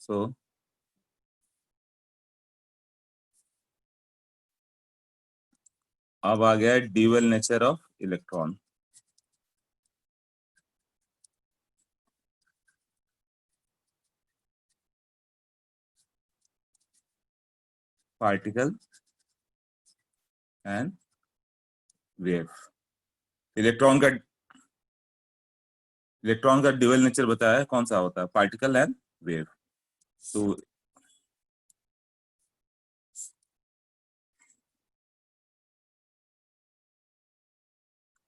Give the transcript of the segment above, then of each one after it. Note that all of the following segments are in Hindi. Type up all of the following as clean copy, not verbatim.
सो अब आ गया dual nature of electron. Particle and wave. Electron का ड्यूअल नेचर बताया है, कौन सा होता है? Particle and wave. तो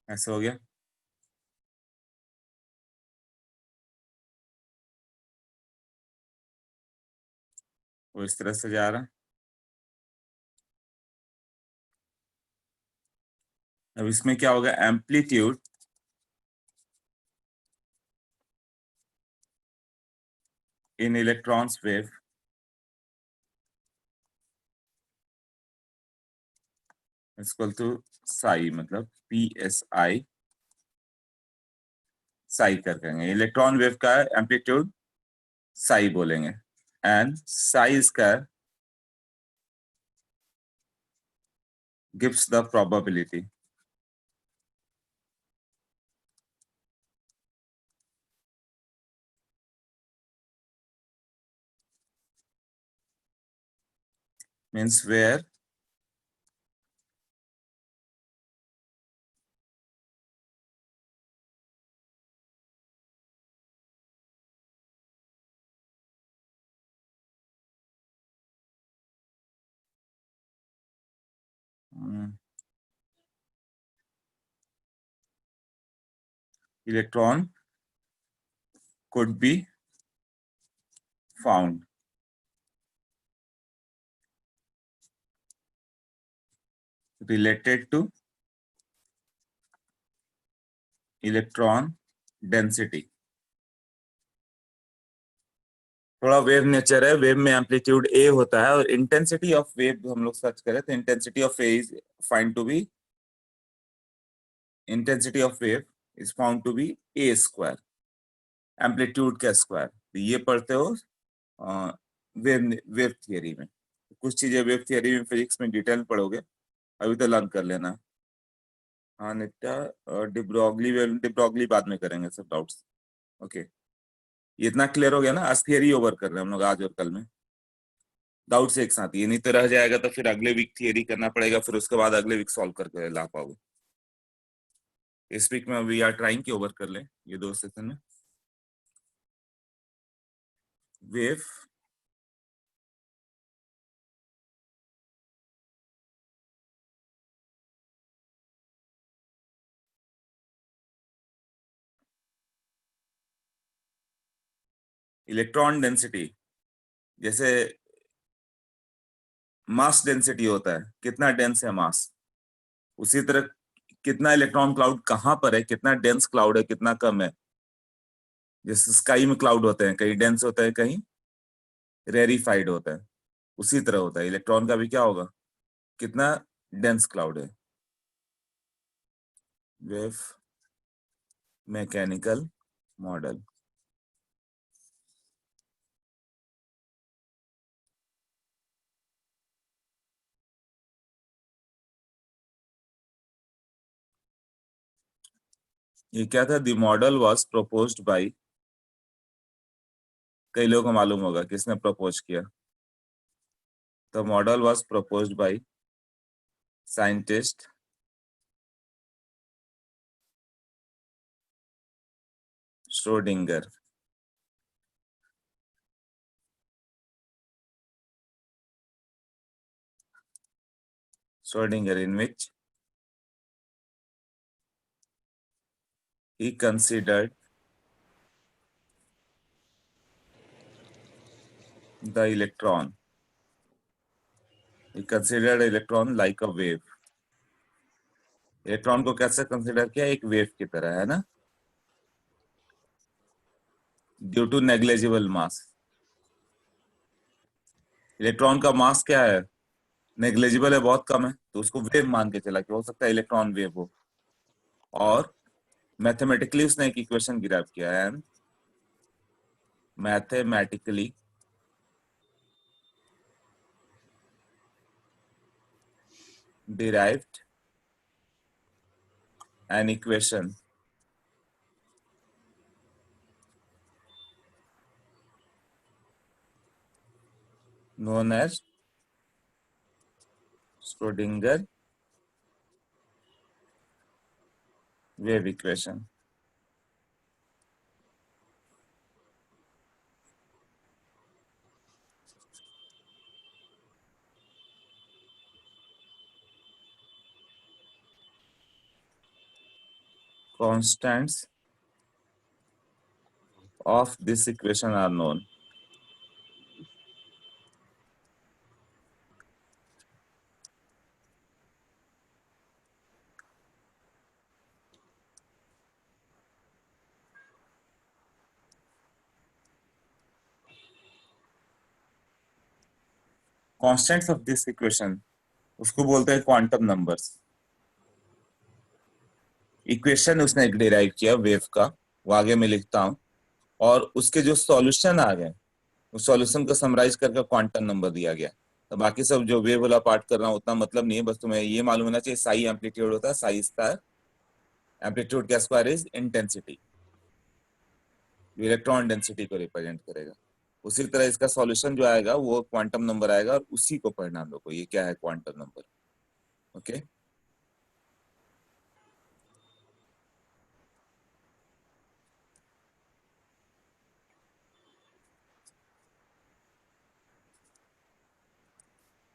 ऐसा हो गया। वो इस तरह से जा रहा है। अब इसमें क्या होगा? Amplitude in electrons wave equal to psi, मतलब PSI साई कर कहेंगे। इलेक्ट्रॉन वेव का एम्पलीट्यूड साई बोलेंगे, and psi square gives the probability. Means where electron could be found related to electron density। थोड़ा वेव नेचर है, वेव में एम्पलीट्यूड ए होता है, और इंटेंसिटी ऑफ वेव हम लोग सर्च करें तो intensity of wave is find to be intensity of wave is found to be A square, amplitude का स्क्वायर। तो ये पढ़ते हो वेव वेव थियरी में। कुछ चीजें वेव थियरी में फिजिक्स में डिटेल पढ़ोगे, अभी तो लर्न कर लेना। हाँ नित्या, डिब्रोगली बाद में करेंगे सब डाउट्स। ओके, ये इतना क्लियर हो गया ना? आज थियरी ओवर कर रहे हैं हम लोग, आज और कल में डाउट्स एक साथ। ये नहीं तो रह जाएगा, तो फिर अगले वीक थियरी करना पड़ेगा, फिर उसके बाद अगले वीक सॉल्व करके ला पाओगे। इस वीक में वी आर ट्राइंग की ओवर कर ले ये 2 सेशन में। वेव इलेक्ट्रॉन डेंसिटी, जैसे मास डेंसिटी होता है, कितना डेंस है मास, उसी तरह कितना इलेक्ट्रॉन क्लाउड कहाँ पर है, कितना डेंस क्लाउड है, कितना कम है। जैसे स्काई में क्लाउड होते हैं, कहीं डेंस होता है, कहीं रेरिफाइड होता है, उसी तरह होता है इलेक्ट्रॉन का भी। क्या होगा? कितना डेंस क्लाउड है। Wave mechanical model. ये क्या था? The model was proposed by, कई लोगों को मालूम होगा किसने प्रपोज किया। The model was proposed by scientist Schrodinger. Schrodinger, in which he considered the electron, he considered electron like a wave। Electron को कैसे कंसिडर किया? एक वेव की तरह, है ना? Due to negligible mass. Electron का मास क्या है? नेग्लेजिबल है, बहुत कम है, तो उसको वेव मान के चला कि हो सकता है इलेक्ट्रॉन वेव हो। और मैथमेटिकली उसने एक इक्वेशन गिराव किया, and mathematically derived an equation known as Schrodinger wave equation. Constants of this equation are known. Constants of this equation उसको बोलते हैं क्वांटम नंबर्स. इक्वेशन उसने डिराइव किया वेव का, वो आगे मैं लिखता हूं, और उसके जो सॉल्यूशन आ गए उस सॉल्यूशन को समराइज करके क्वांटम नंबर दिया गया. तो बाकी सब जो वेव वाला पार्ट कर रहा हूँ उतना मतलब नहीं है, बस तुम्हें ये मालूम होना चाहिए साई एम्पलीट्यूड होता है, साई स्क्वायर एम्पलीट्यूड का square is intensity, electron density को रिप्रेजेंट करेगा. उसी तरह इसका सॉल्यूशन जो आएगा वो क्वांटम नंबर आएगा और उसी को पढ़ना हम लोग को, ये क्या है quantum number. Okay,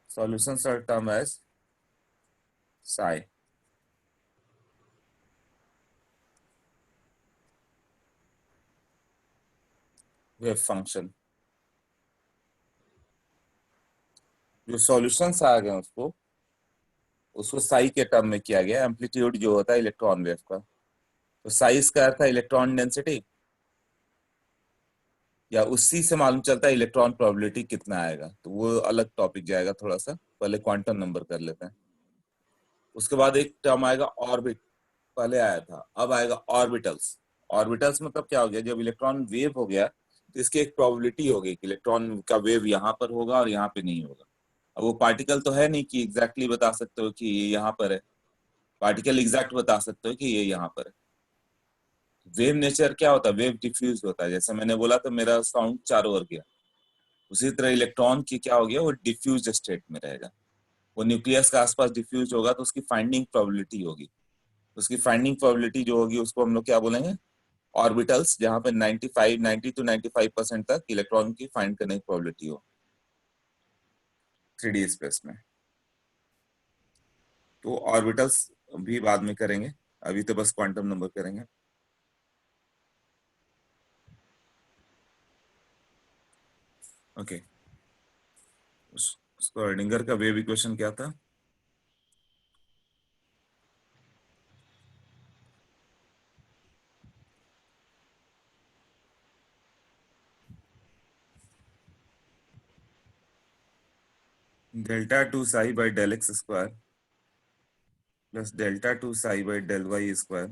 solutions are termed as psi. Wave function जो सॉल्यूशंस आ गए उसको उसको साई के टर्म में किया गया. एम्पलीट्यूड जो होता है इलेक्ट्रॉन वेव का, तो साई इसका अर्थ है इलेक्ट्रॉन डेंसिटी, या उसी से मालूम चलता है इलेक्ट्रॉन प्रोबेबिलिटी कितना आएगा. तो वो अलग टॉपिक जाएगा थोड़ा सा, पहले क्वांटम नंबर कर लेते हैं. उसके बाद एक टर्म आएगा ऑर्बिट, पहले आया था, अब आएगा ऑर्बिटल्स. ऑर्बिटल्स मतलब क्या हो गया, जब इलेक्ट्रॉन वेव हो गया तो इसकी एक प्रोबेबिलिटी होगी कि इलेक्ट्रॉन का वेव यहाँ पर होगा और यहाँ पे नहीं होगा. अब वो पार्टिकल तो है नहीं कि एग्जैक्टली बता सकते हो कि ये यहाँ पर है, पार्टिकल एग्जैक्ट बता सकते हो कि ये यहाँ पर है. वेव नेचर क्या होता है, वेव डिफ्यूज होता है. जैसे मैंने बोला तो मेरा साउंड चारों ओर गया, उसी तरह इलेक्ट्रॉन की क्या हो गया, वो डिफ्यूज स्टेट में रहेगा. वो न्यूक्लियस के आसपास डिफ्यूज होगा तो उसकी फाइंडिंग प्रोबेबिलिटी होगी. उसकी फाइंडिंग प्रोबेबिलिटी जो होगी उसको हम लोग क्या बोलेंगे, ऑर्बिटल्स, जहां पे 90 to 95% तक इलेक्ट्रॉन की फाइंड करने की प्रोबेबिलिटी हो 3D स्पेस में. तो ऑर्बिटल्स भी बाद में करेंगे, अभी तो बस क्वांटम नंबर करेंगे. ओके, स्क्रोडिंगर का वेव इक्वेशन क्या था, delta two psi by del x square plus delta two psi by del y square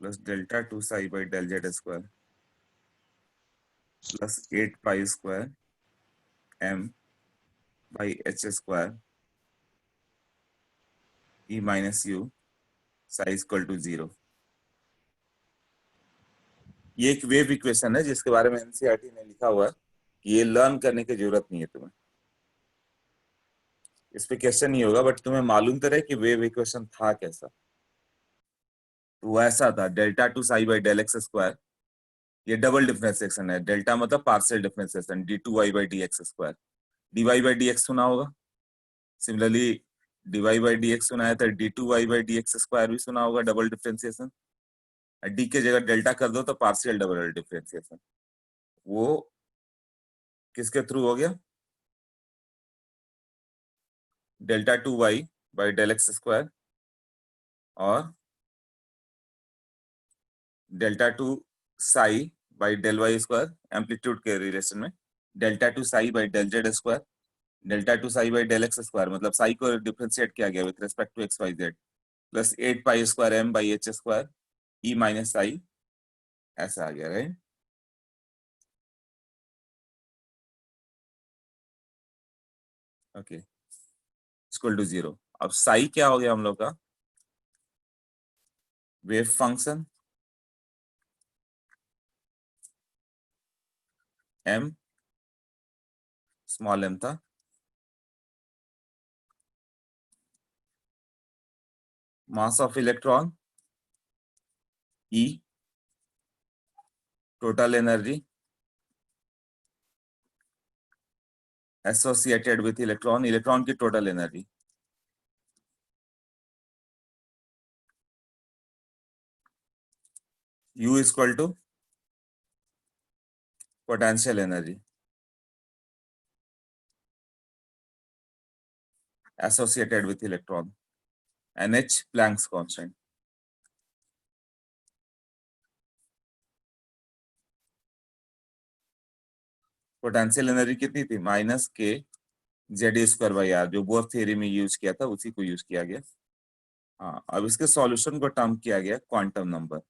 plus delta two psi by del z square plus 8 pi square m by h square E minus U psi equal to 0. ये एक वेव इक्वेशन है जिसके बारे में एनसीईआरटी ने लिखा हुआ है कि ये लर्न करने की जरूरत नहीं है तुम्हें, इस पे क्वेश्चन नहीं होगा, बट तुम्हें मालूम तो रहे कि वेव इक्वेशन था कैसा. तो वो ऐसा था, delta two psi by del x square, ये डबल डिफरेंशिएशन है. डेल्टा मतलब partial differentiation, d two y by d x square. D y by d x सुना होगा, similarly d y by d x सुना है तो d two y by d x square भी सुना होगा, डबल डिफरेंशिएशन. डी के जगह डेल्टा कर दो तो पार्शियल डबल डिफरेंशिएशन. वो किसके थ्रू हो गया, delta two y by del x square और delta two psi by del y square amplitude के रिलेशन में, delta two psi by del z square, delta two psi by del x square मतलब साई को डिफरेंशिएट किया गया with respect to x y z, plus 8 pi square m by h square E minus psi, ऐसा आ गया राइट. Okay, equal to 0। अब साई क्या हो गया हम लोग का? Wave function m, small m था, mass of electron E, total energy associated with electron, electron की total energy, U equal to potential energy associated with electron, NH Planck's constant. Potential energy कितनी थी? -k(Z²/R), जो बोर थ्योरी में यूज किया था उसी को यूज किया गया। हाँ, अब इसके सॉल्यूशन को टर्म किया गया क्वांटम नंबर।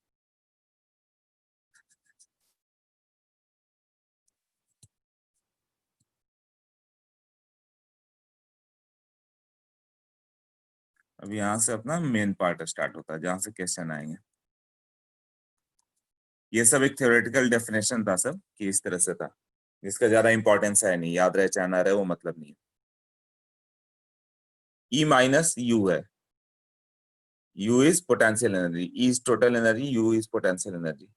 अब यहाँ से अपना मेन पार्ट स्टार्ट होता है, जहां से क्वेश्चन आएंगे। ये सब एक थ्योरेटिकल डेफिनेशन था सब, कि इस तरह से था, जिसका ज्यादा इंपॉर्टेंस है नहीं, याद रहे चाहे ना रहे वो मतलब नहीं है। E माइनस U है, U is potential energy, E is total energy, U is potential energy.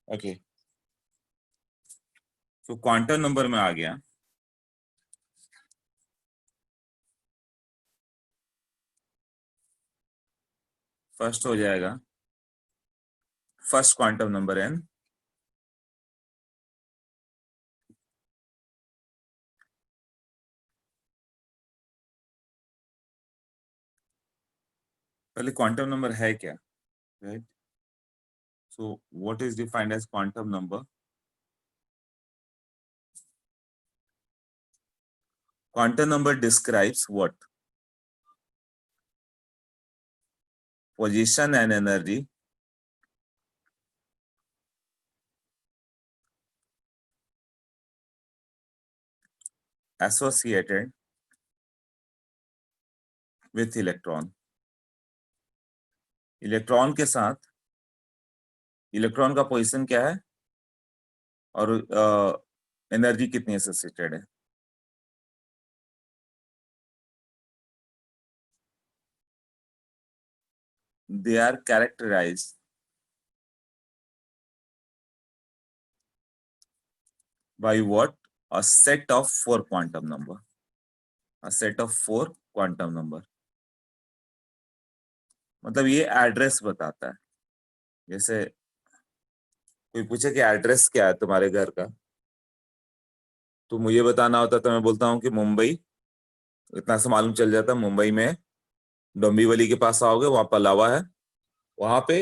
Okay, तो क्वांटम नंबर में आ गया। फर्स्ट हो जाएगा फर्स्ट क्वांटम नंबर n, पहले क्वांटम नंबर है क्या, right? So what is defined as quantum number? Quantum number describes what? Position and energy associated with electron. Electron के साथ इलेक्ट्रॉन का पोजीशन क्या है और एनर्जी कितनी एसोसिएटेड है। They are characterized by what? A set of 4 quantum number, a set of 4 quantum number. मतलब ये एड्रेस बताता है। जैसे कोई पूछे कि एड्रेस क्या है तुम्हारे घर का, तो मुझे बताना होता तो मैं बोलता हूँ कि मुंबई, इतना से मालूम चल जाता है। मुंबई में डोंबिवली के पास आओगे, वहां पलावा है, वहां पे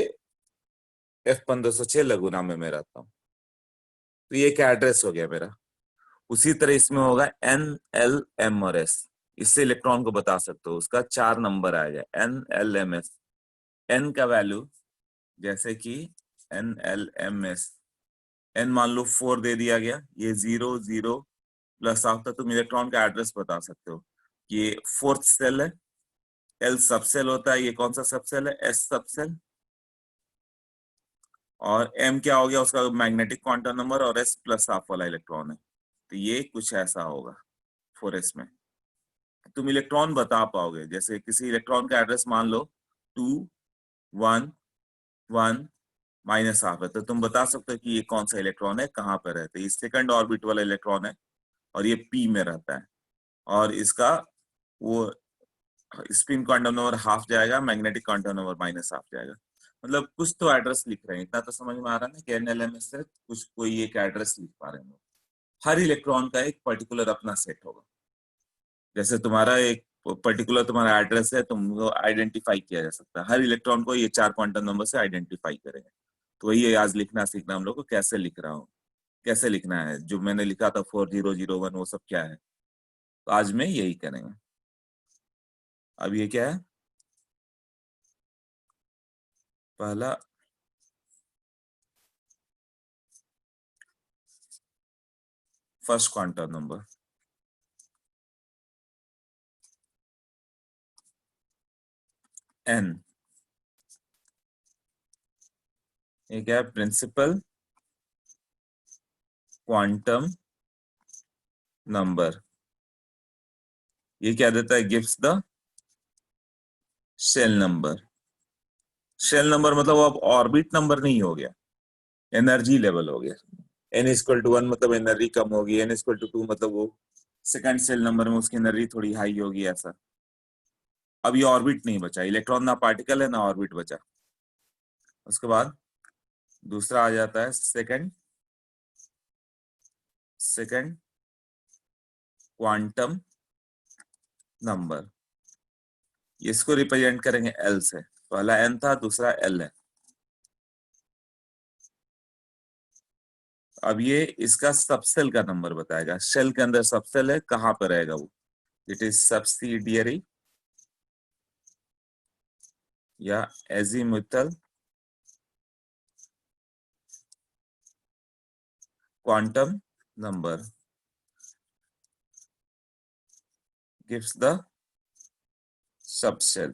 F1506 लगुना में मैं रहता हूँ। तो ये एक एड्रेस हो गया मेरा। उसी तरह इसमें होगा N, L, M और S। इससे इलेक्ट्रॉन को बता सकते हो, उसका 4 नंबर आएगा N, L, M, S। N का वैल्यू जैसे कि N, L, M, S, N मान लो 4 दे दिया गया, ये 0 0 प्लस आफ्टर तुम इलेक्ट्रॉन का एड्रेस बता सकते हो। ये फोर्थ सेल है, L सब सेल होता है, ये कौन सा सब सेल है? S सब सेल। और M क्या हो गया? उसका मैग्नेटिक क्वांटम नंबर, और S प्लस हाफ वाला इलेक्ट्रॉन है। तो ये कुछ ऐसा होगा 4s में। तुम इलेक्ट्रॉन बता पाओगे, जैसे किसी इलेक्ट्रॉन का एड्रेस मान लो 2 1 1 माइनस हाफ है, तो तुम बता सकते हो कि ये कौन सा इलेक्ट्रॉन है, कहाँ पर रहता है। ये सेकंड ऑर्बिट वाला इलेक्ट्रॉन है और ये P में रहता है, और इसका वो स्पिन क्वांटम नंबर हाफ जाएगा, magnetic quantum number minus half जाएगा। मतलब कुछ तो एड्रेस लिख रहे हैं, इतना तो समझ में आ रहा है ना कि NLMS से कुछ कोई एक एड्रेस लिख पा रहे हैं। हर इलेक्ट्रॉन का एक पर्टिकुलर अपना सेट होगा। जैसे तुम्हारा एक पर्टिकुलर तुम्हारा एड्रेस है, तुमको आइडेंटिफाई किया जा सकता है। हर इलेक्ट्रॉन को ये 4 क्वांटम नंबर से आइडेंटिफाई करेंगे। तो वही आज लिखना सीखना हम लोग को, कैसे लिख रहा हूँ, कैसे लिखना है। जो मैंने लिखा था 4001 वो सब क्या है, तो आज में यही करेंगे। अब ये क्या है, पहला फर्स्ट क्वांटम नंबर, n, ये क्या है, प्रिंसिपल क्वांटम नंबर। ये क्या देता है, gives the shell number. Shell number मतलब वो अब ऑर्बिट नंबर नहीं हो गया, एनर्जी लेवल हो गया। n=1 मतलब एनर्जी कम होगी, n=2 मतलब वो सेकंड सेल नंबर में उसकी एनर्जी थोड़ी हाई होगी, ऐसा। अब ये ऑर्बिट नहीं बचा, इलेक्ट्रॉन ना पार्टिकल है ना ऑर्बिट बचा। उसके बाद दूसरा आ जाता है सेकंड क्वांटम नंबर। इसको रिप्रेजेंट करेंगे L से, पहला n था, दूसरा L है। अब ये इसका सबसेल का नंबर बताएगा, शेल के अंदर सबसेल है, कहां पर रहेगा वो, इट इज सब्सिडियरी या azimuthal quantum number gives the subshell.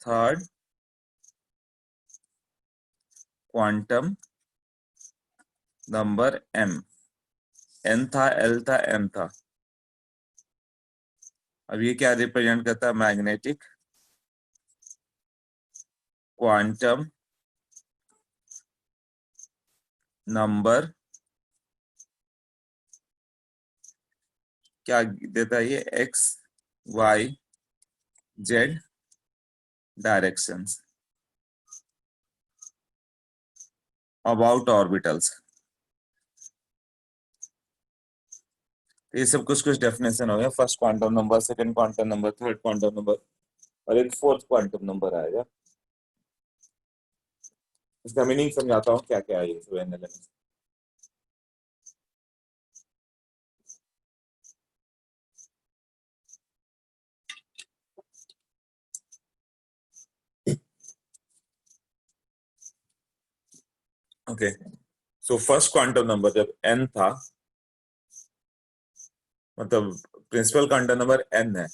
Third quantum number m, n था, l था, m था। अब ये क्या रिप्रेजेंट करता है, मैग्नेटिक क्वांटम नंबर, क्या देता है ये, x y z directions about orbitals. ये सब कुछ कुछ डेफिनेशन हो गया, first quantum number, second quantum number, third quantum number, और एक फोर्थ क्वांटम नंबर आएगा। इसका मीनिंग समझाता हूँ क्या क्या है ये। Okay, so first quantum number जब n था, मतलब प्रिंसिपल क्वांटम नंबर n है,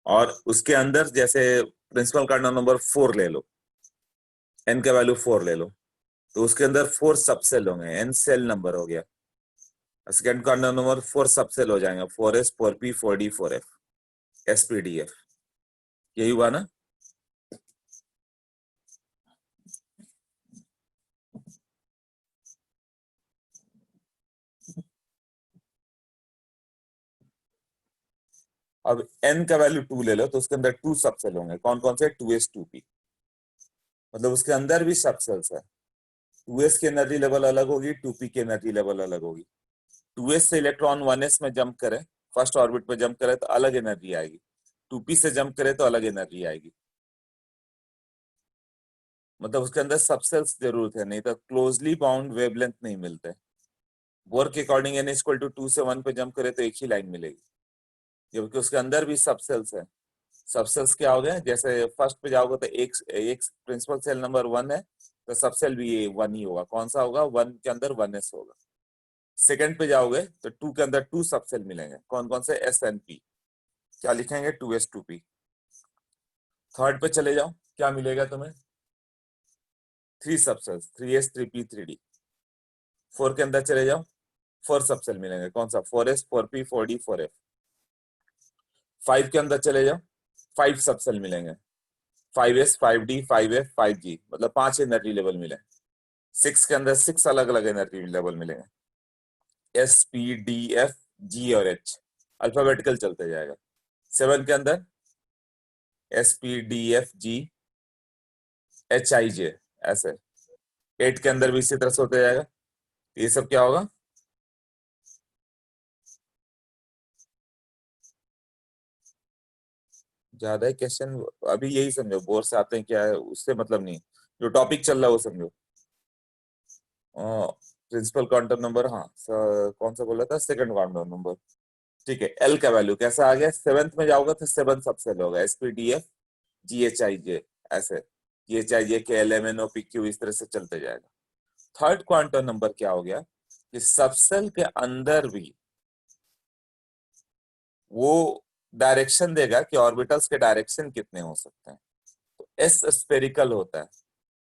और उसके अंदर जैसे प्रिंसिपल क्वांटम नंबर 4 ले लो, n का वैल्यू 4 ले लो, तो उसके अंदर 4 सबसेल होंगे, n सेल नंबर हो गया। सेकंड क्वांटम नंबर 4 सबसेल हो जाएंगे, 4s 4p 4d 4f spdf, यही हुआ ना। अब n का वैल्यू 2 ले लो, तो उसके अंदर 2 सबसेल होंगे, कौन कौन से, 2s 2p, मतलब उसके अंदर भी सबसेल्स है। 2s की एनर्जी लेवल अलग होगी, 2p की एनर्जी लेवल अलग होगी। 2s से इलेक्ट्रॉन 1s में जंप करे, फर्स्ट ऑर्बिट में जंप करे तो अलग एनर्जी आएगी, 2p से जंप करे तो अलग एनर्जी आएगी। मतलब उसके अंदर सबसेल्स जरूरत है, नहीं तो क्लोजली बाउंड वेवलेंथ नहीं मिलते। बोर के अकॉर्डिंग n=2 से 1 पे जंप करे तो एक ही लाइन मिलेगी, जबकि उसके अंदर भी सबसेल्स है। सबसेल्स क्या हो गए, जैसे फर्स्ट पे जाओगे तो एक प्रिंसिपल सेल नंबर 1 है, तो सबसेल भी ये 1 ही होगा, कौन सा होगा, 1 के अंदर 1s होगा। सेकंड पे जाओगे तो 2 के अंदर 2 सबसेल मिलेंगे, कौन कौन से, s and p, क्या लिखेंगे, 2s 2p। थर्ड पे चले जाओ, क्या मिलेगा तुम्हें, 3 सबसेल्स, 3s 3p 3d। 4 के अंदर चले जाओ, 4 सबसेल मिलेंगे, कौन सा, 4s 4p 4d 4f। 5 के अंदर चले जाओ, 5 सबसेल मिलेंगे, 5s 5d 5f 5g, मतलब 5 एनर्जी लेवल मिले। 6 के अंदर 6 अलग अलग एनर्जी लेवल मिलेंगे, s p d f g और h, अल्फाबेटिकल चलते जाएगा। 7 के अंदर s p d f g h i j, ऐसे। 8 के अंदर भी इसी तरह से होते जाएगा। ये सब क्या होगा, ज्यादा ही क्वेश्चन अभी यही समझो, बोर्ड से आते हैं क्या है उससे मतलब नहीं, जो टॉपिक चल रहा है वो समझो। प्रिंसिपल क्वांटम नंबर, हाँ कौन सा बोला था, सेकंड क्वांटम नंबर। ठीक है, एल का वैल्यू कैसा आ गया, सेवेंथ में जाओगे तो सेवन सबसे लो होगा, एसपीडीएफ जीएचआईजे, ऐसे जीएचआईजे के एलएमएनओ पीक्यू इस तरह से चलते जाएगा। थर्ड क्वांटम नंबर क्या हो गया कि सबसेल के अंदर भी वो डायरेक्शन देगा कि ऑर्बिटल्स के डायरेक्शन कितने हो सकते हैं। तो एस स्पेरिकल होता है,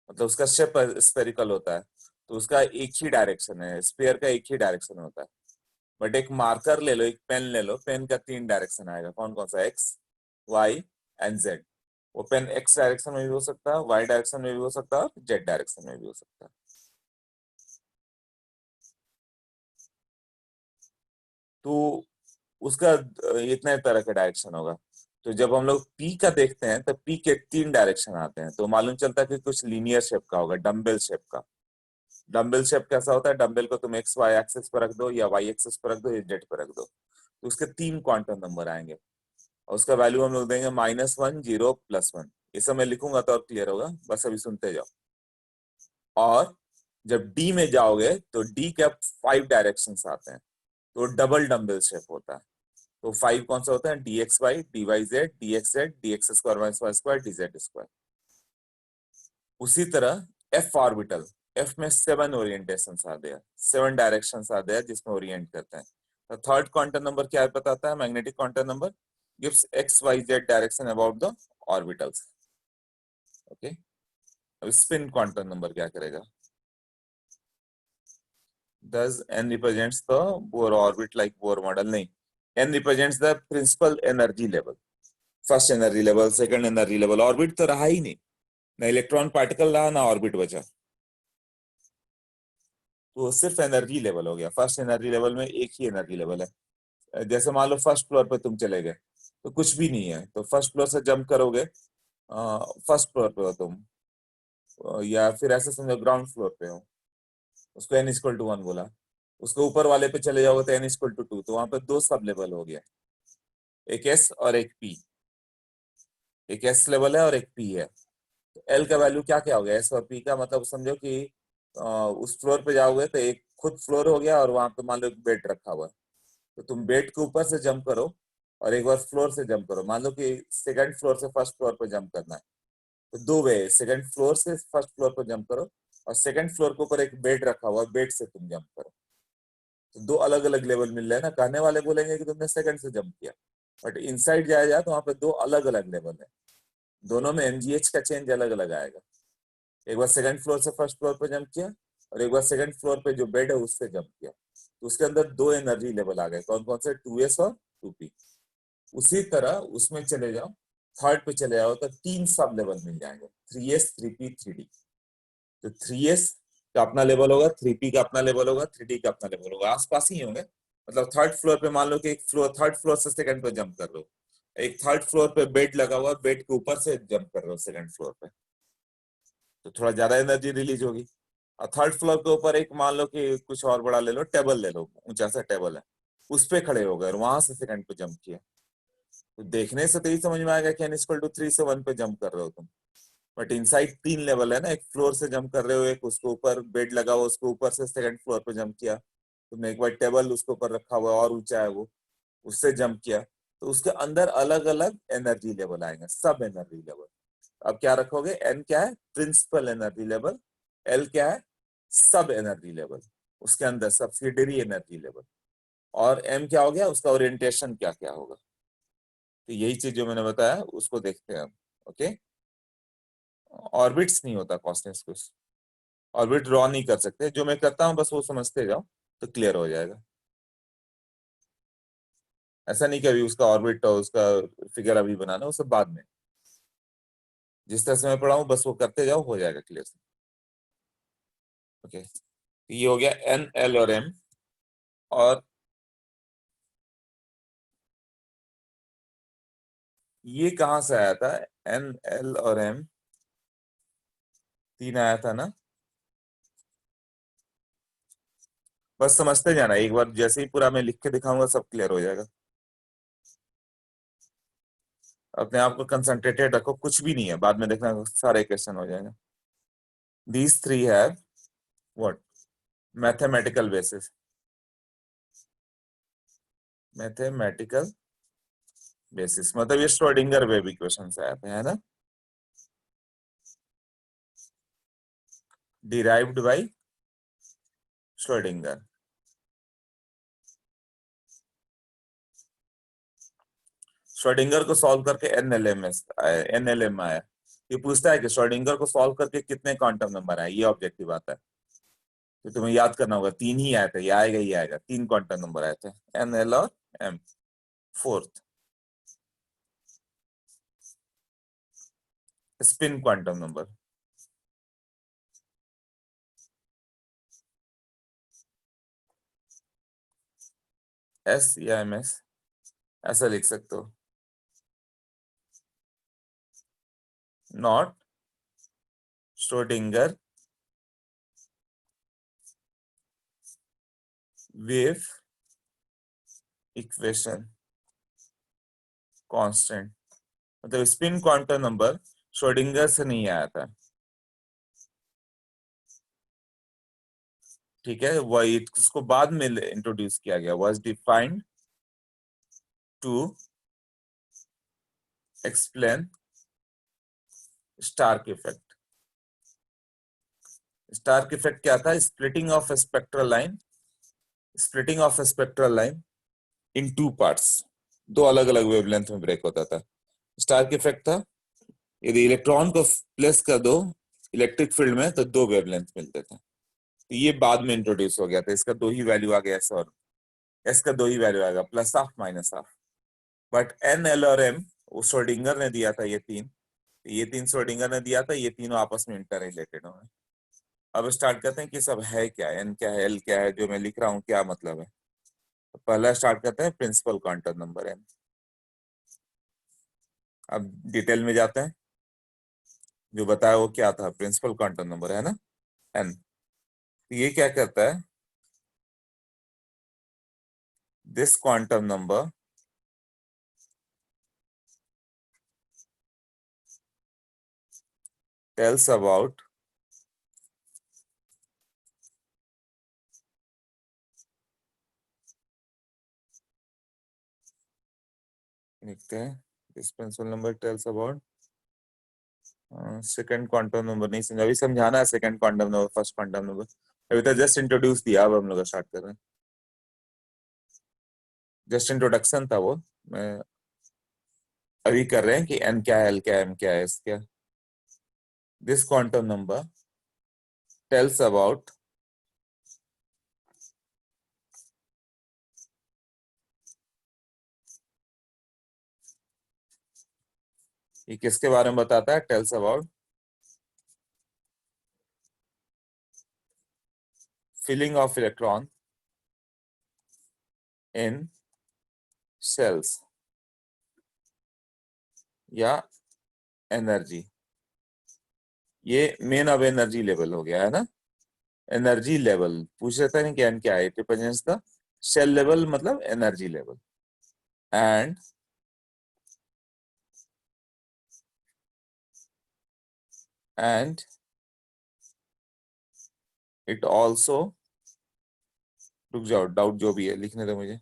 मतलब उसका शेप स्पेरिकल होता है, तो उसका एक ही डायरेक्शन है, स्फीयर का एक ही डायरेक्शन होता है। बट एक मार्कर ले लो, एक पेन ले लो, पेन का तीन डायरेक्शन आएगा, कौन कौन सा, एक्स वाई एंड जेड। वो पेन एक्स डायरेक्शन में भी हो सकता है, वाई डायरेक्शन में भी हो सकता है, और जेड डायरेक्शन में भी हो सकता है। तो उसका इतने तरह का डायरेक्शन होगा। तो जब हम लोग पी का देखते हैं तो पी के तीन डायरेक्शन आते हैं, तो मालूम चलता है कि कुछ लीनियर शेप का होगा, डम्बल शेप का। डम्बल शेप कैसा होता है, डम्बल को तुम एक्स वाई एक्सिस पर रख दो, या वाई एक्सिस पर रख दो, या जेड पर रख दो, तो उसके तीन क्वांटम नंबर आएंगे, और उसका वैल्यू हम लोग देंगे -1, 0, +1। ये सब मैं लिखूंगा तो और क्लियर होगा, बस अभी सुनते जाओ। और जब डी में जाओगे तो डी के 5 डायरेक्शन आते हैं, तो डबल डम्बल शेप होता है। तो 5 कौन सा होता है, d x y, d y z, d x z, d x square, y square, d z square. उसी तरह एफ ऑर्बिटल, एफ में 7 ओरिएंटेशन आते हैं, 7 डायरेक्शन आते हैं जिसमें ओरिएंट करते हैं। तो थर्ड क्वांटम नंबर क्या बताता है, magnetic quantum number gives x y z direction about the orbitals. Okay, अब स्पिन क्वांटम नंबर क्या करेगा, does n represents the Bohr orbit like Bohr model, नहीं, n represents the principal energy level, first energy level, second energy level. Orbit तो रहा ही नहीं, ना इलेक्ट्रॉन पार्टिकल रहा, ना ऑर्बिट बचा, तो सिर्फ एनर्जी लेवल हो गया। फर्स्ट एनर्जी लेवल में एक ही एनर्जी लेवल है। जैसे मान लो फर्स्ट फ्लोर पे तुम चले गए तो कुछ भी नहीं है, तो फर्स्ट फ्लोर से जंप करोगे, फर्स्ट फ्लोर पे हो तुम, या फिर ऐसे समझो ग्राउंड फ्लोर पे हो, उसको n=1 बोला, उसके ऊपर वाले पे चले जाओगे तो n=2, तो वहां पे दो सब लेवल हो गया, एक एस और एक पी, एक एस लेवल है और एक पी है। तो एल का वैल्यू क्या क्या हो गया, एस और पी का, मतलब समझो कि उस फ्लोर पे जाओगे तो एक खुद फ्लोर हो गया, और वहां पे मान लो एक बेड रखा हुआ है, तो तुम बेड के ऊपर से जंप करो और एक बार फ्लोर से जंप करो। मान लो कि सेकंड फ्लोर से फर्स्ट फ्लोर पर जंप करना है, तो दो वे, सेकंड फ्लोर से फर्स्ट फ्लोर पर जंप करो, और सेकंड फ्लोर के ऊपर एक बेड रखा हुआ है, बेड से तुम जंप करो, तो दो अलग अलग लेवल मिल रहे हैं ना। कहने वाले बोलेंगे कि तुमने सेकंड से जंप किया, बट इनसाइड जाया जाए तो वहां पे दो अलग अलग लेवल है, दोनों में एमजीएच का चेंज अलग अलग आएगा। एक बार सेकंड फ्लोर से फर्स्ट फ्लोर पे जंप किया, और एक बार सेकंड फ्लोर पे जो बेड है उससे जंप किया, तो उसके अंदर दो एनर्जी लेवल आ गए, कौन कौन से, 2s और 2p। उसी तरह उसमें चले जाओ, थर्ड पे चले जाओ तो तीन सब लेवल मिल जाएंगे, 3s 3p 3d। तो 3s का अपना लेवल होगा, 3p का अपना लेवल होगा, 3d का अपना लेवल होगा, आसपास ही होंगे। मतलब थर्ड फ्लोर पे मान लो कि एक फ्लोर, थर्ड फ्लोर से सेकंड पे जंप कर रहे हो, एक थर्ड फ्लोर पे बेड लगा हुआ, बेड के ऊपर से जंप कर रहे हो सेकंड फ्लोर पे, तो थोड़ा ज्यादा एनर्जी रिलीज होगी। और थर्ड फ्लोर के ऊपर एक मान लो कि कुछ और बड़ा ले लो, टेबल ले लो, ऊंचा सा टेबल है, उस पे खड़े हो गए और वहां से सेकंड पे जंप किया, तो देखने से तो यही समझ में आएगा कि n=3 से 1 पे जंप कर रहे हो तुम। बट इनसाइड तीन लेवल है ना, एक फ्लोर से जंप कर रहे हो, एक उसके ऊपर बेड लगा हुआ, उसके ऊपर से सेकंड फ्लोर पे जंप किया, तुमने एक बार टेबल उसके ऊपर रखा हुआ और ऊंचा है वो, उससे जंप किया, तो उसके अंदर अलग अलग एनर्जी लेवल आएंगे, सब एनर्जी लेवल। अब क्या रखोगे, एन क्या है, प्रिंसिपल एनर्जी लेवल, एल क्या है, सब एनर्जी लेवल, उसके अंदर सब्सिडरी एनर्जी लेवल, और एम क्या हो गया, उसका ओरिएंटेशन क्या क्या होगा। तो यही चीज जो मैंने बताया उसको देखते हैं हम। ओके, ऑर्बिट्स नहीं होता कॉस्मिक कुछ, ऑर्बिट ड्रॉ नहीं कर सकते, जो मैं करता हूँ बस वो समझते जाओ तो क्लियर हो जाएगा। ऐसा नहीं कि अभी उसका ऑर्बिट और उसका फिगर अभी बनाना, वो सब बाद में, जिस तरह से मैं पढ़ाऊँ बस वो करते जाओ, हो जाएगा क्लियर से। ओके, ये हो गया एन, एल और एम। और ये कहाँ से आया था, एन एल और एम तीन आया था ना, बस समझते जाना, एक बार जैसे ही पूरा मैं लिख के दिखाऊंगा सब क्लियर हो जाएगा। अपने आप को कंसंट्रेटेड रखो, कुछ भी नहीं है, बाद में देखना सारे क्वेश्चन हो जाएगा। These three have what, mathematical basis, mathematical basis मतलब ये श्रोडिंगर वेव इक्वेशन से आया था, है ना, डिराइव्ड बाय श्रोडिंगर। श्रोडिंगर को सॉल्व करके एनएलएम आया। ये पूछता है कि श्रोडिंगर को सॉल्व करके कितने क्वांटम नंबर आए, ये ऑब्जेक्टिव आता है। तो तुम्हें याद करना होगा, तीन ही आए थे, ये आएगा ही आएगा, तीन क्वांटम नंबर आए थे, एन, एल और M. Fourth spin quantum number, S या एम एस, ऐसा लिख सकते हो। Not Schrodinger wave equation constant, मतलब स्पिन क्वांटम नंबर श्रोडिंगर से नहीं आया था, ठीक है, वही उसको बाद में इंट्रोड्यूस किया गया, was defined to explain Stark effect. Stark effect क्या था? Splitting of spectral line, splitting of spectral line in two parts, दो अलग अलग वेवलेंथ में ब्रेक होता था। स्टार्क इफेक्ट था यदि इलेक्ट्रॉन को प्लेस कर दो इलेक्ट्रिक फील्ड में तो दो वेवलेंथ मिलते थे। तो ये बाद में इंट्रोड्यूस हो गया था, इसका दो ही वैल्यू आ गया एस और एस का दो ही वैल्यू आएगा, plus half minus half. But N, L और एम वो श्रोडिंगर ने दिया था, ये तीन श्रोडिंगर ने दिया था, ये तीनों आपस में इंटर रिलेटेड हो। अब स्टार्ट करते हैं कि सब है क्या, एन क्या है, एल क्या है, जो मैं लिख रहा हूँ क्या मतलब है। तो पहला स्टार्ट करते हैं प्रिंसिपल क्वांटम नंबर एन। अब डिटेल में जाते हैं, जो बताया वो क्या था, प्रिंसिपल क्वांटम नंबर है ना, एन। ये क्या करता है, this quantum number tells about लिखते हैं, this principle number tells about second quantum number, नहीं समझा, अभी समझाना है second quantum number first quantum number, अभी तो जस्ट इंट्रोड्यूस दिया, अब हम लोग स्टार्ट कर रहे हैं, जस्ट इंट्रोडक्शन था वो, मैं अभी कर रहे हैं कि एन क्या है, एल क्या है, एम क्या है, एस क्या। This quantum number tells about ये किसके बारे में बताता है, tells about filling of electron in shells या एनर्जी। ये मेन अब एनर्जी लेवल हो गया है ना, एनर्जी लेवल पूछ रहा था नहीं कि एन क्या है, it represents the shell level मतलब energy level, and and it also, रुक जाओ, डाउट जो भी है लिखने दो मुझे,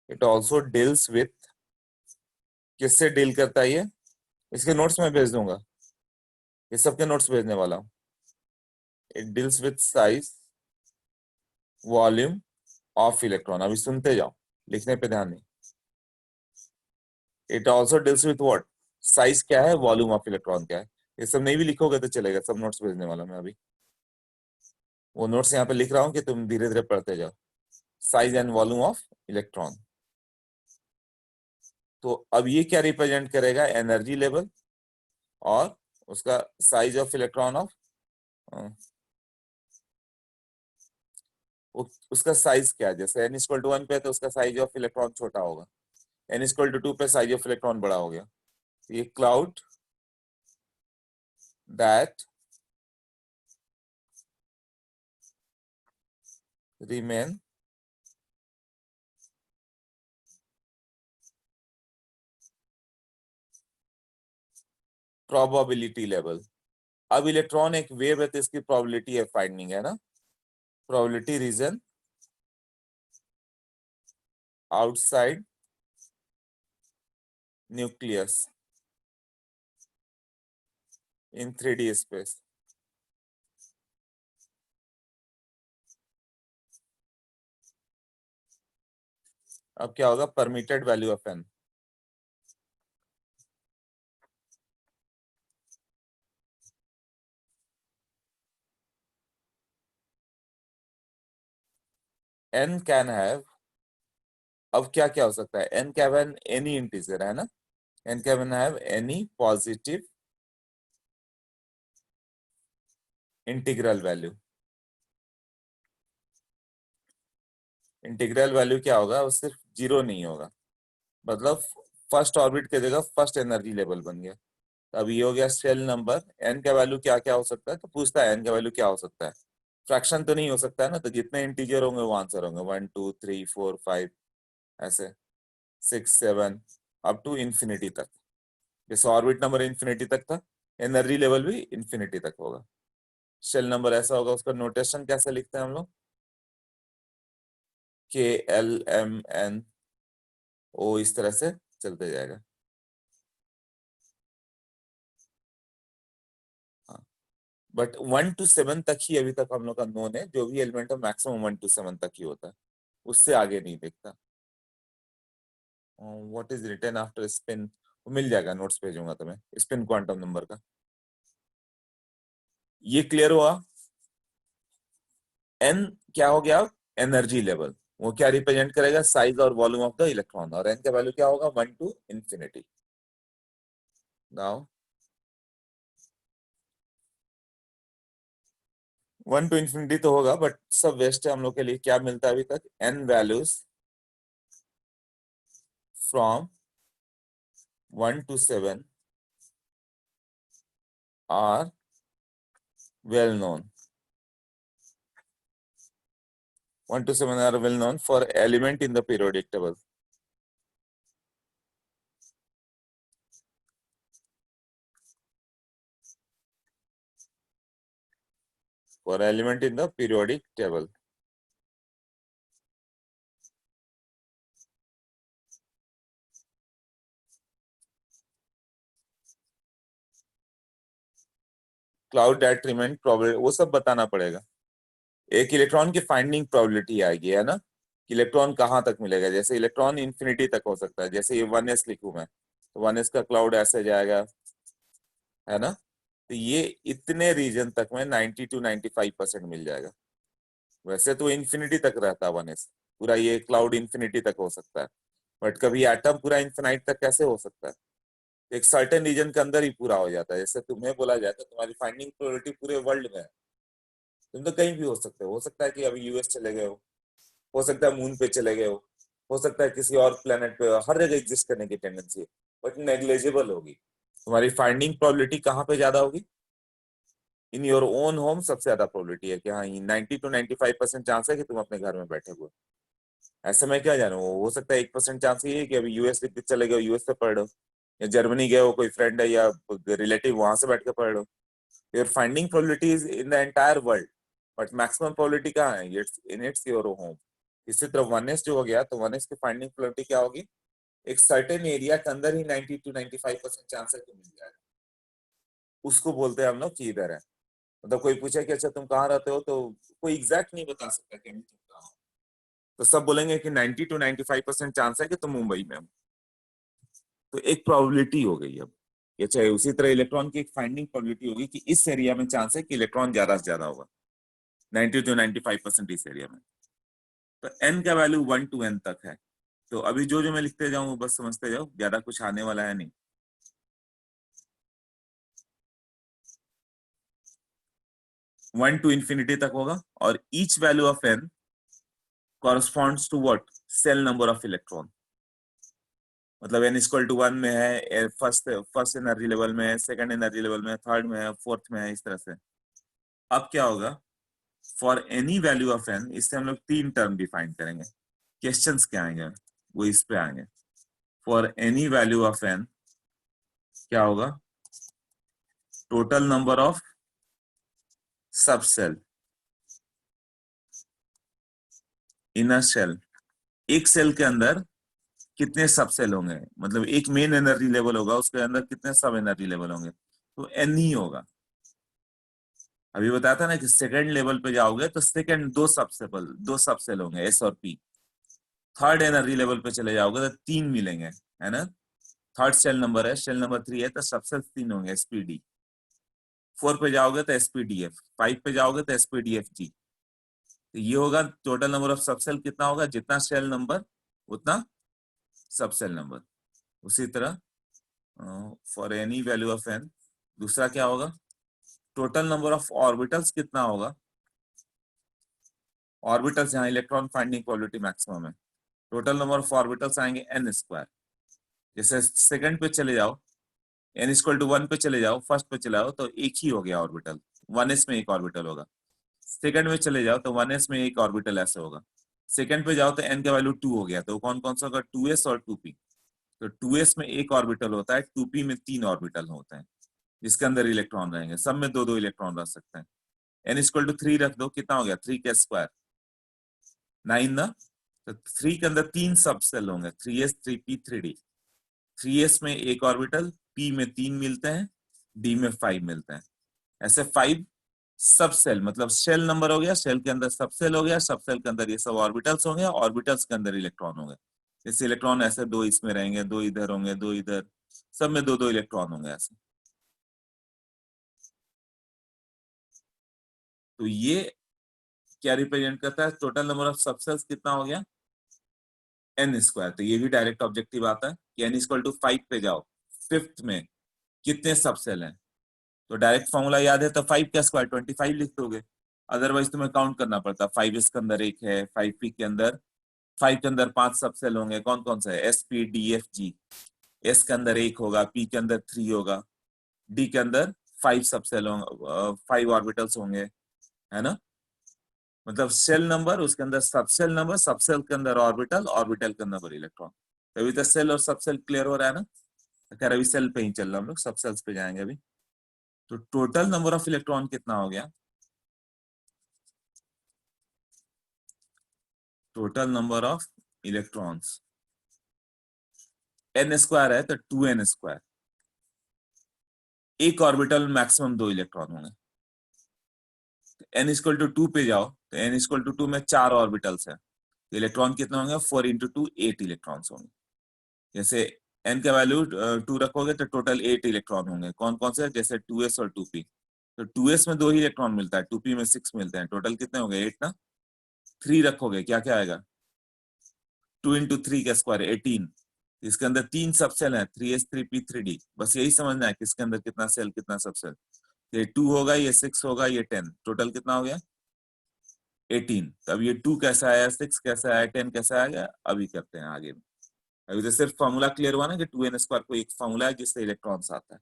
इट ऑल्सो डील्स विथ, किससे डील करता है ये, इसके नोट्स में भेज दूंगा, ये सबके नोट्स भेजने वाला हूँ। It deals with size volume of electron, अभी सुनते जाओ, लिखने पे ध्यान नहीं। It also deals with what, size क्या है, वॉल्यूम ऑफ इलेक्ट्रॉन क्या है, ये सब नहीं भी लिखोगे तो चलेगा, सब नोट्स भेजने वाला मैं अभी, वो नोट्स यहाँ पे लिख रहा हूँ कि तुम धीरे धीरे पढ़ते जाओ। Size and volume of electron, तो अब ये क्या रिप्रेजेंट करेगा, एनर्जी लेवल और उसका साइज ऑफ इलेक्ट्रॉन ऑफ, उसका साइज क्या है, जैसे n इक्वल टू 1 पे तो उसका साइज ऑफ इलेक्ट्रॉन छोटा होगा, n इक्वल टू 2 पे साइज ऑफ इलेक्ट्रॉन बड़ा हो गया। ये cloud that remain probability level. अब इलेक्ट्रॉन एक वेव है तो इसकी प्रोबेबिलिटी है फाइंडिंग, है ना, probability region outside nucleus in 3D space. अब क्या होगा? Permitted value of n. n can have, अब क्या क्या हो सकता है? n can have any integer, है ना? n can have any positive integral value. Integral value क्या होगा? वो सिर्फ जीरो नहीं होगा, मतलब फर्स्ट ऑर्बिट की जगह फर्स्ट एनर्जी लेवल बन गया. अब ये हो गया शेल नंबर. n का वैल्यू क्या क्या हो सकता है? तो पूछता है n का वैल्यू क्या हो सकता है. फ्रैक्शन तो नहीं हो सकता है ना, तो जितने इंटीजर होंगे वो आंसर होंगे. 1 2 3 4 5 ऐसे 6 7 अप टू इंफिनिटी तक. जैसे ऑर्बिट नंबर इंफिनिटी तक था, एनर्जी लेवल भी इंफिनिटी तक होगा. शेल नंबर ऐसा होगा. उसका नोटेशन कैसे लिखते हैं हम लोग? KLMNO, इस तरह से चलते जाएगा. बट 1 to 7 तक ही अभी तक हम लोग का नोन है. जो भी एलिमेंट है मैक्सिमम 1 to 7 तक ही होता है, उससे आगे नहीं देखता. What is written after spin, मिल जाएगा, नोट्स भेजूंगा तुम्हें स्पिन क्वांटम नंबर का. ये क्लियर हुआ? एन क्या हो गया? Energy level. वो क्या रिप्रेजेंट करेगा? साइज और वॉल्यूम ऑफ द इलेक्ट्रॉन. और एन का वैल्यू क्या होगा? 1 to infinity. Now 1 to infinity तो होगा, बट सब वेस्ट है हम लोग के लिए. क्या मिलता है अभी तक? N values from 1 to 7 are well known. 1 to 7 are well known for element in the periodic table. For element in the periodic table. Cloud detriment probability वो सब बताना पड़ेगा. एक इलेक्ट्रॉन की फाइंडिंग प्रोबेबिलिटी आएगी, है ना, कि इलेक्ट्रॉन कहाँ तक मिलेगा. जैसे इलेक्ट्रॉन इंफिनिटी तक हो सकता है. जैसे ये 1s लिखूं मैं, तो 1s का क्लाउड ऐसे जाएगा, है ना. तो ये इतने रीजन तक में 90 to 95% मिल जाएगा. वैसे तो इंफिनिटी तक रहता है 1s. पूरा ये क्लाउड इंफिनिटी तक हो सकता है, बट कभी एटम पूरा इंफिनाइट तक कैसे हो सकता है? एक सर्टेन रीजन के अंदर ही पूरा हो जाता है. जैसे तुम्हें बोला जाए तो तुम्हारी फाइंडिंग प्रोबेबिलिटी पूरे वर्ल्ड में है. तुम तो कहीं भी हो सकता है कि अभी यूएस चले गए हो सकता है मून पे चले गए हो सकता है किसी और प्लेनेट पे. हर जगह एग्जिस्ट करने की टेंडेंसी है, बट नेग्लेजिबल होगी. तुम्हारी फाइंडिंग प्रोबेबिलिटी कहाँ पे ज्यादा होगी? इन योर ओन होम सबसे ज्यादा प्रोबेबिलिटी है कि हाँ 90 to 95% चांस है कि तुम अपने घर में बैठे हुए. ऐसे में क्या जानू, हो सकता है 1% चांस ये है कि अभी यूएस चले गए, यूएस पे पढ़ रहे हो, या जर्मनी गए हो, कोई फ्रेंड है या रिलेटिव वहां से बैठ के पढ़ रहे हो. Your finding probability is in the entire world, but maximum probability कहाँ है? It's in its your home. इसी तरह 1s जो हो गया, तो 1s की फाइंडिंग प्रोबेबिलिटी क्या होगी? एक सर्टेन एरिया के अंदर ही 90 to 95% चांस है कि मिल जाएगा. उसको बोलते हैं हम लोग कि इधर है. मतलब कोई पूछे कि अच्छा तुम कहाँ रहते हो, तो कोई एग्जैक्ट नहीं बता सकता कि तुम कहाँ हो. तो सब बोलेंगे कि 90 to 95% चांस है कि तुम मुंबई में हो. तो एक प्रोबेबिलिटी हो गई. अब ये चाहे उसी तरह इलेक्ट्रॉन की एक फाइंडिंग प्रोबेबिलिटी होगी कि इस एरिया में चांस है कि इलेक्ट्रॉन ज्यादा से ज्यादा होगा. 90 to 95% इस एरिया में. तो n का वैल्यू 1 to n तक है. तो अभी जो जो मैं लिखते जाऊं वो बस समझते जाओ, ज्यादा कुछ आने वाला है नहीं. 1 to infinity तक होगा, और each value of n corresponds to what? Cell number of electron. मतलब n इक्वल टू 1 में है, फर्स्ट एनर्जी लेवल में है, सेकंड एनर्जी लेवल में है, थर्ड में है, फोर्थ में है, इस तरह से. अब क्या होगा? For any value of n, इससे हम लोग 3 टर्म डिफाइन करेंगे. क्वेश्चंस क्या आएंगे वो इस पे आएंगे. For any value of n क्या होगा? टोटल नंबर ऑफ सब सेल इनर शेल, एक सेल के अंदर कितने सब सेल होंगे, मतलब एक मेन एनर्जी लेवल होगा, उसके अंदर कितने सब एनर्जी लेवल होंगे, तो एन ही होगा। अभी बताया था ना कि सेकंड लेवल पे जाओगे तो सेकंड दो सब सेल होंगे, एस और पी। थर्ड एनर्जी लेवल पे चले जाओगे तो तीन मिलेंगे, है ना। थर्ड सेल नंबर है, सेल नंबर 3 है, तो सबसे तीन होंगे, एसपीडी। 4 पे जाओगे तो एसपीडीएफ, 5 पे जाओगे तो एसपीडीएफ जी। तो ये होगा टोटल नंबर ऑफ सबसेल, कितना होगा, जितना सेल नंबर उतना सबसेल नंबर। उसी तरह for any value of N, दूसरा क्या होगा, टोटल नंबर ऑफ ऑर्बिटल्स कितना होगा, ऑर्बिटल्स यहाँ इलेक्ट्रॉन फाइंडिंग प्रोबेबिलिटी मैक्सिमम है, टोटल नंबर ऑफ ऑर्बिटल्स आएंगे एन स्क्वायर। जैसे सेकंड पे चले जाओ, एन इक्वल टू 1 पे चले जाओ, फर्स्ट पे चले जाओ तो एक ही हो गया ऑर्बिटल, 1s में एक ऑर्बिटल होगा। सेकंड में चले जाओ तो 1s में एक ऑर्बिटल ऐसे होगा। सेकंड पे जाओ तो एन का वैल्यू 2 हो गया, तो कौन कौन सा होगा, 2s और 2p। तो 2s में एक ऑर्बिटल होता है, 2p में तीन ऑर्बिटल होते हैं, जिसके अंदर इलेक्ट्रॉन रहेंगे, सब में दो दो इलेक्ट्रॉन रख सकते हैं। एन इक्वल टू 3 रख दो, कितना हो गया, 3 का स्क्वायर, 9 ना। तो 3 के अंदर तीन सब सेल होंगे, 3s 3p 3d। 3s में एक ऑर्बिटल, p में तीन मिलते हैं, d में 5 मिलते हैं। ऐसे 5 सब सेल, मतलब सेल नंबर हो गया, सेल के अंदर सब सेल हो गया, सब सेल के अंदर ये सब ऑर्बिटल्स होंगे, ऑर्बिटल्स के अंदर इलेक्ट्रॉन होंगे। जैसे इलेक्ट्रॉन ऐसे दो इसमें रहेंगे, दो इधर होंगे, दो इधर, सब में दो दो इलेक्ट्रॉन होंगे ऐसे। तो ये क्या रिप्रेजेंट करता है, टोटल नंबर ऑफ सबसेल्स कितना हो गया, एन स्क्वायर। तो ये भी डायरेक्ट ऑब्जेक्टिव आता है कि एन इक्वल टू 5 पे जाओ, फिफ्थ में कितने सबसेल हैं, तो डायरेक्ट फॉर्मूला याद है, तो 5 का स्क्वायर 25 लिख दोगे। अदरवाइज तुम्हें काउंट करना पड़ता, 5 इसके अंदर एक है, 5p के अंदर, 5 के अंदर 5 सबसेल होंगे, कौन कौन सा है, S P D F G. S के अंदर एक होगा, पी के अंदर 3 होगा, डी के अंदर 5 सबसेल होंगे, 5 ऑर्बिटल्स होंगे, है ना। मतलब सेल नंबर, उसके अंदर सबसेल नंबर, सबसेल के अंदर ऑर्बिटल, ऑर्बिटल के अंदर इलेक्ट्रॉन। अभी तो सेल और सबसेल क्लियर हो रहा है ना। खैर अभी सेल पे ही चल रहा हम लोग, सबसेल्स पे जाएंगे अभी। तो टोटल नंबर ऑफ इलेक्ट्रॉन कितना हो गया, total number of electrons, N square है तो 2n स्क्वायर, एक ऑर्बिटल मैक्सिमम दो इलेक्ट्रॉन होंगे। एन इक्वल टू 2 पे जाओ तो एन इक्वल टू 2 में चार ऑर्बिटल्स है, इलेक्ट्रॉन कितने होंगे, 4 इंटू 2 8 इलेक्ट्रॉन्स होंगे। जैसे एन का वैल्यू 2 रखोगे तो टोटल 8 इलेक्ट्रॉन होंगे, कौन कौन से, जैसे 2s और 2p। तो 2s में दो ही इलेक्ट्रॉन मिलता है, 2p में 6 मिलते हैं, टोटल कितने हो गए 8 ना। 3 रखोगे क्या क्या आएगा, 2 इंटू 3 का स्क्वायर 18। इसके अंदर तीन सबसेल है, 3s 3p 3d, बस यही समझना है कि इसके अंदर कितना सेल कितना सबसेल। ये 2 होगा, ये 6 होगा, ये 10, टोटल कितना हो गया 18। तो अब ये 2 कैसा आया, 6 कैसा आया, 10 कैसा आ गया, अभी करते हैं आगे में। अभी तो सिर्फ फॉर्मूला क्लियर हुआ ना कि 2n स्क्वायर को एक फॉर्मूला है जिससे इलेक्ट्रॉन्स आता है।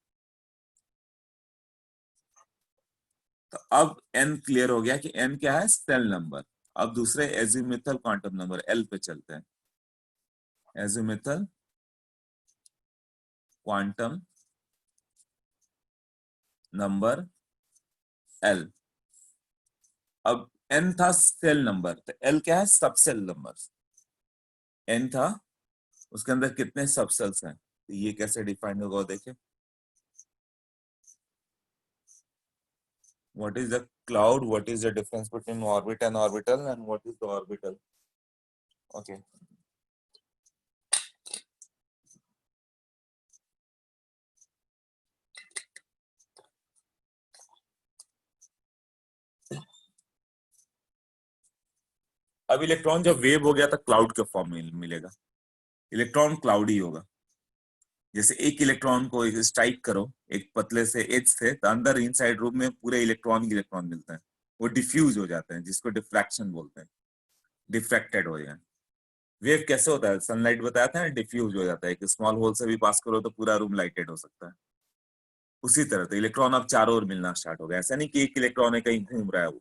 तो अब n क्लियर हो गया कि n क्या है, सेल नंबर। अब दूसरे एजिमुथल क्वांटम नंबर l पे चलते हैं। Azimuthal quantum number l। अब n था सेल नंबर, तो l क्या है, सबसेल नंबर। n था, उसके अंदर कितने सबसेल्स हैं, तो ये कैसे डिफाइन होगा देखें। What is the cloud? What is the difference between orbit and orbital, and what is the orbital? Okay. अब इलेक्ट्रॉन जब वेव हो गया था, क्लाउड के फॉर्म में मिलेगा, इलेक्ट्रॉन क्लाउड ही होगा। जैसे एक इलेक्ट्रॉन को स्ट्राइक करो एक पतले से एज से, तो अंदर इनसाइड रूम में पूरे इलेक्ट्रॉन इलेक्ट्रॉन मिलते हैं, वो डिफ्यूज हो जाते हैं, जिसको डिफ्रैक्शन बोलते हैं, डिफ्रैक्टेड हो जाए। वेव कैसे होता है, सनलाइट बताया था ना, डिफ्यूज हो जाता है, एक स्मॉल होल से भी पास करो तो पूरा रूम लाइटेड हो सकता है। उसी तरह तो इलेक्ट्रॉन अब चारों ओर मिलना स्टार्ट हो गया, ऐसा नहीं कि एक इलेक्ट्रॉन है कहीं घूम रहा है, वो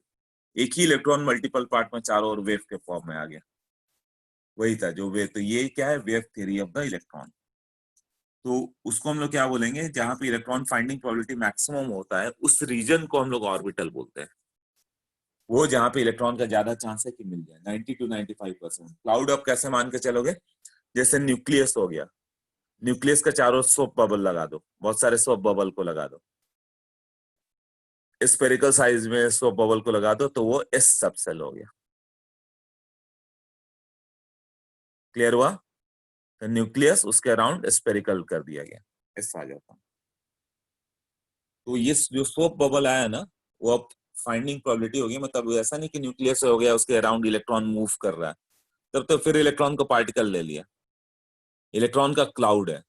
एक ही इलेक्ट्रॉन मल्टीपल पार्ट में चारों ओर वेव के फॉर्म में आ गया। वही था जो वेव, तो ये क्या है, wave theory of the electron. तो उसको हम लोग क्या बोलेंगे, जहां पे इलेक्ट्रॉन फाइंडिंग प्रोबेबिलिटी मैक्सिमम होता है, उस रीजन को हम लोग ऑर्बिटल बोलते हैं। वो जहाँ पे इलेक्ट्रॉन का ज्यादा चांस है कि मिल जाए, 90 to 95%। क्लाउड आप कैसे मान के चलोगे, जैसे न्यूक्लियस हो गया, न्यूक्लियस का चारों सोप बबल लगा दो, बहुत सारे सोप बबल को लगा दो, स्पेरिकल साइज में सोप बबल को लगा दो, तो वो एस सबसेल हो गया। क्लियर हुआ? तो न्यूक्लियस उसके अराउंड स्पेरिकल कर दिया गया, एस आ जाता। तो ये जो सोप बबल आया ना, वो अब फाइंडिंग प्रोबेबिलिटी होगी, मतलब ऐसा नहीं कि न्यूक्लियस हो गया उसके अराउंड इलेक्ट्रॉन मूव कर रहा है, तब तो फिर इलेक्ट्रॉन को पार्टिकल ले लिया। इलेक्ट्रॉन का क्लाउड है,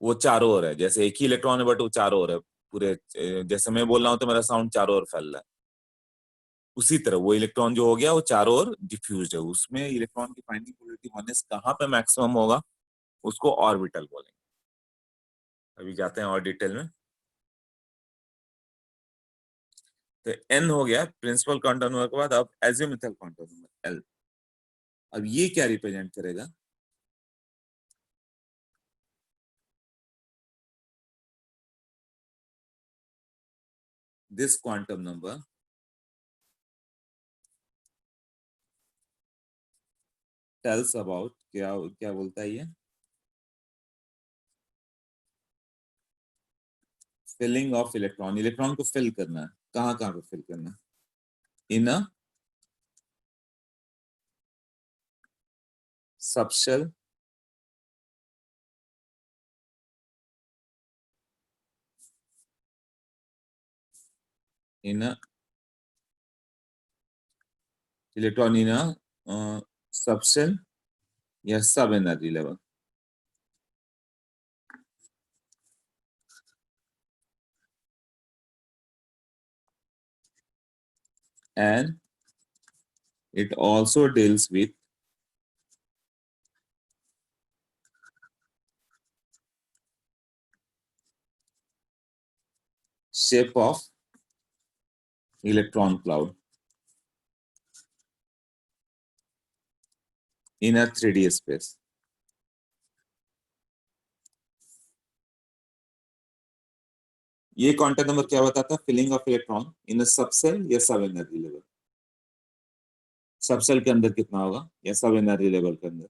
वो चारों ओर है, जैसे एक ही इलेक्ट्रॉन है बट वो चारों ओर है पूरे, जैसे मैं बोल रहा हूँ तो मेरा साउंड चारों ओर फैल रहा है, उसी तरह वो इलेक्ट्रॉन जो हो गया वो चारों ओर डिफ्यूज है। उसमें इलेक्ट्रॉन की फाइंडिंग प्रोबेबिलिटी होने से कहाँ पे मैक्सिमम होगा, उसको ऑर्बिटल बोलेंगे। अभी जाते हैं और डिटेल में। तो एन हो गया प्रिंसिपल क्वांटम नंबर के बाद, अब एजिमुथल क्वांटम नंबर एल। अब ये क्या रिप्रेजेंट करेगा, this quantum number tells about, क्या क्या बोलता है ये, फिलिंग ऑफ इलेक्ट्रॉन। इलेक्ट्रॉन को फिल करना है, कहाँ कहाँ पे फिल करना है, in a subshell in a electron in a subshell या sub energy level. And it also deals with shape of electron cloud in a 3D space। ये क्वांटम नंबर क्या बताता है, filling of electron in a subshell या सब एनर्जी लेवल। सबसेल के अंदर कितना होगा या सब एनर्जी लेवल के अंदर।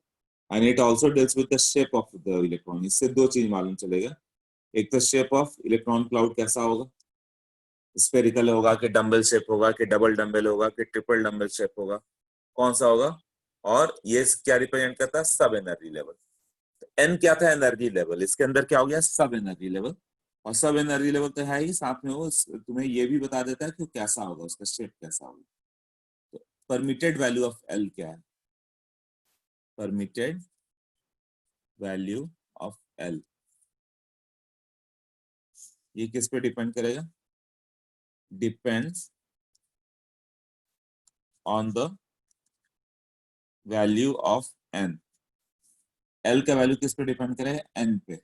And it also deals with the shape of the electron. इससे दो चीज मालूम चलेगा, एक तो शेप ऑफ इलेक्ट्रॉन क्लाउड कैसा होगा, स्फेरिकल होगा कि डंबल शेप होगा कि डबल डंबल होगा कि ट्रिपल डंबल शेप होगा, कौन सा होगा, और ये क्या रिप्रेजेंट करता है, सब एनर्जी लेवल। एन क्या था, एनर्जी लेवल, इसके अंदर क्या हो गया, सब एनर्जी लेवल। और सब एनर्जी लेवल तो है ही, साथ में वो तुम्हें ये भी बता देता है कि कैसा होगा, उसका शेप कैसा होगा। तो परमिटेड वैल्यू ऑफ एल क्या है, परमिटेड वैल्यू ऑफ एल, ये किस पे डिपेंड करेगा, depends on the value of N. L का वैल्यू किस पे डिपेंड करेगा, एन पे।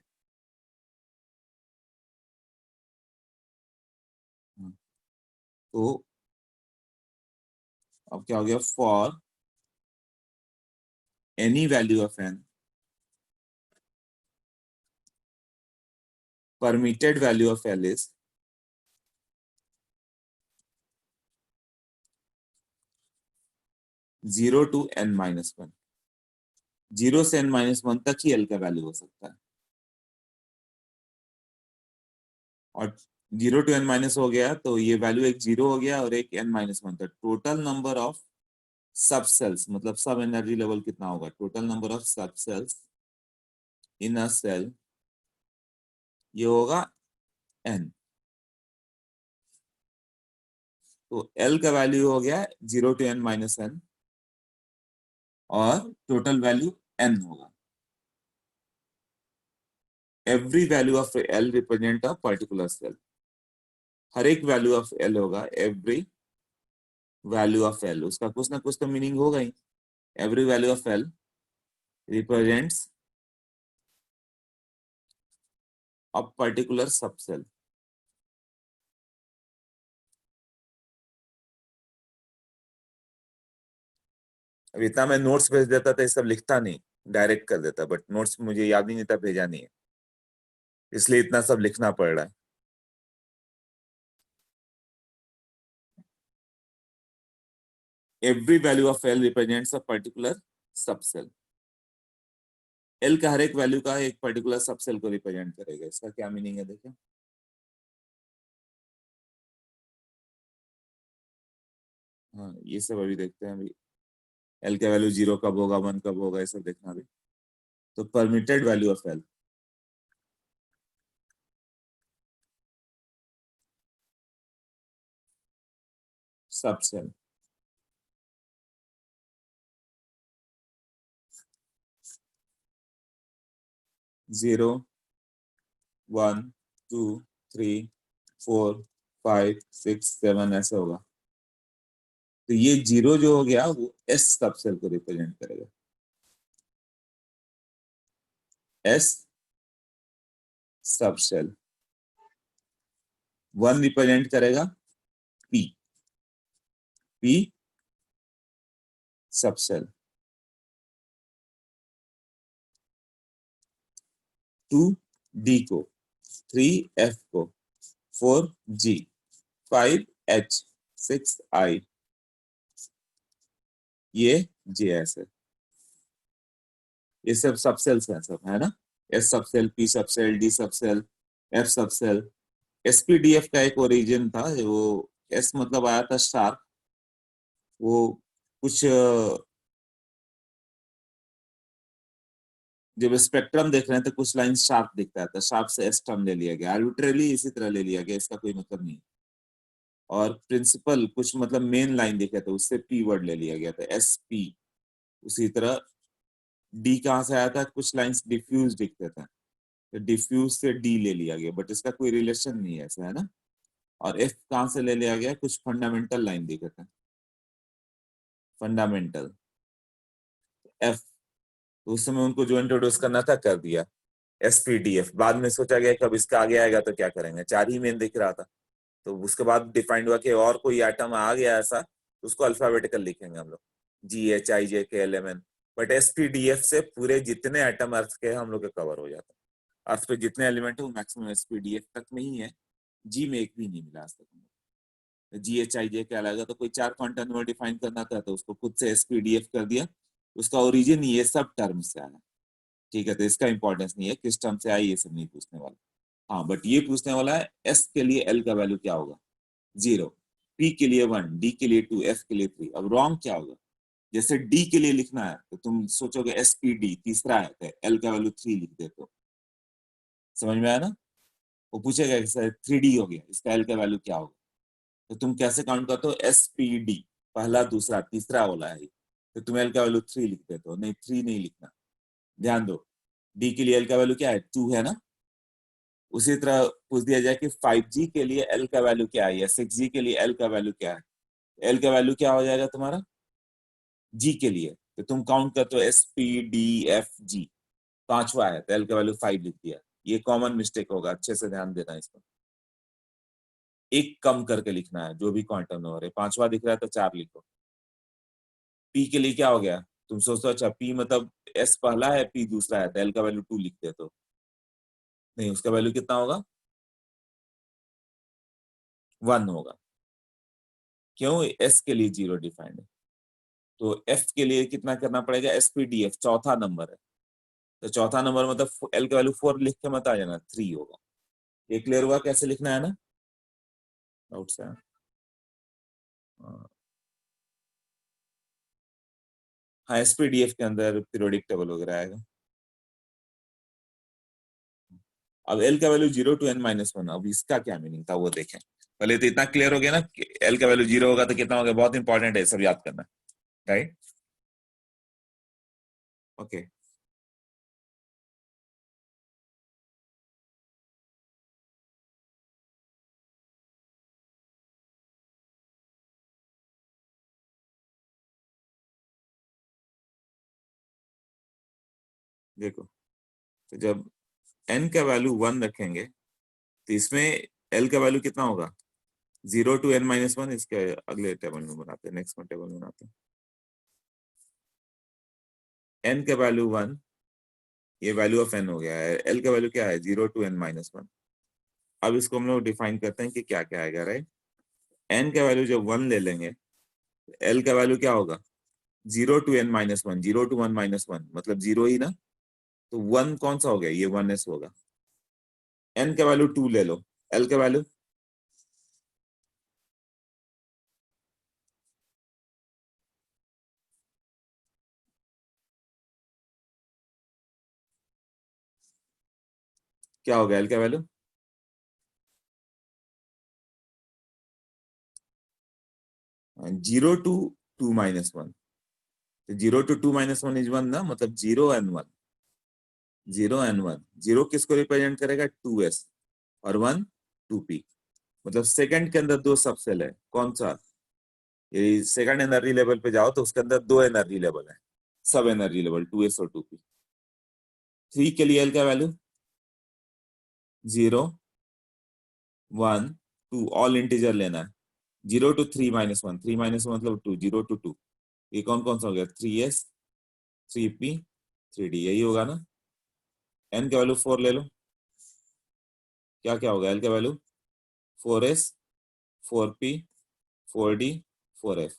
तो अब क्या हो गया, for any value of N, permitted value of L is zero to n minus one. Zero से n माइनस वन तक ही L का वैल्यू हो सकता है, और जीरो टू n माइनस हो गया तो ये वैल्यू एक जीरो हो गया और एक n माइनस वन तक। Total number of sub shells, मतलब सब एनर्जी लेवल कितना होगा, total number of sub shells in a shell, ये होगा n। तो L का वैल्यू हो गया zero to n minus n, और टोटल वैल्यू n होगा। Every value of L represent a particular shell. हर एक वैल्यू ऑफ L होगा, एवरी वैल्यू ऑफ एल, उसका कुछ ना कुछ तो मीनिंग होगा ही। Every value of L represents a particular subshell. अब इतना मैं नोट्स भेज देता था, ये सब लिखता नहीं, डायरेक्ट कर देता, बट नोट्स मुझे याद ही नहीं था, भेजा नहीं है, इसलिए इतना सब लिखना पड़ रहा है। Every value of L represents a particular subshell. L का हर एक वैल्यू का एक पर्टिकुलर सबसेल को रिप्रेजेंट करेगा। इसका क्या मीनिंग है देखिए। हाँ, ये सब अभी देखते हैं। अभी एल का वैल्यू 0 कब होगा, 1 कब होगा, ये सब देखना अभी। तो permitted value of L, subshell, 0, 1, 2, 3, 4, 5, 6, 7 ऐसे होगा। तो ये 0 जो हो गया वो एस सबसेल को रिप्रेजेंट करेगा। S subshell. 1 रिप्रेजेंट करेगा पी, पी सबसेल। 2 डी को, 3 एफ को, 4 जी, 5 एच, 6 आई, ये जे एस है। ये सब सबसेल्स हैं सब, है ना। S subshell, P subshell, D subshell, F subshell. SPDF का एक ओरिजिन था, वो एस मतलब आया था शार्प। वो कुछ जब स्पेक्ट्रम देख रहे हैं तो कुछ लाइन शार्प दिखता है, तो शार्प से एस टर्म ले लिया गया, आर्बिट्रेली इसी तरह ले लिया गया, इसका कोई मतलब नहीं। और प्रिंसिपल कुछ मतलब मेन लाइन दिखे तो उससे पी वर्ड ले लिया गया था, एस पी। उसी तरह डी कहाँ से आया था, कुछ लाइंस डिफ्यूज दिखते थे तो डिफ्यूज से डी ले लिया गया, बट इसका कोई रिलेशन नहीं है ऐसा, है ना। और एफ कहाँ से ले लिया गया, कुछ फंडामेंटल लाइन दिखे थे, फंडामेंटल एफ। तो उस समय उनको जो इंट्रोड्यूस करना था कर दिया, एसपीडीएफ। बाद में सोचा गया कि अब इसका आगे आएगा तो क्या करेंगे, 4 ही मेन दिख रहा था। तो उसके बाद डिफाइंड हुआ कि और कोई आइटम आ गया ऐसा तो उसको अल्फाबेटिकल लिखेंगे हम लोग, GHIJKLMN। बट एसपीडीएफ से पूरे जितने आइटम अर्थ के हैं हम लोग के कवर हो जाता है। अर्थ पे जितने एलिमेंट है वो मैक्सिमम एसपीडीएफ तक में ही है। जी में एक भी नहीं मिला आज तक। GHIJ क्या लगा, तो कोई 4 क्वांटम नंबर डिफाइन करना था तो उसको खुद से एसपीडीएफ कर दिया। उसका ओरिजिन ये सब टर्म से आया। ठीक है, तो इसका इंपॉर्टेंस नहीं है किस टर्म से आई, ये सब नहीं पूछने वाला। हाँ, बट ये पूछने वाला है एस के लिए एल का वैल्यू क्या होगा, 0, पी के लिए 1, डी के लिए 2, एफ के लिए 3। अब रॉन्ग क्या होगा, जैसे डी के लिए लिखना है तो तुम सोचोगे एस पी डी तीसरा है तो एल का वैल्यू 3 लिख देते हो। समझ में आया ना। वो पूछेगा कि सर 3D हो गया, इसका एल का वैल्यू क्या होगा। तो तुम कैसे काउंट करते हो, एस पी डी, पहला दूसरा तीसरा वाला है, तो तुम एल का वैल्यू 3 लिख देते हो। नहीं, 3 नहीं लिखना। ध्यान दो, डी के लिए एल का वैल्यू क्या है, 2 है ना। उसी तरह पूछ दिया जाए कि 5G के लिए एल का वैल्यू क्या है, या 6G के लिए एल का वैल्यू क्या है। एल का वैल्यू क्या हो जाएगा तुम्हारा, जी के लिए। तो तुम काउंट करते हो SPDFG, पांचवा है तो एल का वैल्यू 5 लिख दिया। ये कॉमन मिस्टेक होगा, अच्छे से ध्यान देना इसको। एक कम करके लिखना है जो भी क्वांटम नंबर है, पांचवा दिख रहा है तो 4 लिखो। पी के लिए क्या हो गया, तुम सोचते हो अच्छा पी मतलब एस पहला है पी दूसरा है तो एल का वैल्यू 2 लिखते, तो नहीं, उसका वैल्यू कितना होगा, 1 होगा। क्यों, एस के लिए 0 डिफाइंड है। तो एफ के लिए कितना करना पड़ेगा, SPDF चौथा नंबर है, तो चौथा नंबर मतलब एल का वैल्यू 4 लिख के मत आ जाना, 3 होगा। ये क्लियर हुआ कैसे लिखना है ना, डाउट से। हाँ, SPDF के अंदर पीरियोडिक टेबल वगैरह आएगा। अब एल का वैल्यू 0 to n-1, अब इसका क्या मीनिंग था वो देखें। पहले तो इतना क्लियर हो गया ना कि एल का वैल्यू 0 होगा तो कितना होगा, बहुत इंपॉर्टेंट है सब याद करना, राइट। ओके, देखो, तो जब n का वैल्यू 1 रखेंगे तो इसमें l का वैल्यू कितना होगा, 0 to n-1। इसके अगले टेबल में बनाते हैं, नेक्स्ट में टेबल बनाते हैं। n का वैल्यू 1, ये वैल्यू ऑफ n हो गया है। l का वैल्यू क्या है, 0 to n-1। अब इसको हम लोग डिफाइन करते हैं कि क्या क्या आएगा, राइट। n का वैल्यू जब 1 ले लेंगे एल का वैल्यू क्या होगा, 0 to n-1, 0 to 1 - 1 मतलब 0 ही ना, तो 1 कौन सा हो गया, ये 1s होगा। एन का वैल्यू 2 ले लो, एल का वैल्यू क्या होगा, एल का वैल्यू 0 to 2 - 1, तो 0 to 2 - 1 इज 1 ना, मतलब 0 and 1, 0 and 1, 0 किसको रिप्रेजेंट करेगा, 2s, और 1 2p, मतलब सेकंड के अंदर दो सबसेल है, कौन सा, ये सेकंड एनर्जी लेवल पे जाओ तो उसके अंदर दो एनर्जी लेवल है, सब एनर्जी लेवल 2s और 2p। 3 के लिए एल का वैल्यू 0 1 2, ऑल इंटीजर लेना है, 0 to 3 - 1, 3 - 1 मतलब 2, 0 to 2, ये कौन कौन सा हो गया, 3s 3p 3d, यही होगा ना। एन का वैल्यू 4 ले लो, क्या क्या होगा, एल का value 4s 4p 4d 4f।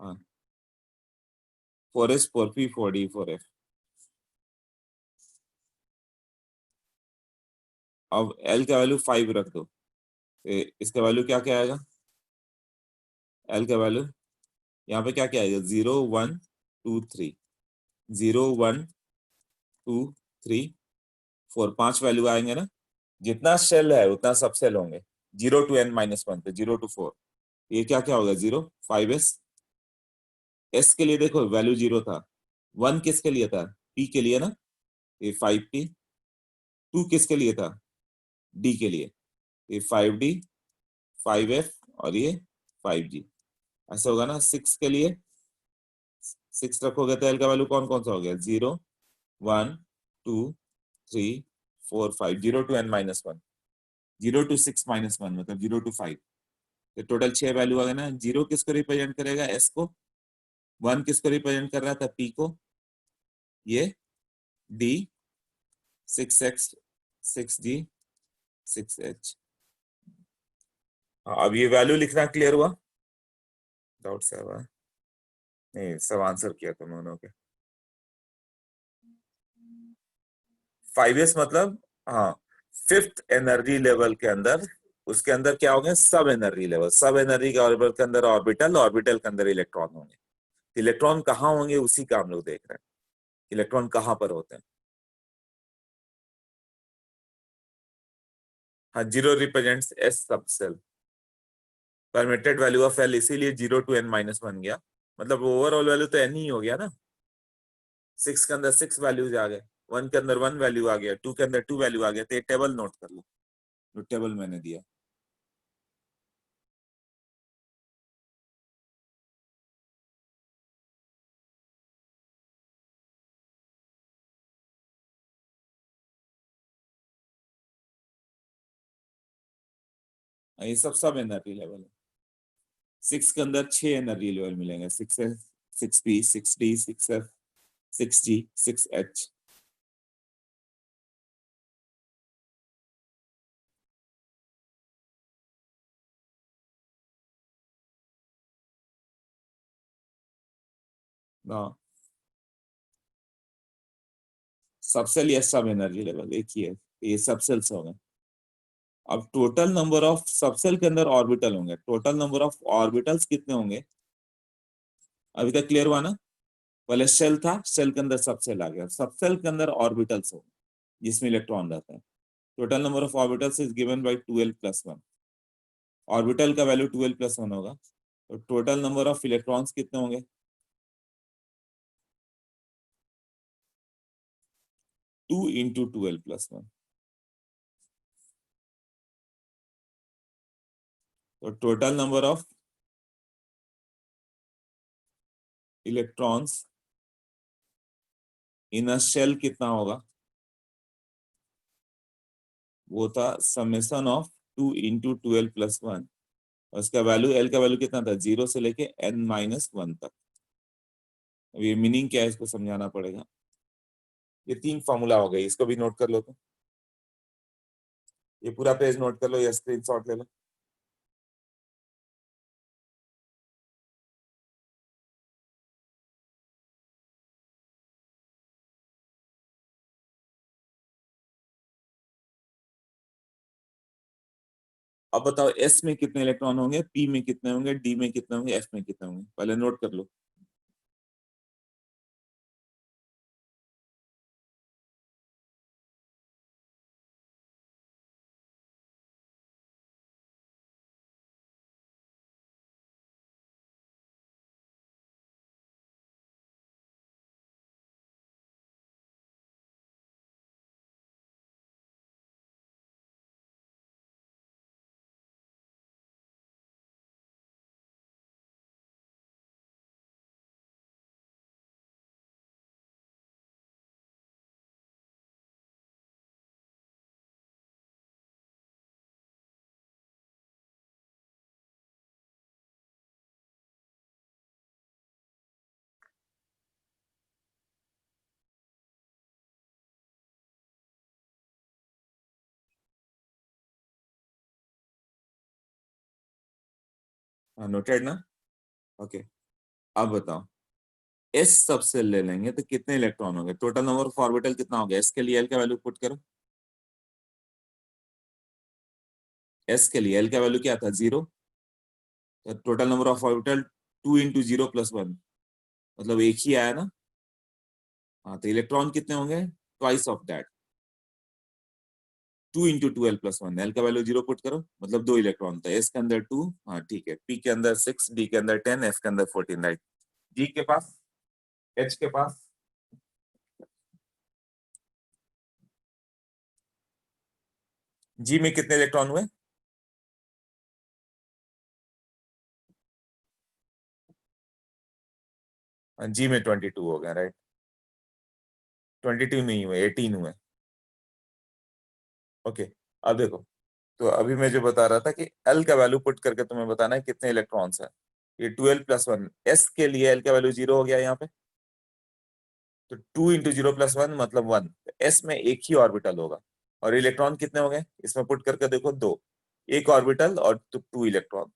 हाँ, 4s 4p 4d 4f। अब एल का वैल्यू 5 रख दो, तो इसका वैल्यू क्या क्या आएगा, एल का वैल्यू यहाँ पे क्या क्या आएगा, 0 1 2 3, 0 1 2 3 4, 5 वैल्यू आएंगे ना, जितना शेल है उतना सब सेल होंगे, 0 to n - 1, तो 0 to 4, ये क्या क्या होगा, 0 5s, एस के लिए देखो वैल्यू 0 था, 1 किसके लिए था, पी के लिए ना, ये 5p, 2 किसके लिए था, डी के लिए, ये 5d 5f, और ये 5g, ऐसा होगा ना। 6 के लिए 6 रखोगे तो एल का वैल्यू कौन कौन सा हो गया, 0 1 2 3 4 5, 0 to n - 1, 0 to 6 - 1 मतलब 0 to 5, तो टोटल 6 वैल्यू आ गए ना। 0 किसको रिप्रेजेंट करेगा, एस को, 1 किसको रिप्रेजेंट कर रहा था, पी को, ये डी 6x 6g 6h। अब ये वैल्यू लिखना क्लियर हुआ, डाउट से हुआ नहीं, सब आंसर किया तुम दोनों के। 5s मतलब, हाँ, फिफ्थ एनर्जी लेवल के अंदर, उसके अंदर क्या होंगे, सब एनर्जी लेवल, सब एनर्जी के ऑर्बिटल के अंदर ऑर्बिटल, ऑर्बिटल के अंदर इलेक्ट्रॉन होंगे। इलेक्ट्रॉन कहाँ होंगे उसी का हम लोग देख रहे हैं, इलेक्ट्रॉन कहाँ पर होते हैं। हाँ, 0 represents S subshell, permitted value of L, इसीलिए 0 to n - 1 बन गया, मतलब ओवरऑल वैल्यू तो एन ही हो गया ना। 6 के अंदर 6 वैल्यूज आ गए, 1 के अंदर 1 वैल्यू आ गया, 2 के अंदर 2 वैल्यू आ गया, तो ये टेबल नोट कर लो, जो टेबल मैंने दिया। ये सब एनर्जी लेवल है। 6 के अंदर 6 एनर्जी लेवल मिलेंगे, 6s 6p 6d 6f 6g 6h। हाँ, सबसेल या सब एनर्जी लेवल एक ही है, ये सबसेल्स होंगे। अब टोटल नंबर ऑफ सबसेल के अंदर ऑर्बिटल होंगे, टोटल नंबर ऑफ ऑर्बिटल्स कितने होंगे, अभी तक क्लियर हुआ ना। पहले शेल था, शेल के अंदर सबसेल आ गया, सबसेल के अंदर ऑर्बिटल्स होंगे जिसमें इलेक्ट्रॉन रहता है। Total number of orbitals is given by 12+1, orbital का वैल्यू 12+1 होगा, तो टोटल नंबर ऑफ इलेक्ट्रॉन्स कितने होंगे, 2 × 12+1, तो total number of electrons in a shell कितना होगा, वो था समेशन ऑफ 2 × 12+1, और उसका वैल्यू, एल का वैल्यू कितना था, 0 से लेके n - 1 तक। अब ये मीनिंग क्या है, इसको समझाना पड़ेगा। ये 3 फॉर्मूला हो गए, इसको भी नोट कर लो। तो ये पूरा पेज नोट कर लो या स्क्रीनशॉट ले लो। अब बताओ एस में कितने इलेक्ट्रॉन होंगे, पी में कितने होंगे, डी में कितने होंगे, एफ में कितने होंगे, पहले नोट कर लो। हाँ नोटेड ना। ओके, अब बताओ एस सबसे ले लेंगे तो कितने इलेक्ट्रॉन होंगे, टोटल नंबर ऑफ ऑर्बिटल कितना हो गया, एस के लिए एल का वैल्यू पुट करो। एस के लिए एल का वैल्यू क्या था, 0। तो total number of orbital 2 into 0+1, मतलब एक ही आया ना। हाँ तो इलेक्ट्रॉन कितने होंगे, twice of that, 2 into 2l+1, L का वैल्यू 0 पुट करो, मतलब 2 इलेक्ट्रॉन था, एस के अंदर 2, हाँ ठीक है, पी के अंदर 6, डी के अंदर 10, एफ के अंदर 14, राइट। जी के पास, एच के पास, जी में कितने इलेक्ट्रॉन हुए, जी में 22 हो गया, राइट। 22 नहीं हुए, 18 हुए। ओके, अब देखो, तो अभी मैं जो बता रहा था कि एल का वैल्यू पुट करके तुम्हें बताना है कितने इलेक्ट्रॉन्स है। ये 12+1, एस के लिए एल का वैल्यू 0 हो गया यहाँ पे, तो 2 इंटू 0+1 मतलब 1, एस में एक ही ऑर्बिटल होगा। और इलेक्ट्रॉन कितने हो गए इसमें पुट करके देखो, दो, एक ऑर्बिटल और 2 इलेक्ट्रॉन।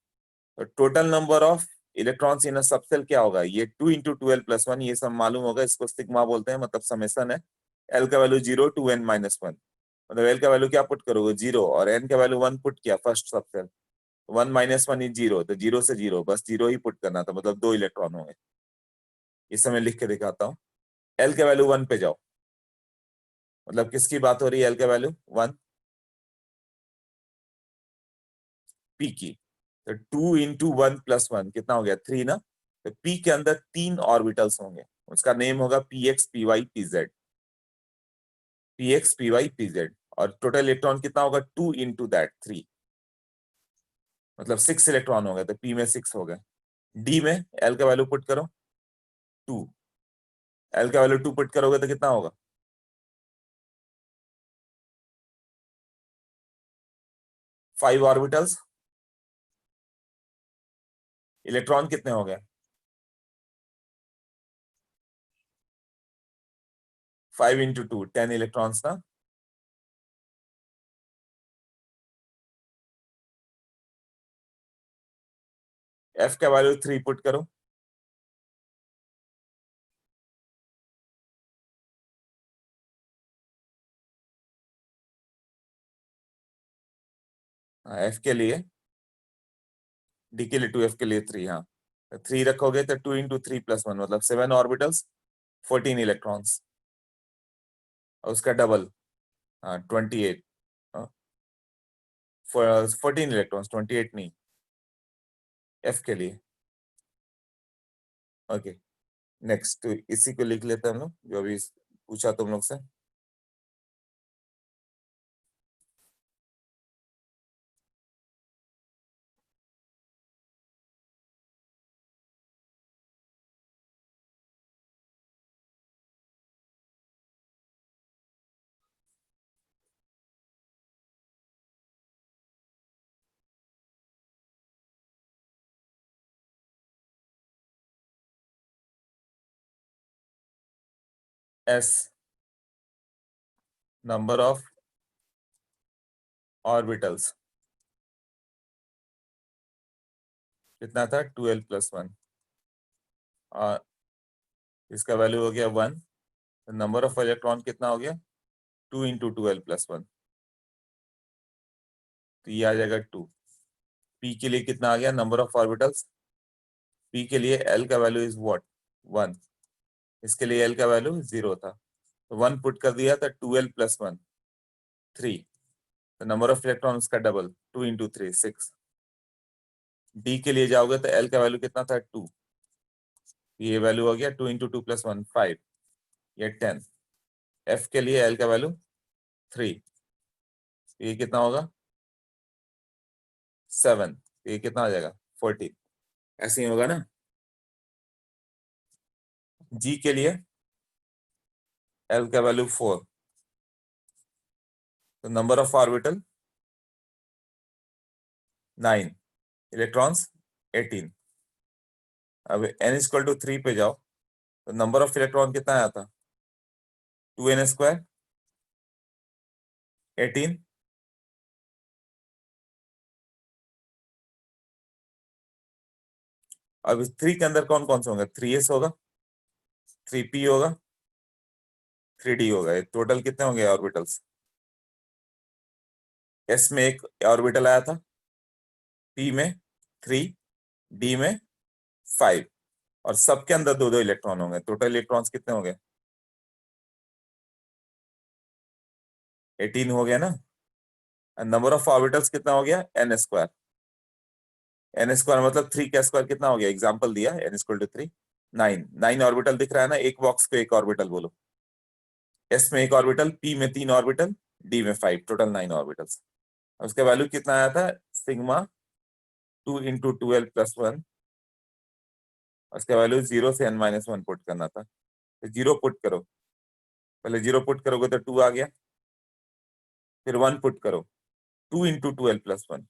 तो total number of electrons in a subshell क्या होगा, ये 2 इंटू 12+1, ये सब मालूम होगा, इसको सिग्मा बोलते हैं, मतलब समेसन है। एल का वैल्यू 0 टू n-1, मतलब एल का वैल्यू क्या पुट करोगे, 0, और एन का वैल्यू 1 पुट किया फर्स्ट सबसेल, 1 - 1 इज 0, तो 0 से 0, बस 0 ही पुट करना था, मतलब 2 इलेक्ट्रॉन होंगे। इस समय लिख के दिखाता हूँ, एल के वैल्यू 1 पे जाओ, मतलब किसकी बात हो रही है, एल का वैल्यू 1, पी की। तो 2 इंटू 1+1 कितना हो गया, 3 ना। तो पी के अंदर 3 ऑर्बिटल्स होंगे, उसका नेम होगा p x p y p z, p x p y p z. और टोटल इलेक्ट्रॉन कितना होगा, 2 इंटू दैट 3, मतलब 6 इलेक्ट्रॉन हो गए, तो पी में 6 हो गए। डी में एल का वैल्यू पुट करो, 2, एल का वैल्यू 2 पुट करोगे तो कितना होगा, 5 ऑर्बिटल्स। इलेक्ट्रॉन कितने हो गए, 5 इंटू 2, 10 इलेक्ट्रॉन्स ना। एफ का वैल्यू 3 पुट करो, एफ के लिए, डी के लिए 2, एफ के लिए 3, हाँ। 3 रखोगे तो 2 इंटू 3+1 मतलब 7 ऑर्बिटल्स, 14 इलेक्ट्रॉन्स, और उसका डबल, हाँ 28, 14 इलेक्ट्रॉन्स, 28 नहीं, एफ के लिए। ओके, नेक्स्ट, तो इसी को लिख लेते हैं हम लोग, जो अभी पूछा तुम लोग से। एस, नंबर ऑफ ऑर्बिटल्स कितना था 2l+1 और इसका वैल्यू हो गया 1। तो नंबर ऑफ इलेक्ट्रॉन कितना हो गया 2 × 2l+1 तो ये आ जाएगा 2। p के लिए कितना आ गया नंबर ऑफ ऑर्बिटल्स p के लिए l का वैल्यू इज व्हाट 1 इसके लिए l का वैल्यू 0 था तो 1 पुट कर दिया था 2l+1 3 तो नंबर ऑफ इलेक्ट्रॉन उसका डबल 2 × 3 6 d के लिए जाओगे तो l का वैल्यू कितना था 2 ये वैल्यू हो गया 2 × 2+1 5 ये 10 f के लिए l का वैल्यू 3 ये कितना होगा 7 ये कितना आ जाएगा 14 ऐसे ही होगा ना। g के लिए l का वैल्यू 4 तो नंबर ऑफ ऑर्बिटल 9 इलेक्ट्रॉन्स 18। अब n=3 पे जाओ तो नंबर ऑफ इलेक्ट्रॉन कितना आया था 2n² 18 अब इस 3 के अंदर कौन कौन से होंगे 3s होगा 3p होगा 3d होगा टोटल कितने होंगे ऑर्बिटल्स s में एक ऑर्बिटल आया था p में 3 d में 5 और सबके अंदर दो दो इलेक्ट्रॉन होंगे टोटल इलेक्ट्रॉन्स कितने होंगे 18 हो गया ना। नंबर ऑफ ऑर्बिटल्स कितना हो गया n²। n² मतलब 3 का स्क्वायर कितना हो गया एग्जांपल दिया n=3 9 ऑर्बिटल दिख रहा है ना एक बॉक्स को एक ऑर्बिटल बोलो s में एक ऑर्बिटल p में 3 ऑर्बिटल d में 5 टोटल 9 ऑर्बिटल्स। उसका वैल्यू कितना आया था सिग्मा 2 × 2l+1 उसका वैल्यू 0 से n-1 पुट करना था तो 0 पुट करो पहले 0 पुट करोगे तो 2 आ गया फिर 1 पुट करो 2 × 2l+1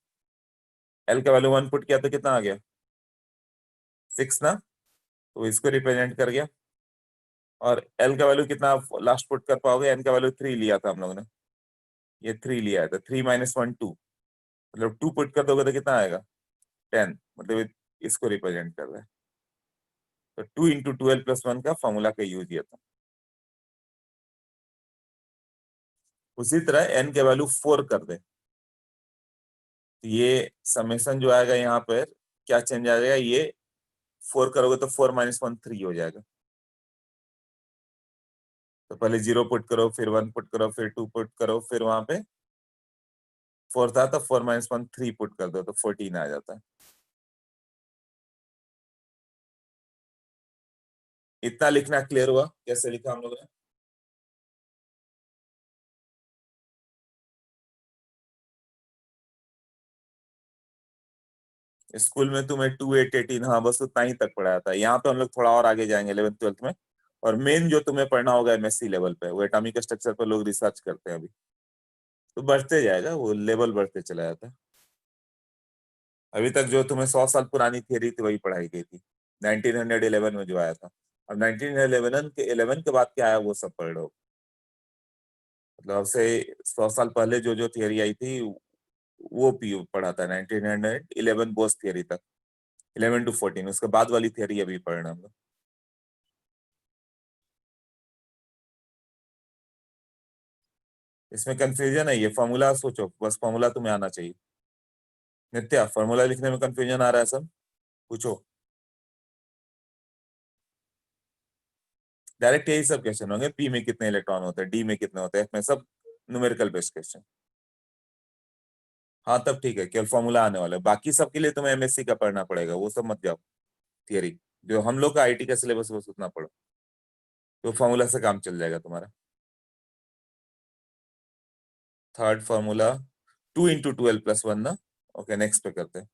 l का वैल्यू 1 पुट किया तो कितना आ गया 6 ना तो इसको रिप्रेजेंट कर गया और l का वैल्यू कितना लास्ट पुट कर पाओगे n का वैल्यू 3 लिया था हम लोगों ने ये 3 लिया है तो 3 - 1 2 मतलब 2 पुट कर दोगे तो कितना आएगा 10 मतलब इसको रिप्रेजेंट कर रहा है तो 2 × 2l+1 का फॉर्मूला का यूज किया था। उसी तरह n के वैल्यू 4 कर दे तो ये समेशन जो आएगा यहाँ पर क्या चेंज आ जाएगा ये 4 करोगे तो 4 - 1 3 हो जाएगा तो पहले 0 पुट करो फिर 1 पुट करो फिर 2 पुट करो फिर वहां पे 4 था तो 4 - 1 3 पुट कर दो तो 14 आ जाता है। इतना लिखना क्लियर हुआ कैसे लिखा हम लोगों ने स्कूल में तुम्हें 2 8 18 हाँ बस उतना ही तक पढ़ाया था यहाँ पे हम लोग थोड़ा और आगे जाएंगे 11th 12th में और मेन जो तुम्हें पढ़ना होगा एमएससी लेवल पे वो एटॉमिक स्ट्रक्चर पर लोग रिसर्च करते हैं अभी तो बढ़ते जाएगा वो लेवल बढ़ते चला जाता है। अभी तक जो तुम्हें 100 साल पुरानी थियरी थी वही पढ़ाई गई थी 1911 में जो आया था अब 1911 के बाद क्या आया वो सब पढ़ लो मतलब अब से 100 साल पहले जो थियरी आई थी वो पी पढ़ा था 1911 बोस थियरी तक 11 to 14 उसके बाद वाली थियरी अभी पढ़ना हम लोग। इसमें कंफ्यूजन है ये फॉर्मूला सोचो बस फॉर्मूला तुम्हें आना चाहिए नित्या फॉर्मूला लिखने में कंफ्यूजन आ रहा है सब पूछो डायरेक्ट यही सब क्वेश्चन होंगे पी में कितने इलेक्ट्रॉन होते हैं डी में कितने होते हैं में सब न्यूमेरिकल बेस्ड क्वेश्चन। हाँ तब ठीक है केवल फॉर्मूला आने वाला है बाकी सबके लिए तुम्हें एमएससी का पढ़ना पड़ेगा वो सब मत जाओ थियरी जो हम लोग का आईटी का सिलेबस बस उतना पढ़ो तो फॉर्मूला से काम चल जाएगा तुम्हारा। थर्ड फॉर्मूला 2 × 2l+1 ना ओके नेक्स्ट पे करते हैं।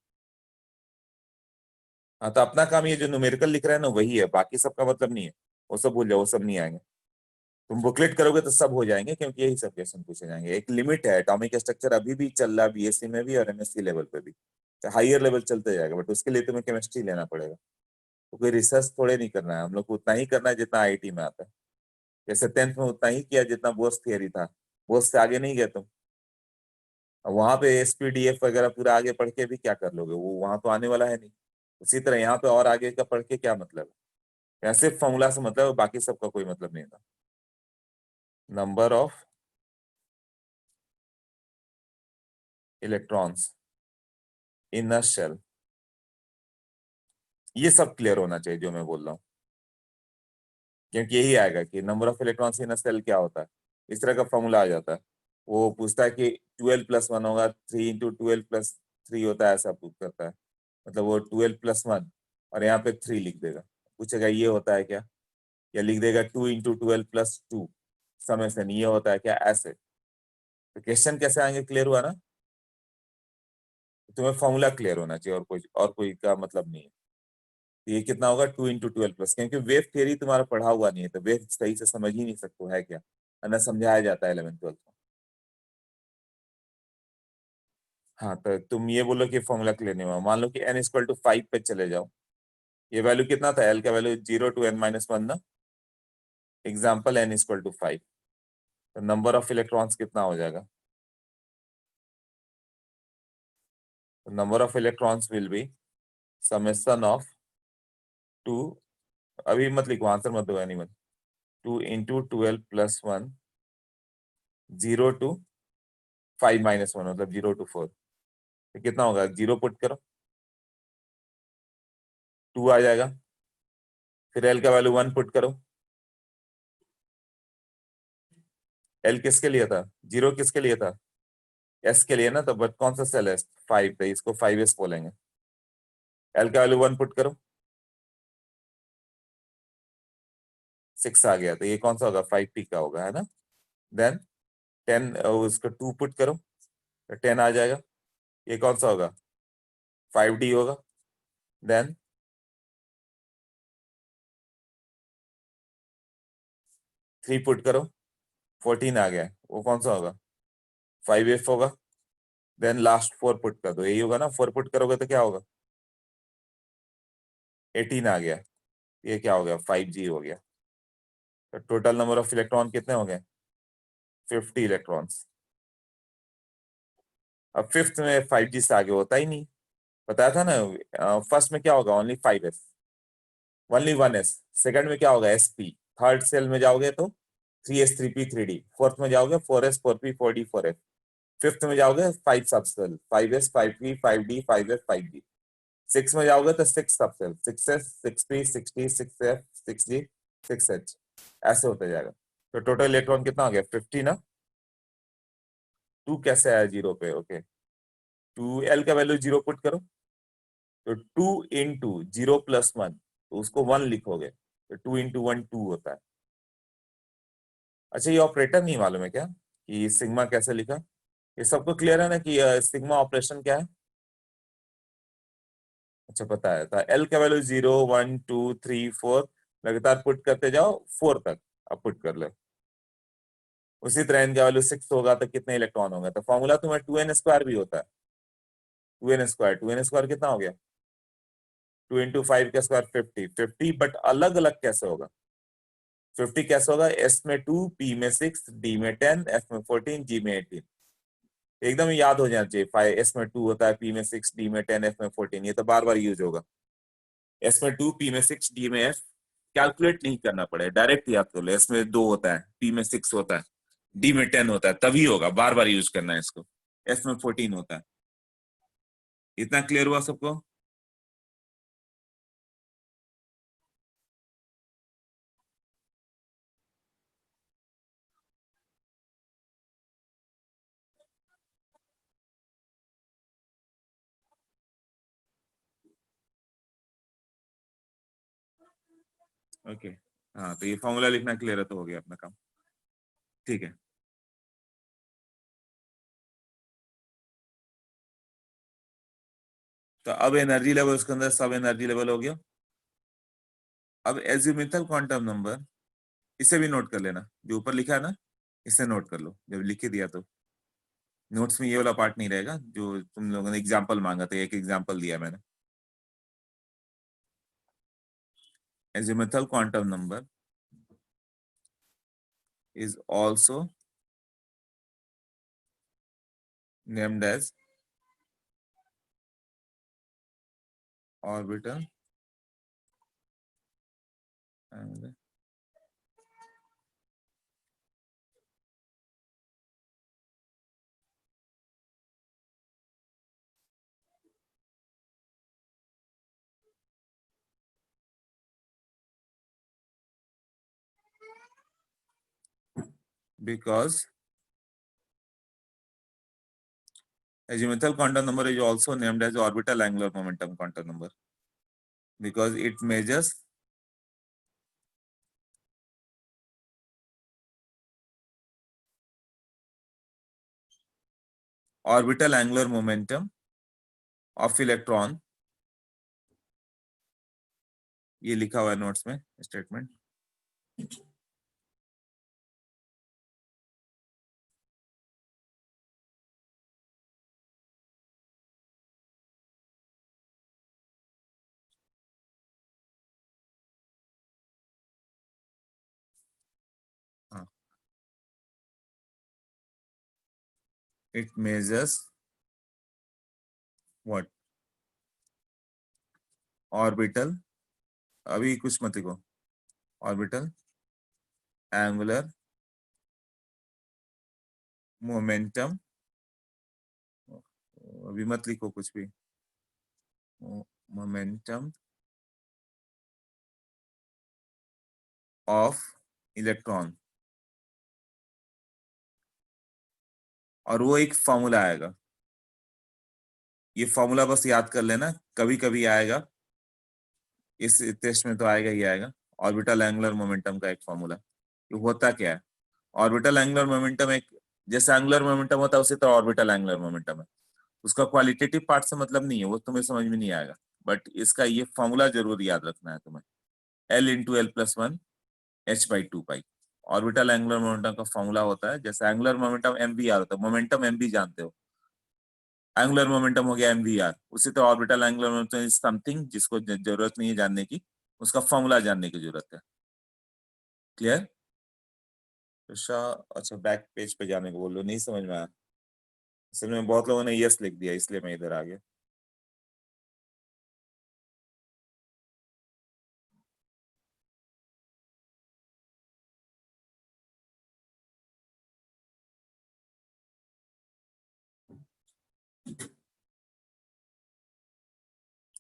हाँ तो अपना काम ये जो न्यूमेरिकल लिख रहा है ना वही है बाकी सबका मतलब नहीं है वो सब भूल जाओ वो सब नहीं आएंगे तुम बुकलेट करोगे तो सब हो जाएंगे क्योंकि यही सब क्वेश्चन पूछे जाएंगे एक लिमिट है एटॉमिक स्ट्रक्चर अभी भी चल रहा है बीएससी में भी और एमएससी लेवल पे भी तो हायर लेवल चलते जाएगा बट उसके लिए तुम्हें केमिस्ट्री लेना पड़ेगा तो कोई रिसर्च थोड़े नहीं करना है हम लोग को उतना ही करना है जितना आईटी में आता है जैसे 10th में उतना ही किया जितना बोस थियरी था वो उससे आगे नहीं गए तुम। वहां पे एसपीडीएफ वगैरह पूरा आगे पढ़ के भी क्या कर लोगे, वो वहां तो आने वाला है नहीं। उसी तरह यहाँ पे और आगे का पढ़ के क्या मतलब है, यहाँ सिर्फ फॉर्मूला से मतलब है, बाकी सबका कोई मतलब नहीं था। Number of electrons in a shell, ये सब क्लियर होना चाहिए जो मैं बोल रहा हूँ, क्योंकि यही आएगा कि number of electrons in a shell क्या होता है। इस तरह का फॉर्मूला आ जाता है। वो पूछता है कि 12+1 होगा, 3 × 12+3 होता है, ऐसा पूछ करता है। मतलब वो 12+1 और यहाँ पे 3 लिख देगा। पूछेगा ये होता है क्या, या लिख देगा 2 × 12+2 समेशन, ये होता है क्या, ऐसे। तो क्वेश्चन कैसे आएंगे, क्लियर हुआ ना। तुम्हें फॉर्मूला क्लियर होना चाहिए, और कोई का मतलब नहीं है। तो ये कितना होगा, 2 × 12+, क्योंकि वेव थ्योरी तुम्हारा पढ़ा हुआ नहीं है, तो वेव सही से समझ ही नहीं सकते हो है क्या, ना समझाया जाता है 11th-12th में। हाँ, तो तुम ये बोलो कि फॉर्मूला क्लियर नहीं हुआ। मान लो कि n=5 पे चले जाओ। ये वैल्यू कितना था, l का वैल्यू 0 to n-1 ना। एग्जाम्पल n=5, तो नंबर ऑफ इलेक्ट्रॉन्स कितना हो जाएगा, number of electrons will be summation of 2, अभी मत लिखो, आंसर मत दो एनीवन, 2 × 12+1, 0 to 5-1, मतलब 0 to 4। तो कितना होगा, 0 पुट करो, 2 आ जाएगा। फिर एल का वैल्यू 1 पुट करो। एल किसके लिए था, 0 किसके लिए था, एस के लिए ना। तो बट कौन सा सेल है, 5, तो इसको 5s बोलेंगे। एल का वैल्यू 1 पुट करो, 6 आ गया। तो ये कौन सा होगा, 5p का होगा, है ना। देन 10, उसको 2 पुट करो, तो 10 आ जाएगा। ये कौन सा होगा, 5d होगा। देन 3 पुट करो, 14 आ गया। वो कौन सा होगा, 5f होगा। देन लास्ट 4 पुट कर दो, यही होगा ना। 4 पुट करोगे तो क्या होगा, 18 आ गया। ये क्या हो गया, 5g हो गया। तो टोटल नंबर ऑफ इलेक्ट्रॉन कितने हो गए, 50 इलेक्ट्रॉन्स। अब फिफ्थ में 5g से आगे होता ही नहीं, बताया था ना। फर्स्ट में क्या होगा, only 5s, only 1s। Second में क्या होगा, sp। थर्ड सेल में जाओगे तो 3s 3p 3d। फोर्थ में जाओगे 4s 4p 4d 4f। Fifth में जाओगे 5 सब cell, 5s 5p 5d 5f 5d। Six में जाओगे तो 6 सब cell, 6s 6p 6d 6f 6d 6h, ऐसे होते जाएगा। तो टोटल इलेक्ट्रॉन कितना हो गया, 50 ना। 2 कैसे आया 0 पे, ओके। 2l का वैल्यू 0 पुट करो, तो 2 × 0+1, तो उसको 1 लिखोगे, तो 2 × 1 2 होता है। अच्छा, ये ऑपरेटर नहीं मालूम है क्या, कि सिग्मा कैसे लिखा। ये सबको क्लियर है ना कि सिग्मा ऑपरेशन क्या है। अच्छा, पता है। तो एल का वैल्यू 0 1 2 3 4 लगातार पुट करते जाओ 4 तक, अब पुट कर ले। उसी तरह एन का वैल्यू 6 होगा तो कितने इलेक्ट्रॉन होंगे, तो फॉर्मूला तुम्हें 2n² भी होता है। 2n² कितना हो गया, 2 × 5 का स्क्वायर 50 50, बट अलग अलग कैसे होगा, 50 कैसे होगा, एस में 2 पी में 6 डी में 10 एफ में 14 जी में 18। एकदम याद हो जाना चाहिए, 5 एस में 2 होता है, पी में 6 डी में 10 एफ में 14, ये तो बार बार यूज होगा। एस में 2 पी में 6 डी में एफ, कैलकुलेट नहीं करना पड़ेगा, डायरेक्ट याद कर लो। एस में 2 होता है, पी में 6 होता है, डी में 10 होता है, तभी होगा, बार बार यूज करना है इसको। एफ में 14 होता है। इतना क्लियर हुआ सबको। ओके, हाँ, तो ये फॉर्मूला लिखना क्लियर है तो हो गया अपना काम। ठीक है। तो अब एनर्जी लेवल, उसके अंदर सब एनर्जी लेवल हो गया। अब एज्यूमेथल क्वांटम नंबर, इसे भी नोट कर लेना, जो ऊपर लिखा है ना, इसे नोट कर लो। जब लिख के दिया तो नोट्स में ये वाला पार्ट नहीं रहेगा, जो तुम लोगों ने एग्जांपल मांगा था, एक एग्जांपल दिया मैंने। azimuthal quantum number is also named as orbital angular because azimuthal quantum number is also named as orbital angular momentum quantum number because it measures orbital angular momentum of electron. ये लिखा हुआ है नोट्स में statement. It measures what? Orbital. अभी कुछ मत लिखो. Orbital angular momentum. अभी मत लिखो कुछ भी. Momentum of electron. और वो एक फॉर्मूला आएगा. ये फॉर्मूला बस याद कर लेना, कभी कभी आएगा, इस टेस्ट में तो आएगा ही आएगा. ऑर्बिटल एंगुलर मोमेंटम का एक फॉर्मूला. ये होता क्या है? ऑर्बिटल एंगुलर मोमेंटम एक जैसे एंगुलर मोमेंटम होता है उसी तरह ऑर्बिटल एंगुलर मोमेंटम है. उसका क्वालिटेटिव पार्ट से मतलब नहीं है, वो तुम्हें समझ में नहीं आएगा, बट इसका ये फॉर्मूला जरूर याद रखना है तुम्हें. L into L plus one h by two pi orbital angular momentum का फॉर्मूला होता है. जैसे angular momentum m v r होता है, मोमेंटम एम वी जानते हो, एंगुलर मोमेंटम हो गया एम वी आर. उसी तरह orbital angular momentum is something जिसको जरूरत नहीं है जानने की, उसका फॉर्मूला जानने की जरूरत है. क्लियर? अच्छा बैक पेज पे जाने को बोल लो, नहीं समझ में आया. असल में बहुत लोगों ने यस लिख दिया इसलिए मैं इधर आ गया.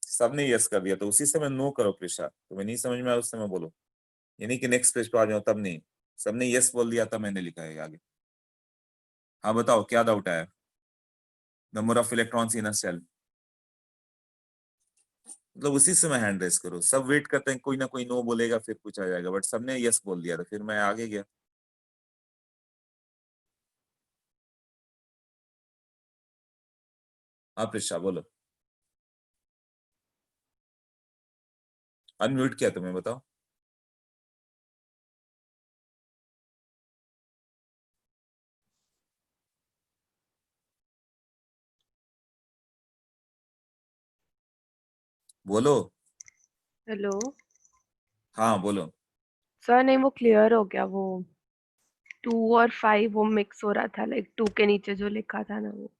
सबने यस कर दिया तो उसी समय नो करो प्रेशा. तुम्हें नहीं समझ में आया उस समय बोलो, यानी कि नेक्स्ट पेज पे आ जाओ तब नहीं. सबने यस बोल दिया था, मैंने लिखा है आगे. हाँ बताओ क्या डाउट आया? Number of electrons in a shell. मतलब उसी समय हैंड रेस करो. सब वेट करते हैं कोई ना कोई नो बोलेगा फिर कुछ आ जाएगा, बट सबने यस बोल दिया था, फिर मैं आगे गया. हाँ प्रेशा बोलो. अनम्यूट किया तुम्हें, बताओ. बोलो. हेलो हाँ बोलो. सर. नहीं वो क्लियर हो गया. वो 2 और 5 वो मिक्स हो रहा था, लाइक 2 के नीचे जो लिखा था ना वो.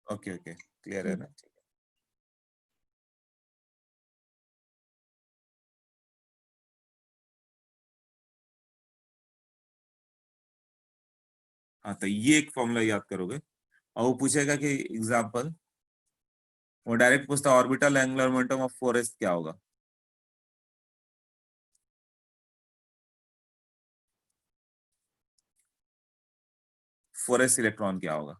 ओके ओके क्लियर है ना. हाँ तो ये एक फॉर्मूला याद करोगे और वो पूछेगा कि एग्जांपल, वो डायरेक्ट पूछता orbital angular momentum of 4s क्या होगा. 4s इलेक्ट्रॉन क्या होगा.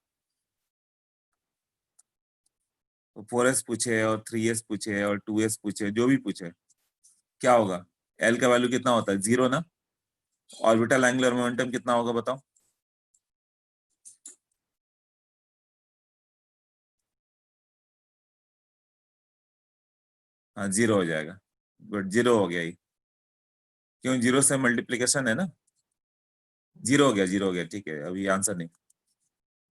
तो 4s पूछे और 3s पूछे और 2s पूछे, जो भी पूछे क्या होगा. एल का वैल्यू कितना होता है? 0 ना. ऑर्बिटल एंगुलर मोमेंटम कितना होगा बताओ. हाँ 0 हो जाएगा. बट 0 हो गया ही क्यों? 0 से मल्टीप्लीकेशन है ना. 0 हो गया, 0 हो गया, ठीक है. अभी आंसर नहीं.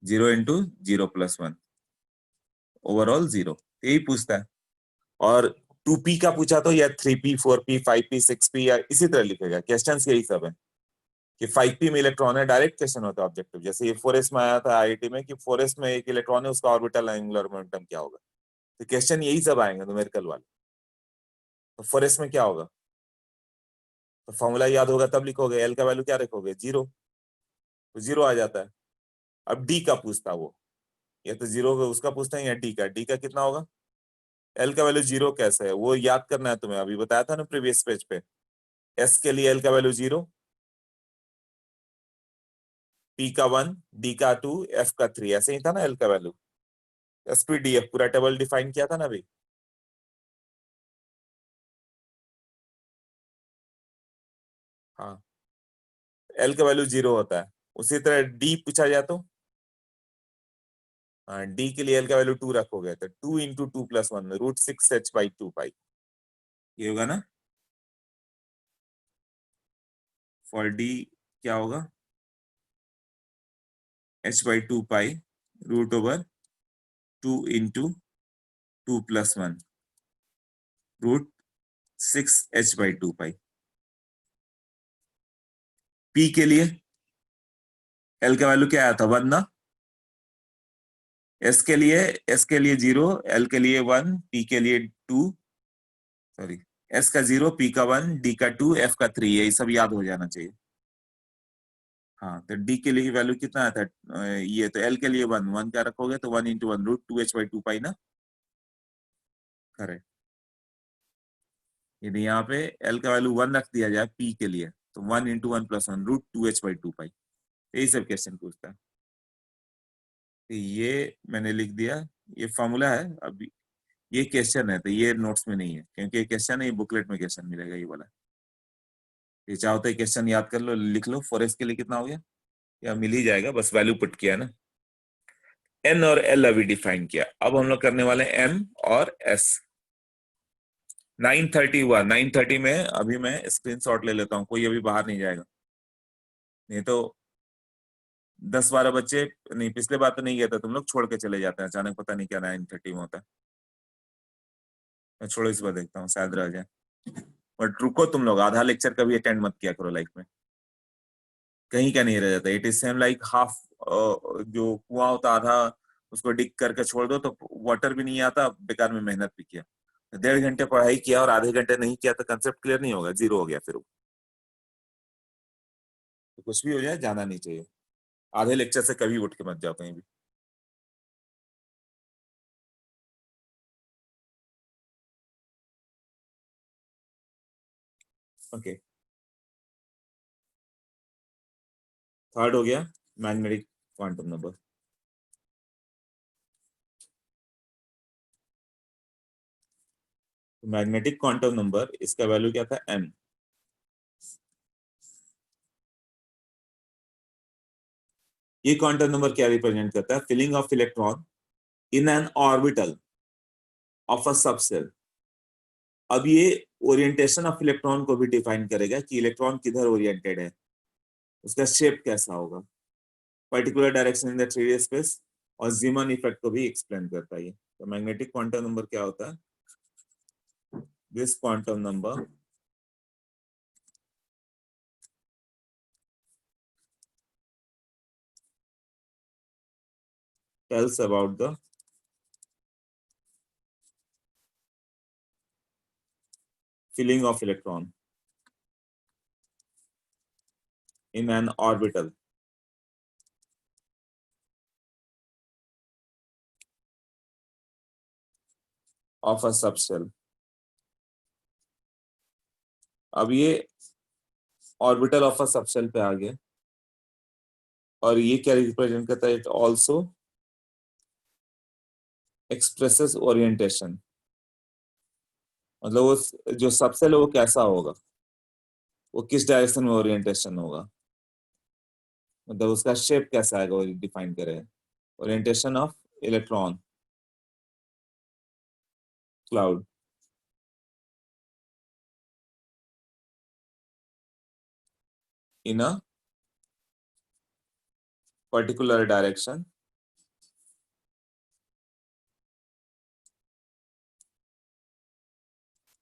0 इंटू 0 प्लस 1 ओवरऑल 0, यही पूछता है. और 2p का पूछा तो या 3p 4p 5p 6p या इसी तरह लिखेगा. क्वेश्चंस यही सब है. कि 5p में इलेक्ट्रॉन है, डायरेक्ट क्वेश्चन होता है ऑब्जेक्टिव। जैसे ये 4s में आया था आईआईटी में कि 4s में एक इलेक्ट्रॉन है, उसका ऑर्बिटल एंगुलर मोमेंटम क्या होगा। तो क्वेश्चन यही सब आएंगे न्यूमेरिकल वाले। तो 4s में क्या होगा, तो फॉर्मूला याद होगा तब लिखोगे, एल का वैल्यू क्या रखोगे, 0, तो 0 आ जाता है। अब डी का पूछता वो, या तो 0 उसका पूछता है या डी का कितना होगा। एल का वैल्यू 0 कैसे है वो याद करना है तुम्हें, अभी बताया था ना प्रीवियस पेज पे। एस के लिए एल का वैल्यू 0, पी का 1, डी का 2, एफ का 3, ऐसे ही था ना एल का value. S P D F पूरा टेबल डिफाइन किया था ना अभी। हाँ, एल का वैल्यू 0 होता है। उसी तरह डी पूछा जाए तो डी के लिए एल का वैल्यू 2 रखोगे तो 2 इंटू 2+1 √6h/2π ये होगा ना। फॉर डी क्या होगा, h/2π √2 इंटू 2+1 √6h/2π। पी के लिए एल का वैल्यू क्या आया था, 1 ना। एस के लिए 0, एल के लिए 1, पी के लिए 2, सॉरी, एस का 0, पी का 1, डी का 2, एफ का 3, ये सब याद हो जाना चाहिए। हाँ, तो डी के लिए वैल्यू कितना आता है, ये तो एल के लिए 1 क्या रखोगे, तो 1 इंटू 1 √2h/2π ना। करेक्ट। यदि यहाँ पे एल का वैल्यू 1 रख दिया जाए पी के लिए, तो 1 इंटू 1+1 √2h/2π, यही सब क्वेश्चन पूछता है। तो ये मैंने लिख दिया, ये फॉर्मूला है। अभी ये क्वेश्चन है तो ये नोट्स में नहीं है, क्योंकि ये क्वेश्चन है, ये बुकलेट में क्वेश्चन मिलेगा ये वाला। ये चाहो तो क्वेश्चन याद कर लो, लिख लो। 4s के लिए कितना हो गया, या मिल ही जाएगा, बस वैल्यू पुट किया ना। एन और एल अभी डिफाइन किया, अब हम लोग करने वाले एम और एस। 9:30 हुआ, 9:30 में अभी मैं स्क्रीनशॉट ले लेता हूँ, कोई अभी बाहर नहीं जाएगा, नहीं तो 10-12 बच्चे, नहीं पिछले बार तो नहीं गया था, तुम लोग छोड़ के चले जाते हैं अचानक, पता नहीं क्या 9:30 में होता है। मैं छोड़ो, इस बार देखता हूँ शायद रह जाए। बट रुको तुम लोग, आधा लेक्चर कभी अटेंड मत किया करो लाइफ में, कहीं का नहीं रह जाता। It is same like half, जो कुआं होता आधा उसको डिग करके छोड़ दो तो वाटर भी नहीं आता, बेकार में मेहनत भी किया। 1.5 घंटे पढ़ाई किया और आधे घंटे नहीं किया तो कंसेप्ट क्लियर नहीं होगा, 0 हो गया फिर वो। तो कुछ भी हो जाए जाना नहीं चाहिए, आधे लेक्चर से कभी उठ के मत जाओ कहीं भी। ओके, थर्ड हो गया magnetic quantum number. Magnetic quantum number, इसका वैल्यू क्या था, m। ये क्वांटम नंबर क्या रिप्रेजेंट करता है, filling of electron in an orbital of a subshell. अब ये ओरिएंटेशन ऑफ इलेक्ट्रॉन को भी डिफाइन करेगा कि इलेक्ट्रॉन किधर ओरिएंटेड है, उसका शेप कैसा होगा, particular direction in the 3D space, और जीमन इफेक्ट को भी एक्सप्लेन करता है। तो मैग्नेटिक क्वांटम नंबर क्या होता है, this quantum number tells about the filling of electron in an orbital of a subshell। अब ये ऑर्बिटल ऑफ अ सबशेल पे आ गया, और ये क्या रिप्रेजेंट करता है, इट ऑल्सो एक्सप्रेसेस ओरिएंटेशन। मतलब वो जो सबसेल है वो कैसा होगा, वो किस डायरेक्शन में ओरिएंटेशन होगा, मतलब उसका शेप कैसा आएगा, वो डिफाइन करे। Orientation of electron cloud in a particular direction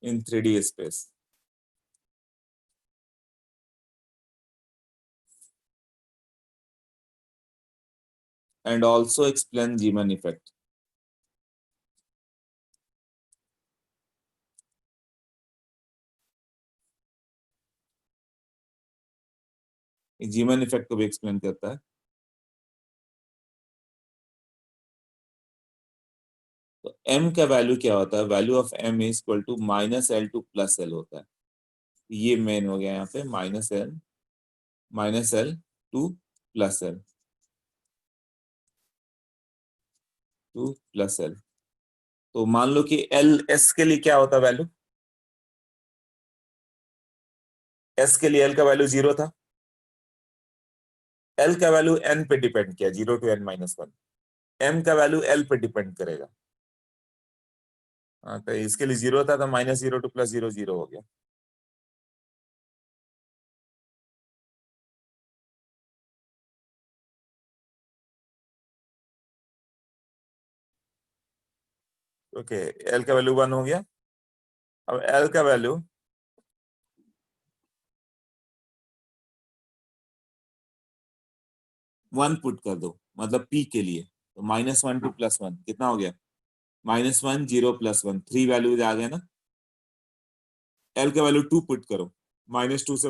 in 3D space। and also explain Zeeman effect. जीमन effect को भी एक्सप्लेन करता है। तो m का वैल्यू क्या होता है? Value of m is equal to -l to +l होता है। ये मेन हो गया यहाँ पे -l to +l to +l। तो मान लो कि l s के लिए क्या होता है वैल्यू? s के लिए l का वैल्यू 0 था। l का वैल्यू n पे डिपेंड किया, 0 टू n-1। m का वैल्यू l पे डिपेंड करेगा। हाँ, तो इसके लिए 0 था, तो -0 टू +0 0 हो गया। ओके, l का वैल्यू 1 हो गया। अब l का वैल्यू 1 पुट कर दो, मतलब p के लिए। तो -1 टू +1 कितना हो गया? -1 0 +1, 3 वैल्यूज आ गए ना। l का वैल्यू 2 पुट करो, -2 से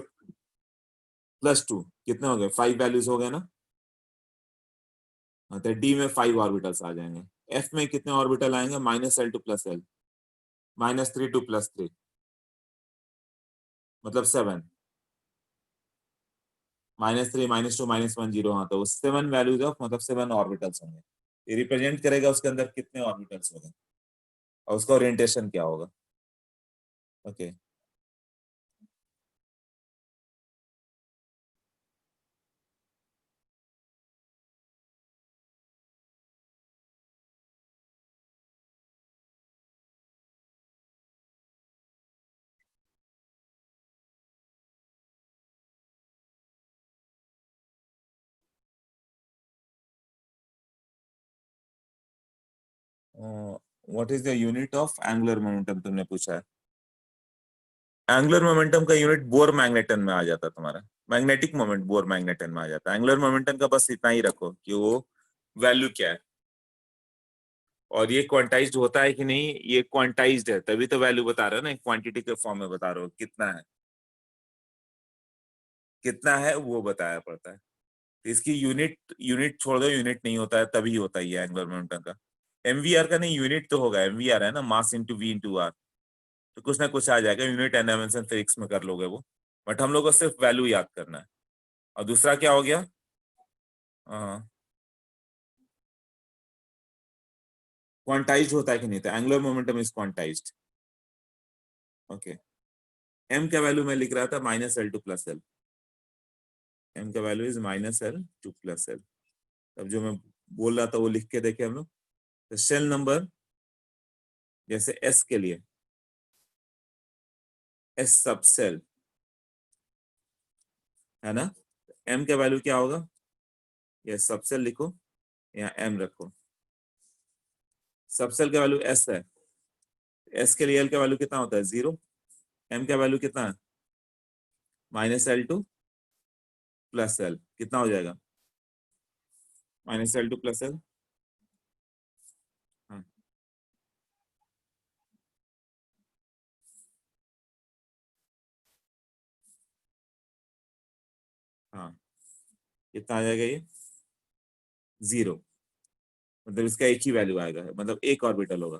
+2 कितने हो गए? 5 वैल्यूज हो गए ना। हाँ, तो d में 5 ऑर्बिटल्स आ जाएंगे। f में कितने ऑर्बिटल आएंगे? -l टू +l, -3 टू +3, मतलब 7, -3 -2 -1 0। हाँ, तो 7 वैल्यूज ऑफ, मतलब 7 ऑर्बिटल्स होंगे। ये रिप्रेजेंट करेगा उसके अंदर कितने ऑर्बिटल्स होंगे और उसका ओरिएंटेशन क्या होगा। Okay, what is the unit of angular momentum तुमने पूछा है। एंगुलर मोमेंटम का यूनिट बोर मैग्नेटन में आ जाता है तुम्हारा। मैग्नेटिक मोमेंट बोर मैग्नेटन में आ जाता है। एंगुलर मोमेंटम का बस इतना ही रखो कि वो वैल्यू क्या है, और ये क्वांटाइज्ड होता है कि नहीं। ये क्वांटाइज्ड है, तभी तो वैल्यू बता रहे हो ना, क्वांटिटी के फॉर्म में बता रहे हो कितना है। कितना है वो बताया पड़ता है। तो इसकी यूनिट यूनिट छोड़ दो, यूनिट नहीं होता है, तभी होता ही है एंगुलर मोमेंटम का। एमवीआर का नहीं, यूनिट तो होगा। एमवीआर है ना, mass into v into r. तो कुछ ना कुछ आ जाएगा, यूनिट एंड डायमेंशन फिजिक्स में कर लोगे वो। बट हम लोग को सिर्फ वैल्यू याद करना है। और दूसरा क्या हो गया? क्वांटाइज्ड होता है कि नहीं? तो angular momentum is quantized. Okay, M का वैल्यू मैं लिख रहा था -l टू +l। एम का value is -l to +l। अब जो मैं बोल रहा था वो लिख के देखे हम लोग। तो शेल नंबर जैसे s के लिए, s सब सेल है ना। m का वैल्यू क्या होगा? ये सब सेल लिखो, या m रखो। सब सेल का वैल्यू s है। s के लिए l का वैल्यू कितना होता है? 0। m का वैल्यू कितना है? -l to +l। कितना हो जाएगा? -l to +l। हाँ, हाँ, कितना आ जाएगा ये? 0। मतलब इसका एक ही वैल्यू आएगा, मतलब एक ऑर्बिटल होगा।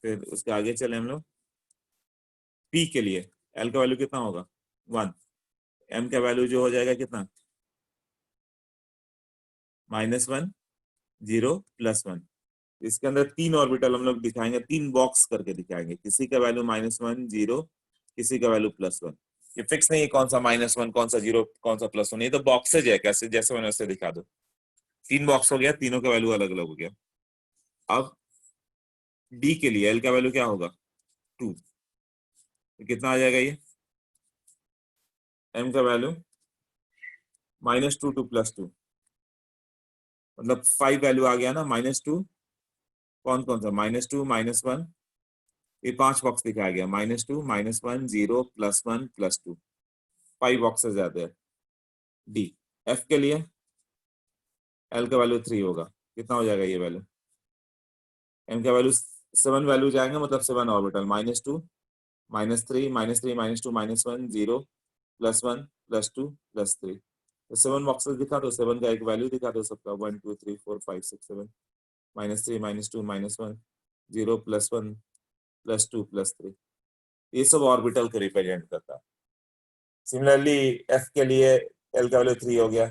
फिर उसके आगे चले हम लोग। p के लिए l का वैल्यू कितना होगा? 1। m का वैल्यू जो हो जाएगा कितना? -1 0 +1। इसके अंदर 3 ऑर्बिटल हम लोग दिखाएंगे, 3 बॉक्स करके दिखाएंगे। किसी का वैल्यू -1 0, किसी का वैल्यू +1। ये फिक्स नहीं है कौन सा -1 कौन सा 0 कौन सा +1। ये तो बॉक्सेज है, कैसे जैसे मैंने वैसे दिखा दो। 3 बॉक्स हो गया, तीनों का वैल्यू अलग अलग हो गया। अब d के लिए l का वैल्यू क्या होगा? 2। तो कितना आ जाएगा ये? m का वैल्यू -2 टू +2, मतलब 5 वैल्यू आ गया ना। -2 कौन कौन सा? -2 -1, ये 5 बॉक्स दिखाया गया। -2 -1 0 +1 +2, 5 बॉक्सेस आते हैं। डी। एफ के लिए एल का वैल्यू 3 होगा, कितना हो जाएगा ये वैल्यू, एन का वैल्यू 7 वैल्यू जाएंगे, मतलब 7 ऑर्बिटल, -2 -3 -3 -2 -1 0 +1 +2 +3। तो 7 बॉक्सेस दिखा दो, 7 का एक वैल्यू दिखा दो सबका, 1 2 3 4 5 6 7, -3 -2 -1 0 +1 +2 +3। ये सब ऑर्बिटल को रिप्रेजेंट करता है। सिमिलरली एफ के लिए एल का वैल्यू 3 हो गया।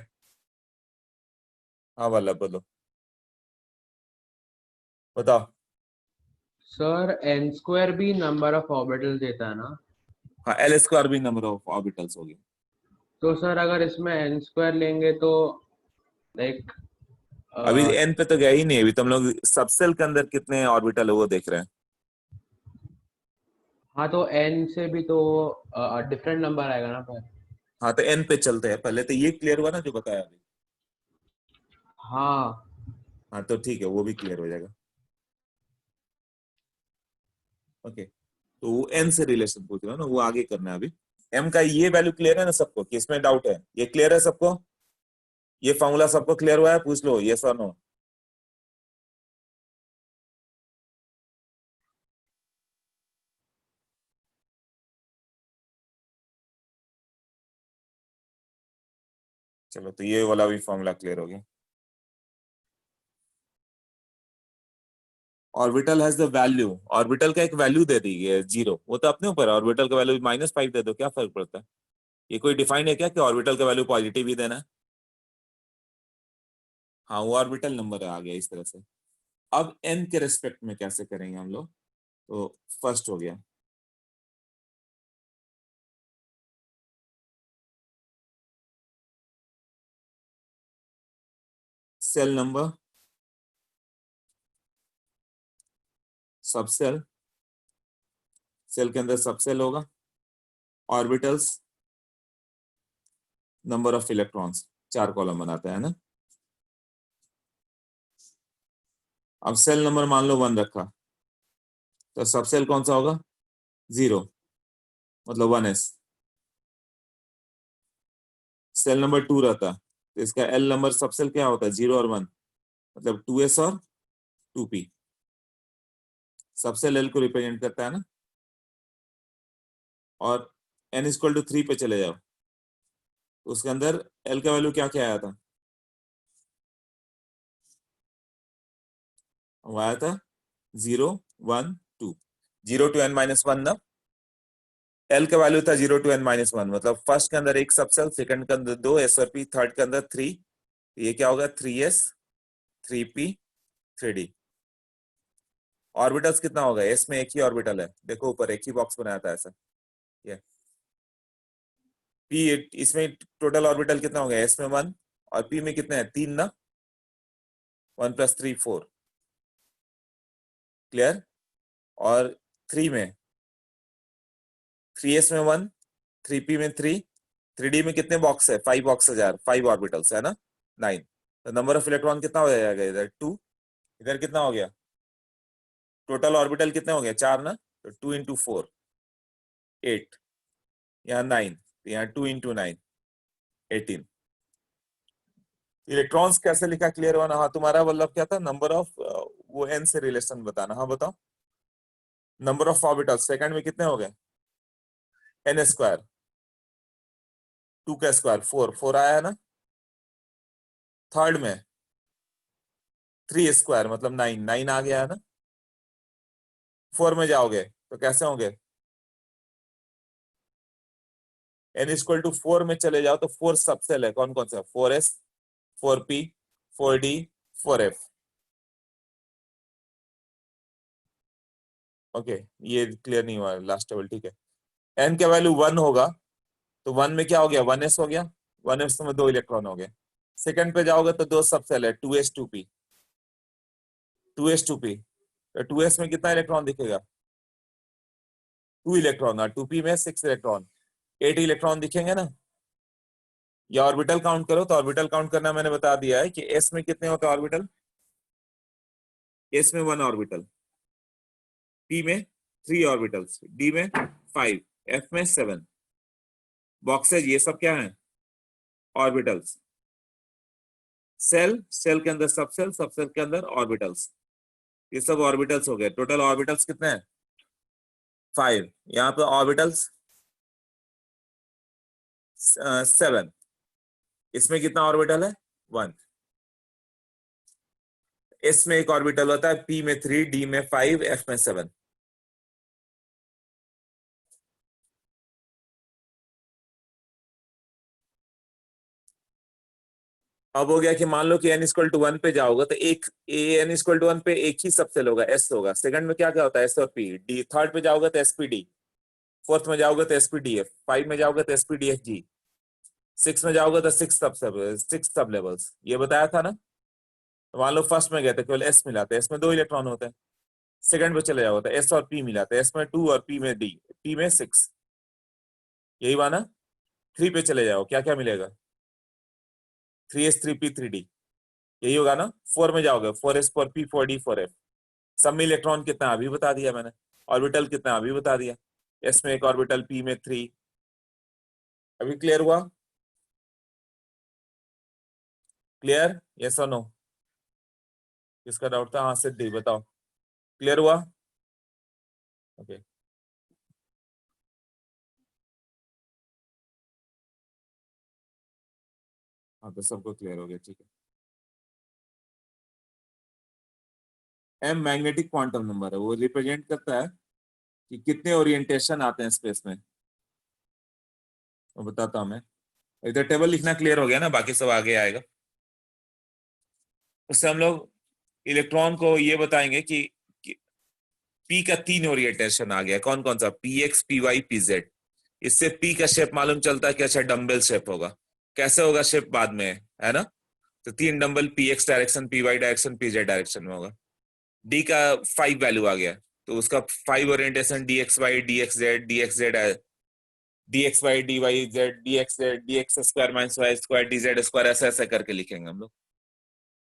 हाँ वाला बोलो, बताओ। सर एन स्क्वायर भी नंबर ऑफ ऑर्बिटल देता है ना? हाँ, एल स्क्वायर भी नंबर ऑफ ऑर्बिटल्स हो गया। तो सर अगर इसमें एन स्क्वायर लेंगे तो लाइक अभी एन पे तो गया ही नहीं, अभी तुम लोग सबसेल के अंदर कितने ऑर्बिटल है वो देख रहे हैं। हाँ तो एन से भी तो डिफरेंट नंबर आएगा ना पर। हाँ तो एन पे चलते हैं, पहले तो ये क्लियर हुआ ना जो बताया अभी। हाँ हाँ तो ठीक है, वो भी क्लियर हो जाएगा। ओके, तो वो एन से रिलेशन पूछ रहा है ना, वो आगे करना है अभी। एम का ये वैल्यू क्लियर है ना सबको, कि इसमें डाउट है? ये क्लियर है सबको? ये फॉर्मूला सबको क्लियर हुआ है? पूछ लो यस और नो। चलो, तो ये वाला भी फॉर्मूला क्लियर हो गया। Orbital has the value, orbital का एक वैल्यू दे दी है 0, वो तो अपने ऊपर है, ऑर्बिटल का वैल्यू -5 दे दो, क्या फर्क पड़ता है? ये कोई डिफाइन है क्या कि ऑर्बिटल का वैल्यू पॉजिटिव ही देना है? हाँ, वो ऑर्बिटल नंबर आ गया इस तरह से। अब एन के रिस्पेक्ट में कैसे करेंगे हम लोग, तो फर्स्ट हो गया सेल नंबर, सबसेल, सेल के अंदर सबसेल होगा, orbitals, number of electrons, 4 column बनाता है ना। अब सेल नंबर मान लो 1 रखा, तो सबसेल कौन सा होगा? 0, मतलब 1s। सेल नंबर 2 रहता, तो इसका एल नंबर सबसेल क्या होता है? 0 और 1, मतलब 2s और 2p। सबसेल एल को रिप्रेजेंट करता है ना। और n = 3 पे चले जाओ, तो उसके अंदर एल का वैल्यू क्या क्या आया था? वो आया था 0 1 2, 0 to n-1 ना। एल का वैल्यू था 0 to n-1, मतलब फर्स्ट के अंदर एक सबसेल, सेकंड के अंदर 2 s और p, थर्ड के अंदर 3। ये क्या होगा? 3s 3p 3d। ऑर्बिटल्स कितना होगा? s में एक ही ऑर्बिटल है, देखो ऊपर एक ही बॉक्स बनाया था ऐसा। ये p, इसमें टोटल ऑर्बिटल कितना हो गया? s में 1 और p में कितने हैं? 3 ना। 1 + 3 4, क्लियर। और 3 में 3s में 1, 3p में 3, 3d में कितने बॉक्स है? 5 बॉक्स, 5 ऑर्बिटल्स है ना, 9। तो नंबर ऑफ इलेक्ट्रॉन कितना हो जाएगा इधर? 2। इधर कितना हो गया? टोटल ऑर्बिटल कितने हो गए? 4 ना, तो 2 × 4 8, यहाँ 9, तो यहाँ 2 × 9 18। इलेक्ट्रॉन्स कैसे लिखा, क्लियर हुआ ना? हाँ, तुम्हारा मतलब क्या था? नंबर ऑफ, वो एन से रिलेशन बताना। हाँ बताओ, नंबर ऑफ ऑर्बिटल सेकंड में कितने हो गए? n², 2 का स्क्वायर 4, 4 आया है ना। थर्ड में 3² मतलब 9, 9 आ गया है ना। 4 में जाओगे तो कैसे होंगे? n = 4 में चले जाओ तो 4 सबसेल है, कौन कौन सा? 4s 4p 4d 4f। Okay, ये क्लियर नहीं हुआ लास्ट टेबल, ठीक है। n का वैल्यू 1 होगा, तो 1 में क्या हो गया? 1s हो गया, 1s में 2 इलेक्ट्रॉन हो गए। सेकंड पे जाओगे तो 2 सबसेल है, 2s 2p 2s 2p, तो 2s में कितना इलेक्ट्रॉन दिखेगा? 2 इलेक्ट्रॉन, और 2p में 6 इलेक्ट्रॉन, 8 इलेक्ट्रॉन दिखेंगे ना। या ऑर्बिटल काउंट करो, तो ऑर्बिटल काउंट करना मैंने बता दिया है कि s में कितने होते हैं ऑर्बिटल। s में 1 ऑर्बिटल, p में 3 ऑर्बिटल्स, d में 5, f में 7 बॉक्सेज, ये सब क्या है? ऑर्बिटल्स। सेल, सेल के अंदर सबसेल, सबसेल के अंदर ऑर्बिटल्स, ये सब ऑर्बिटल्स हो गए। टोटल ऑर्बिटल्स कितने हैं? 5। यहाँ पे ऑर्बिटल्स 7। इसमें कितना ऑर्बिटल है? 1। एस में एक ऑर्बिटल होता है, पी में 3, डी में 5, एफ में 7। अब हो गया कि मान लो कि n इक्वल टू 1 पे जाओगे तो एक n इक्वल टू 1 पे एक ही सबसेल होगा, s होगा। सेकंड में क्या क्या होता है? s और p। डी थर्ड पे जाओगे तो sp_d, फोर्थ में जाओगे तो sp_df, 5 में जाओगे तो sp_dfg, 6 में जाओगे तो 6 सब लेवल्स। ये बताया था ना। तो मान लो फर्स्ट में गए थे, केवल s मिला था, s में 2 इलेक्ट्रॉन होते हैं। सेकंड पे चले जाओगे तो s और p मिला था, s में 2 और p में d, p में 6। यही हुआ ना। 3 पे चले जाओ, क्या क्या मिलेगा? 3s 3p 3d, यही होगा ना। 4 में जाओगे, 4s 4p 4d 4f। सब में इलेक्ट्रॉन कितना अभी बता दिया मैंने, ऑर्बिटल कितना अभी बता दिया। s में एक ऑर्बिटल, p में 3। अभी क्लियर हुआ? क्लियर? यस और नो? किसका डाउट था? हाँ सिद्धि बताओ, क्लियर हुआ? ओके। हाँ तो सबको क्लियर हो गया, ठीक है। m मैग्नेटिक क्वांटम नंबर है, वो रिप्रेजेंट करता है कि कितने ओरिएंटेशन आते हैं स्पेस में। वो बताता हूं मैं। इधर टेबल लिखना क्लियर हो गया ना, बाकी सब आगे आएगा। उससे हम लोग इलेक्ट्रॉन को ये बताएंगे कि P का 3 ओरिएंटेशन आ गया। कौन कौन सा? px, py, pz। इससे P का शेप मालूम चलता है कि अच्छा डम्बल शेप होगा। कैसे होगा शेप बाद में, है ना। तो 3 dumbbell px direction, py direction, pz direction में होगा। D का 5 वैल्यू आ गया, तो उसका 5 orientation dxy, dxz, dxz, dxy, dyz, dxz, dx square minus y square, dz square, ऐसा ऐसा करके लिखेंगे हम लोग।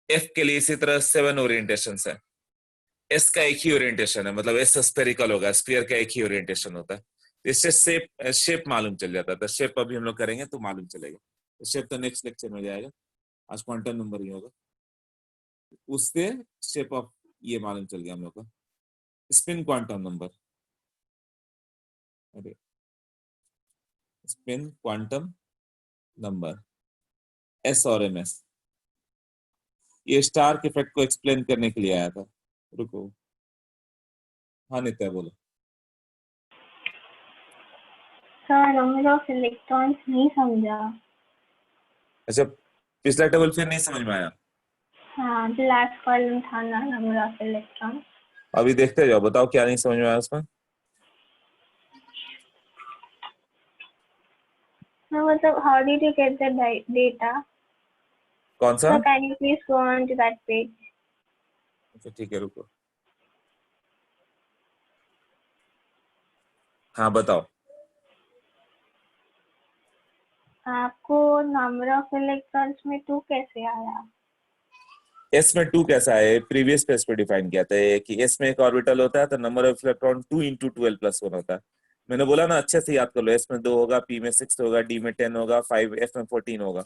F के लिए इसी तरह 7 ओरिएंटेशन है। एस का एक ही ओरिएंटेशन है, मतलब एस स्फेरिकल होगा, स्फीयर का एक ही ओरिएंटेशन होता है। इससे शेप शेप मालूम चल जाता है। तो शेप अभी हम लोग करेंगे तो मालूम चलेगा। तो शेप तो नेक्स्ट लेक्चर में जाएगा, आज क्वांटम नंबर ही होगा। उससे शेप ऑफ ये मालूम चल गया हम लोग का। स्पिन क्वांटम नंबर, अरे स्पिन क्वांटम नंबर एस और एम एस, ये स्टार इफेक्ट को एक्सप्लेन करने के लिए आया था। रुको, हाँ नित्या बोलो। सर नंबर ऑफ इलेक्ट्रॉन्स नहीं समझा। अच्छा, पिछला टेबल फिर नहीं समझ में आया? हाँ, जो लास्ट कॉलम था ना, नंबर ऑफ इलेक्ट्रॉन्स। अभी देखते जाओ, बताओ क्या नहीं समझ में आया उसमें। No, मतलब how did you get the data? कौन सा? So can you please go on to that page? अच्छा ठीक है, रुको। हाँ बताओ। आपको नंबर ऑफ इलेक्ट्रॉन्स में 2 कैसे आया? एस में 2 कैसा है? प्रीवियस पेज पे डिफाइन किया था कि एस में एक ऑर्बिटल होता है तो नंबर ऑफ इलेक्ट्रॉन 2 × 12 + 1 होता है। मैंने बोला ना, अच्छे से याद कर लो। एस में 2 होगा, पी में 6 होगा, डी में 10 होगा, 5, एफ में 14 होगा।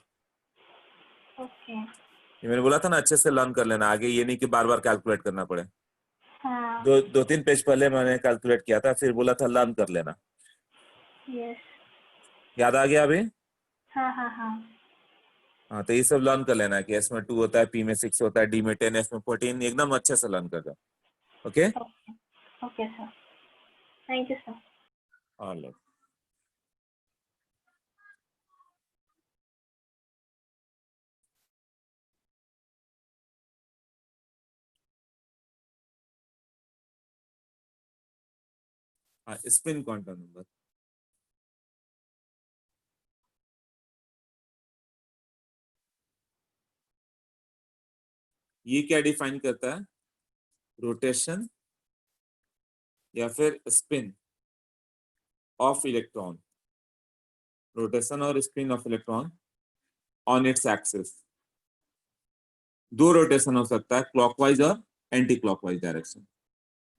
ओके। ये मैंने बोला था ना, अच्छे से लर्न कर लेना, आगे ये नहीं कि बार बार कैलकुलेट करना पड़े। हाँ। 2-3 पेज पहले मैंने कैलकुलेट किया था, फिर बोला था लर्न कर लेना। यस। याद आ गया अभी? हाँ हाँ हाँ। हाँ तो ये सब लर्न कर लेना कि एस में 2 होता है, पी में 6 होता है, डी में 10, एफ में 14, एकदम अच्छे से लर्न कर जाओ। Okay, okay sir, thank you sir. All हाँ, स्पिन क्वांटम नंबर। ये क्या डिफाइन करता है? रोटेशन या फिर स्पिन ऑफ इलेक्ट्रॉन, रोटेशन और spin off electron on its axis. 2 rotation हो सकता है, क्लॉकवाइज और एंटी क्लॉकवाइज डायरेक्शन।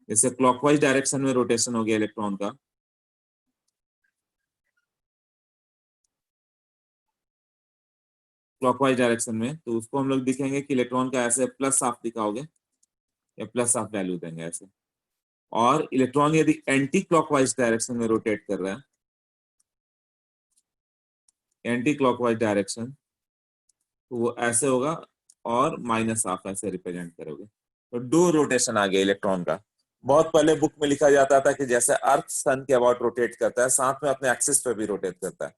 जैसे क्लॉकवाइज डायरेक्शन में रोटेशन हो गया इलेक्ट्रॉन का, क्लॉकवाइज डायरेक्शन में, तो उसको हम लोग दिखेंगे कि इलेक्ट्रॉन का ऐसे प्लस हाफ दिखाओगे या प्लस हाफ वैल्यू देंगे ऐसे। और इलेक्ट्रॉन यदि एंटी क्लॉकवाइज डायरेक्शन में रोटेट कर रहा है, एंटी क्लॉकवाइज डायरेक्शन, तो वो ऐसे होगा और माइनस हाफ ऐसे रिप्रेजेंट करोगे। तो दो रोटेशन आ गया इलेक्ट्रॉन का। बहुत पहले बुक में लिखा जाता था कि जैसे अर्थ सन के अबाउट रोटेट करता है, साथ में अपने एक्सिस पे भी रोटेट करता है।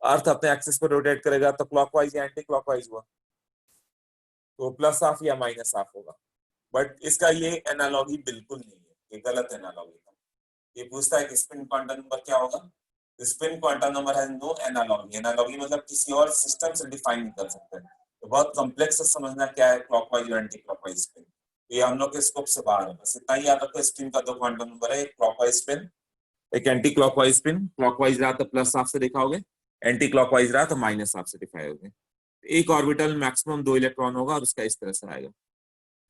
अर्थ अपने एक्सिस पर रोटेट करेगा तो क्लॉकवाइज या एंटी क्लॉकवाइज हुआ, तो प्लस हाफ या माइनस हाफ होगा। बट इसका ये एनालॉगी बिल्कुल नहीं है, ये गलत एनालॉगी है। ये पूछता है कि स्पिन क्वांटम नंबर क्या होगा। Spin quantum number has no analogy. Analogy मतलब किसी और सिस्टम से डिफाइन नहीं कर सकते। तो बहुत कॉम्प्लेक्स है समझना क्या है क्लॉकवाइज और एंटी क्लॉकवाइज स्पिन। ये हम लोग के स्कोप से बाहर है। बस इतना ही याद रखो, स्पिन का दो क्वांटम नंबर है, एक क्लॉकवाइज स्पिन, एक एंटी क्लॉकवाइज स्पिन। क्लॉकवाइज रहा तो प्लस हाफ से दिखाओगे, एंटी क्लॉकवाइज रहा तो माइनस हाफ से दिखाओगे। एक ऑर्बिटल मैक्सिमम 2 इलेक्ट्रॉन होगा और उसका इस तरह से आएगा।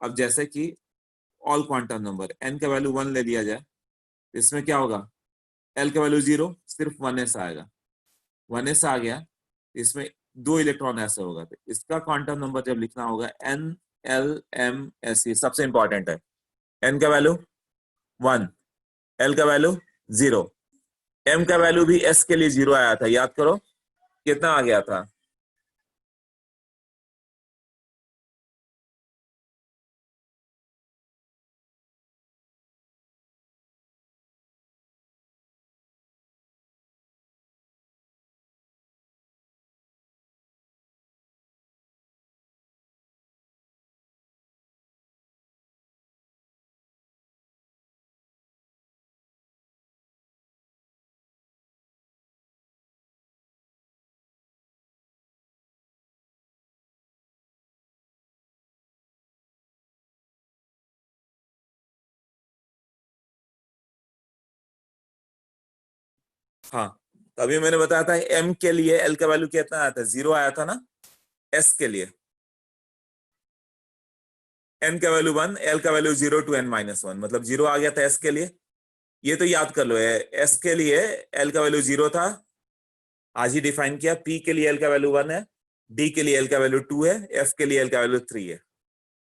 अब जैसे कि ऑल क्वांटम नंबर n का वैल्यू 1 ले लिया जाए, इसमें क्या होगा, l का वैल्यू 0, सिर्फ 1s आएगा। 1s आ गया, इसमें 2 इलेक्ट्रॉन ऐसे होगा, तो इसका क्वांटम नंबर जब लिखना होगा n l m s, ये सबसे इंपॉर्टेंट है। n का वैल्यू 1, l का वैल्यू 0, m का वैल्यू भी s के लिए 0 आया था, याद करो कितना आ गया था, हाँ। तो अभी मैंने बताया था m के लिए l का वैल्यू कितना आया था, 0 आया था ना। s के लिए n का वैल्यू 1, l का वैल्यू 0 to n - 1, मतलब 0 आ गया था s के लिए। ये तो याद कर लो, s के लिए l का वैल्यू 0 था, आज ही डिफाइन किया। p के लिए l का वैल्यू 1 है, d के लिए l का वैल्यू 2 है, f के लिए l का वैल्यू 3 है।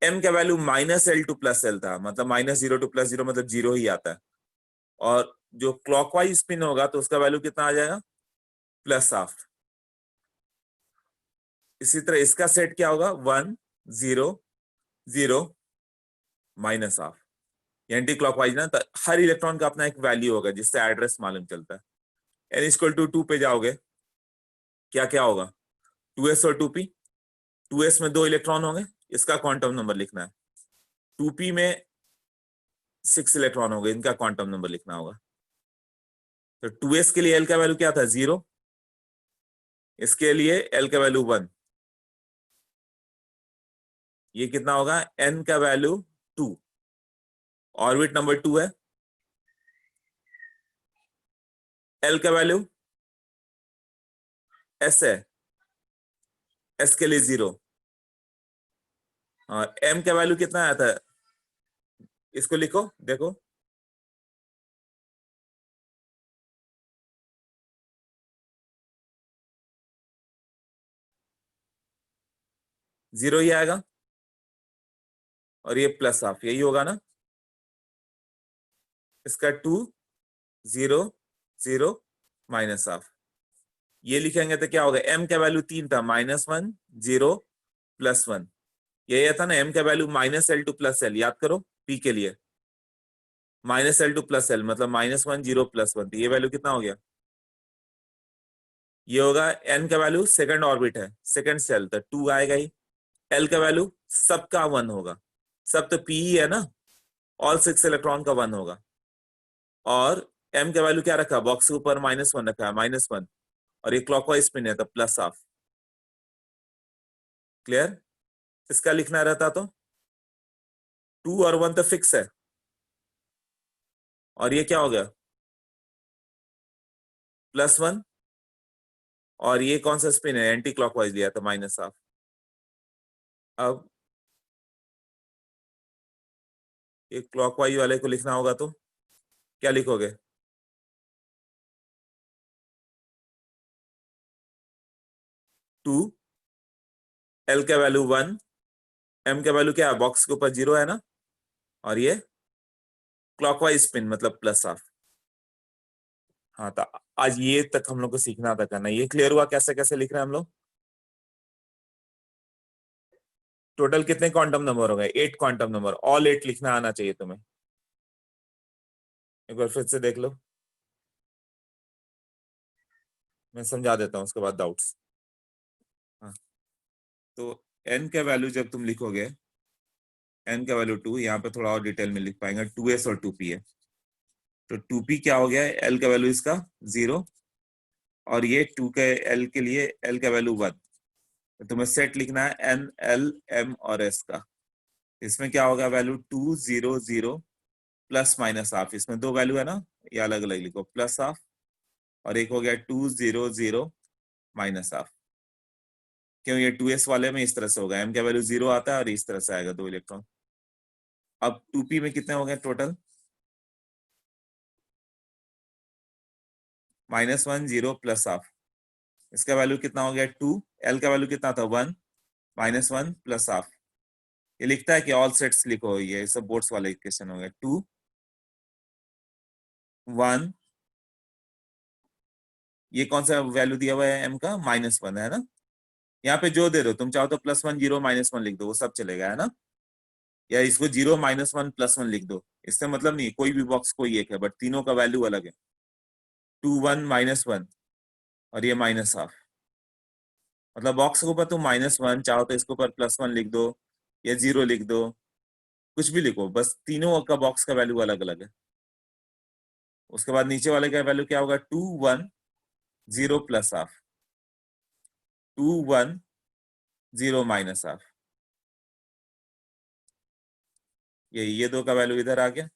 m का वैल्यू -l to +l था, मतलब -0 to +0 मतलब 0 ही आता है। और जो क्लॉकवाइज स्पिन होगा तो उसका वैल्यू कितना आ जाएगा, प्लस हाफ। इसी तरह इसका सेट क्या होगा, 1 0 0 माइनस हाफ। एंटी क्लॉकवाइज ना, तो हर इलेक्ट्रॉन का अपना एक वैल्यू होगा जिससे एड्रेस मालूम चलता है। n = 2 पे जाओगे, क्या क्या होगा, 2s और 2p। 2s में 2 इलेक्ट्रॉन होंगे, इसका क्वांटम नंबर लिखना है। 2p में 6 इलेक्ट्रॉन होंगे, इनका क्वांटम नंबर लिखना होगा। तो 2s के लिए l का वैल्यू क्या था, 0, इसके लिए l का वैल्यू 1, ये कितना होगा, n का वैल्यू 2, ऑर्बिट नंबर 2 है, l का वैल्यू s है, s के लिए 0, और m का वैल्यू कितना आया था, इसको लिखो देखो, जीरो ही आएगा, और ये प्लस हाफ, यही होगा ना। इसका 2 0 0 माइनस हाफ, ये लिखेंगे तो क्या होगा, m का वैल्यू 3 था, -1 0 +1, ये था ना। m का वैल्यू -l to +l, याद करो p के लिए -l to +l मतलब -1 0 +1, तो ये वैल्यू कितना हो गया, ये होगा। n का वैल्यू सेकंड ऑर्बिट है, सेकंड सेल, तो 2 आएगा ही। l का वैल्यू सबका 1 होगा, सब तो p ही है ना, ऑल 6 इलेक्ट्रॉन का 1 होगा। और m का वैल्यू क्या रखा, बॉक्स के ऊपर -1 रखा है, -1, और ये क्लॉकवाइज स्पिन है तो प्लस हाफ। क्लियर, इसका लिखना रहता तो 2 और 1 तो फिक्स है, और ये क्या हो गया, +1, और ये कौन सा स्पिन है, एंटी क्लॉकवाइज लिया था, माइनस हाफ। अब ये क्लॉकवाइज वाले को लिखना होगा तो क्या लिखोगे, 2 L का वैल्यू 1, M का वैल्यू क्या है, बॉक्स के ऊपर 0 है ना, और ये क्लॉकवाइज स्पिन मतलब प्लस हाफ। हाँ, तो आज ये तक हम लोग को सीखना था करना। ये क्लियर हुआ कैसे कैसे लिख रहे हैं हम लोग? टोटल कितने क्वांटम नंबर हो गए? 8 क्वांटम नंबर। ऑल 8 लिखना आना चाहिए तुम्हें। एक बार फिर से देख लो, मैं समझा देता हूँ उसके बाद डाउट्स। हाँ, तो n का वैल्यू जब तुम लिखोगे, n का वैल्यू 2, यहाँ पे थोड़ा और डिटेल में लिख पाएंगे, 2s और 2p है। तो 2p क्या हो गया है, l का वैल्यू इसका 0, और ये 2 के l के लिए l का वैल्यू 1। तो तुम्हें सेट लिखना है n, l, m और s का। इसमें क्या होगा, वैल्यू 2 0 0 प्लस माइनस हाफ। इसमें दो वैल्यू है ना, ये अलग अलग लिखो, प्लस हाफ, और एक हो गया 2 0 0 माइनस हाफ। क्यों, ये 2s वाले में इस तरह से होगा, m का वैल्यू 0 आता है और इस तरह से आएगा 2 इलेक्ट्रॉन। अब 2p में कितने हो गए टोटल, -1 0 प्लस हाफ। इसका वैल्यू कितना हो गया 2, l का वैल्यू कितना था 1, -1 प्लस हाफ। ये लिखता है कि ऑल सेट्स लिखो, ये सब बोर्ड्स वाले इक्वेशन हो गए, 2 1, ये कौन सा वैल्यू दिया हुआ है m का, -1 है ना। यहाँ पे जो दे दो, तुम चाहो तो +1 0 -1 लिख दो, वो सब चलेगा, है ना। या इसको 0 -1 +1 लिख दो, इससे मतलब नहीं, कोई भी बॉक्स कोई एक है, बट तीनों का वैल्यू अलग है। 2 1 -1 और ये माइनस हाफ, मतलब बॉक्स के ऊपर तुम -1 चाहो तो इसके ऊपर +1 लिख दो या 0 लिख दो, कुछ भी लिखो, बस तीनों का बॉक्स का वैल्यू अलग अलग है। उसके बाद नीचे वाले का वैल्यू क्या होगा, 2 1 0 प्लस हाफ, 2 1 0 माइनस हाफ। ये दो का वैल्यू इधर आ गया,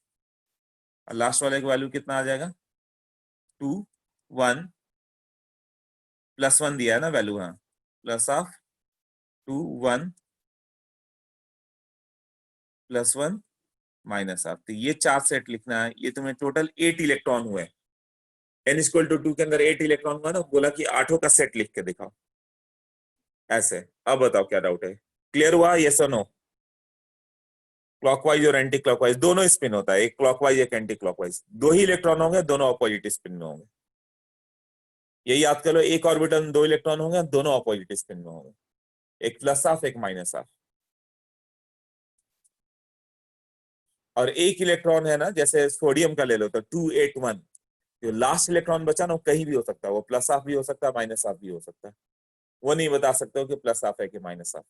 और लास्ट वाले का वैल्यू कितना आ जाएगा, 2 1 +1 दिया है ना वैल्यू, हाँ, प्लस हाफ 2 1 +1 माइनस हाफ। तो ये 4 सेट लिखना है। ये तुम्हें टोटल 8 इलेक्ट्रॉन हुए। n=2 के अंदर 8 इलेक्ट्रॉन हुआ ना, बोला कि 8 का सेट लिख के दिखाओ ऐसे। अब बताओ क्या डाउट है, क्लियर हुआ, यस और नो? क्लॉकवाइज और एंटी क्लॉकवाइज दोनों स्पिन होता है, एक क्लॉकवाइज एक एंटी क्लॉकवाइज, दो ही इलेक्ट्रॉन होंगे, दोनों अपोजिट स्पिन में होंगे। यही याद कर लो, एक ऑर्बिटल में 2 इलेक्ट्रॉन होंगे, दोनों अपोजिट स्पिन में होंगे, एक प्लस हाफ एक माइनस हाफ। और एक इलेक्ट्रॉन है ना, जैसे सोडियम का ले लो तो 281, जो लास्ट इलेक्ट्रॉन बचा ना, वो कहीं भी हो सकता है, वो प्लस हाफ भी हो सकता है, माइनस हाफ भी हो सकता है। वो नहीं बता सकते हो कि प्लस हाफ है कि माइनस हाफ।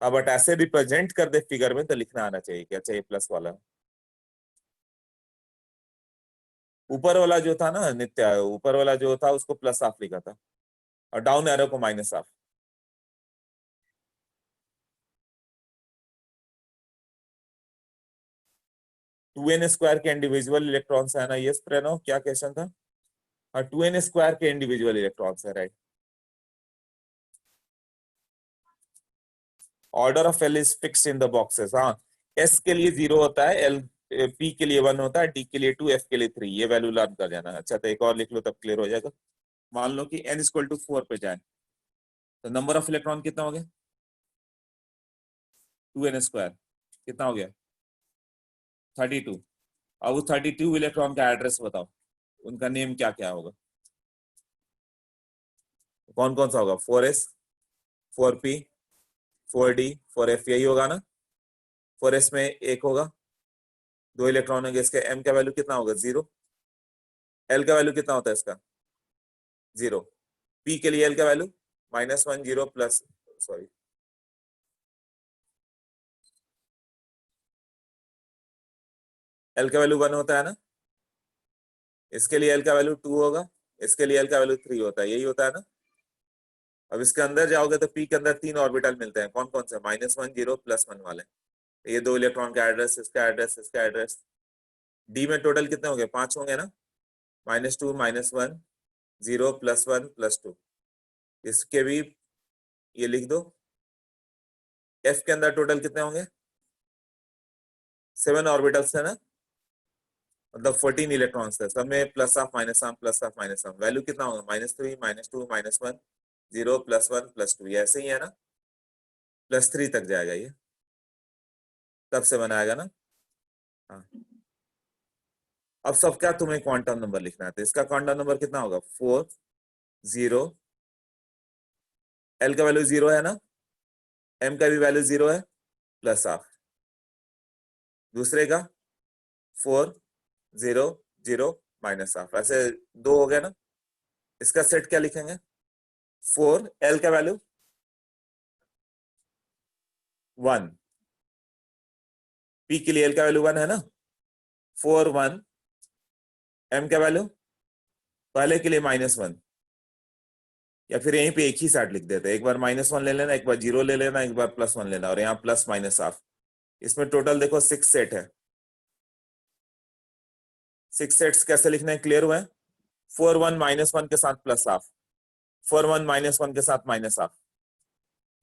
हाँ, बट ऐसे रिप्रेजेंट कर दे फिगर में तो लिखना आना चाहिए कि अच्छा ये प्लस वाला है। ऊपर वाला जो था ना नित्य, ऊपर वाला जो था उसको प्लस हाफ लिखा था, और डाउन एरो को minus half. Two N square के इंडिविजुअल इलेक्ट्रॉन्स है ना, यस प्रणव, क्या क्वेश्चन था? हाँ, 2n स्क्वायर के इंडिविजुअल इलेक्ट्रॉन्स है, right. Order of L is fixed in the boxes. हाँ, एस के लिए 0 होता है, एल पी के लिए 1 होता है, डी के लिए 2, एफ के लिए 3। ये वैल्यू लर्न कर जाना। अच्छा, तो एक और लिख लो तब क्लियर हो जाएगा। मान लो कि n=4 पे जाए, तो नंबर ऑफ इलेक्ट्रॉन कितना हो गया, 2n स्क्वायर कितना हो गया, 32। अब उस 32 इलेक्ट्रॉन का एड्रेस बताओ, उनका नेम क्या क्या होगा, कौन कौन सा होगा, 4s 4p 4d 4f, यही होगा ना। 4s में एक होगा, 2 इलेक्ट्रॉन होंगे, इसके m का वैल्यू कितना होगा, 0। l का वैल्यू कितना होता है इसका, 0। p के लिए l का वैल्यू -1 0 प्लस, सॉरी, l का वैल्यू 1 होता है ना, इसके लिए l का वैल्यू 2 होगा, इसके लिए l का वैल्यू 3 होता है, यही होता है ना। अब इसके अंदर जाओगे तो p के अंदर 3 ऑर्बिटल मिलते हैं, कौन कौन से, -1 0 +1 वाले। ये 2 इलेक्ट्रॉन का एड्रेस, इसका एड्रेस, इसका एड्रेस। डी में टोटल कितने होंगे, 5 होंगे ना, -2 -1 0 +1 +2। इसके भी ये लिख दो। एफ के अंदर टोटल कितने होंगे, 7 ऑर्बिटल्स है ना, मतलब 14 इलेक्ट्रॉन्स है, सब में plus half minus half plus half minus half. Value कितना होगा, -3 -2 -1 0 +1 +2, ये ऐसे ही है ना। +3 तक जाएगा ये, तब से बनाएगा ना। हाँ, अब सब क्या तुम्हें क्वांटम नंबर लिखना है, तो इसका क्वांटम नंबर कितना होगा 4 0, एल का वैल्यू 0 है ना, एम का भी वैल्यू 0 है, प्लस हाफ। दूसरे का 4 0 0 माइनस हाफ, ऐसे 2 हो गया ना। इसका सेट क्या लिखेंगे 4, एल का वैल्यू 1, पी के लिए एल का वैल्यू 1 है ना, 4 1, एम का वैल्यू पहले के लिए -1, या फिर यहीं पे एक ही साइड लिख देते हैं, एक बार -1 ले लेना, एक बार 0 ले लेना, एक बार +1 लेना, और यहाँ प्लस माइनस हाफ। इसमें टोटल देखो 6 सेट है। 6 सेट्स कैसे लिखने हैं क्लियर हुए हैं? 4 1 -1 के साथ प्लस हाफ, 4 1 -1 के साथ माइनस हाफ,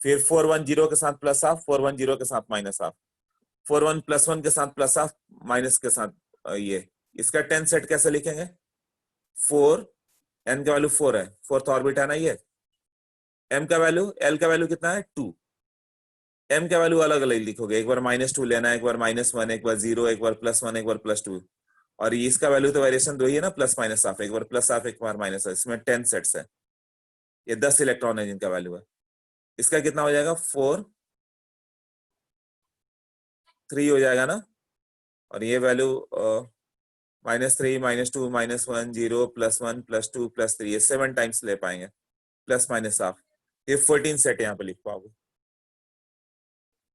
फिर 4 1 0 के साथ प्लस हाफ, 4 1 0 के साथ माइनस हाफ, 4 1 +1 के साथ प्लस हाफ, माइनस के साथ ये। इसका 10 सेट कैसे लिखेंगे 4, एन का वैल्यू 4 है, 4th ऑर्बिट है ना ये, एम का वैल्यू, एल का वैल्यू कितना है 2, एम का वैल्यू अलग अलग लिखोगे, एक बार -2 लेना है, एक बार -1, एक बार 0, एक बार +1, एक बार +2, और इसका वैल्यू तो वेरिएशन 2 ही है ना, प्लस माइनस हाफ, एक बार प्लस हाफ, एक बार माइनस हाफ। इसमें 10 सेट्स है, ये 10 इलेक्ट्रॉन है जिनका वैल्यू है। इसका कितना हो जाएगा 4 3 हो जाएगा ना, और ये वैल्यू -3 -2 -1 0 +1 +2 +3, ये 7 टाइम्स ले पाएंगे, प्लस माइनस हाफ। ये 14 सेट यहाँ पे लिख पाओगे।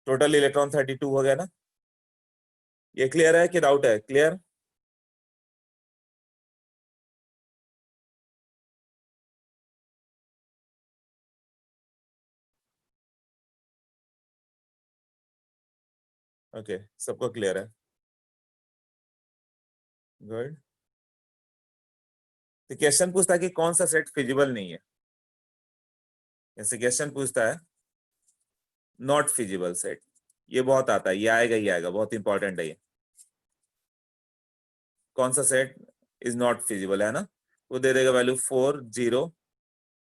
टोटल इलेक्ट्रॉन 32 हो गया ना। ये क्लियर है कि डाउट है? क्लियर? ओके, सबको क्लियर है? गुड। तो क्वेश्चन पूछता है कि कौन सा सेट फिजिबल नहीं है। जैसे क्वेश्चन पूछता है नॉट फिजिबल सेट, ये बहुत आता है, ये आएगा ही आएगा, बहुत इंपॉर्टेंट है ये। कौन सा सेट इज नॉट फिजिबल है ना, वो दे देगा वैल्यू 4 0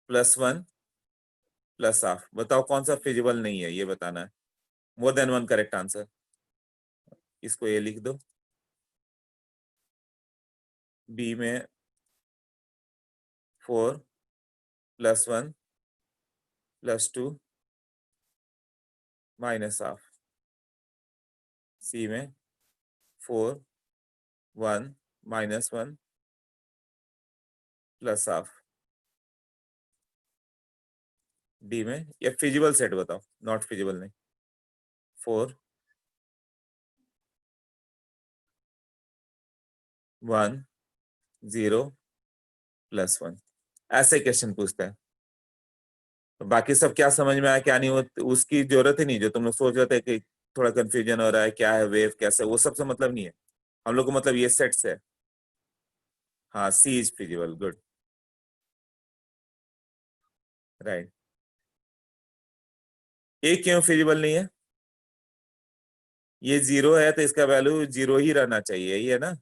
+1 प्लस हाफ। बताओ कौन सा फिजिबल नहीं है, ये बताना है। More than 1 correct answer. इसको ये लिख दो, बी में 4 +1 +2 माइनस हाफ, सी में 4 1 -1 प्लस हाफ, डी में ये फिजिबल सेट बताओ, नॉट फिजिबल नहीं। 4 1 0 +1, ऐसे क्वेश्चन पूछता है। तो बाकी सब क्या समझ में आया क्या नहीं, वो उसकी जरूरत ही नहीं। जो तुम लोग सोच रहे थे कि थोड़ा कंफ्यूजन हो रहा है, क्या है वेव कैसे, वो सबसे मतलब नहीं है हम लोग को, मतलब ये सेट से। हाँ, सी इज फिजिबल, गुड, राइट। ए क्यों फिजिबल नहीं है? ये 0 है तो इसका वैल्यू 0 ही रहना चाहिए, ये है ना।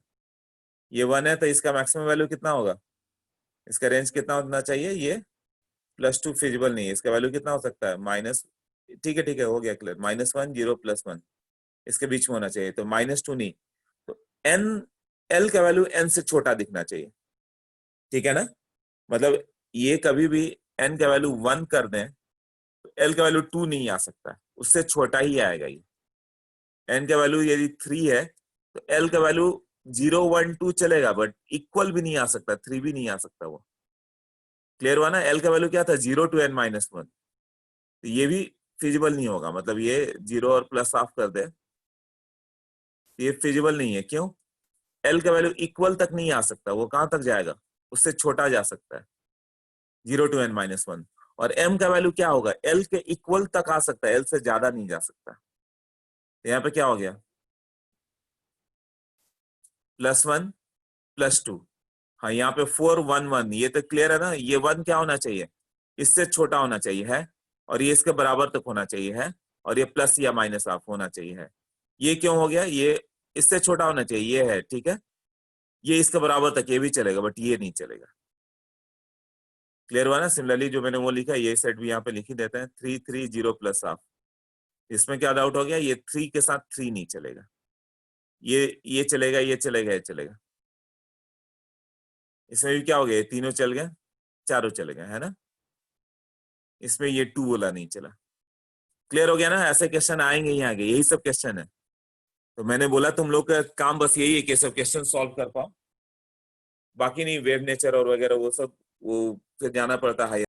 ये 1 है तो इसका मैक्सिमम वैल्यू कितना होगा, इसका रेंज कितना होना चाहिए, ये +2 फिजिबल नहीं है, इसका वैल्यू कितना हो सकता है माइनस, ठीक है हो गया क्लियर, -1 0 +1, इसके बीच में होना चाहिए, तो -2 नहीं, तो एन, एल का वैल्यू एन से छोटा दिखना चाहिए, ठीक है ना। मतलब ये कभी भी एन का वैल्यू 1 कर दें तो एल का वैल्यू 2 नहीं आ सकता, उससे छोटा ही आएगा ये। एन का वैल्यू यदि 3 है तो एल का वैल्यू 0 1 2 चलेगा, बट इक्वल भी नहीं आ सकता, 3 भी नहीं आ सकता वो। क्लियर हुआ ना। एल का वैल्यू क्या था 0 to n -1, तो ये भी फिजिबल नहीं होगा, मतलब ये 0 और प्लस हाफ कर दे, ये फिजिबल नहीं है। क्यों? एल का वैल्यू इक्वल तक नहीं आ सकता, वो कहां तक जाएगा, उससे छोटा जा सकता है 0 to n -1। और m का वैल्यू क्या होगा, l के इक्वल तक आ सकता है, l से ज्यादा नहीं जा सकता। यहाँ पे क्या हो गया +1 +2, हाँ यहाँ पे 4 1 1, ये तो क्लियर है ना। ये 1 क्या होना चाहिए, इससे छोटा होना चाहिए है, और ये इसके बराबर तक होना चाहिए है, और ये प्लस या माइनस हाफ होना चाहिए है। ये क्यों हो गया, ये इससे छोटा होना चाहिए, ये है, ठीक है। ये इसके बराबर तक ये भी चलेगा, बट ये नहीं चलेगा। क्लियर हुआ ना। सिमिलरली जो मैंने वो लिखा है, ये सेट भी यहाँ पे लिख ही देते हैं, 3 3 0 प्लस हाफ, इसमें क्या डाउट हो गया, ये 3 के साथ 3 नहीं चलेगा, ये चलेगा, ये चलेगा, ये चलेगा। इसमें भी क्या हो गया, ये तीनों चल गए, चारों चले गए, है ना। इसमें ये 2 वाला नहीं चला। क्लियर हो गया ना, ऐसे क्वेश्चन आएंगे ही आगे, यही सब क्वेश्चन है। तो मैंने बोला तुम लोग का काम बस यही है कि सब क्वेश्चन सॉल्व कर पाओ, बाकी नहीं, वेव नेचर और वगैरह वो सब वो फिर जाना पड़ता है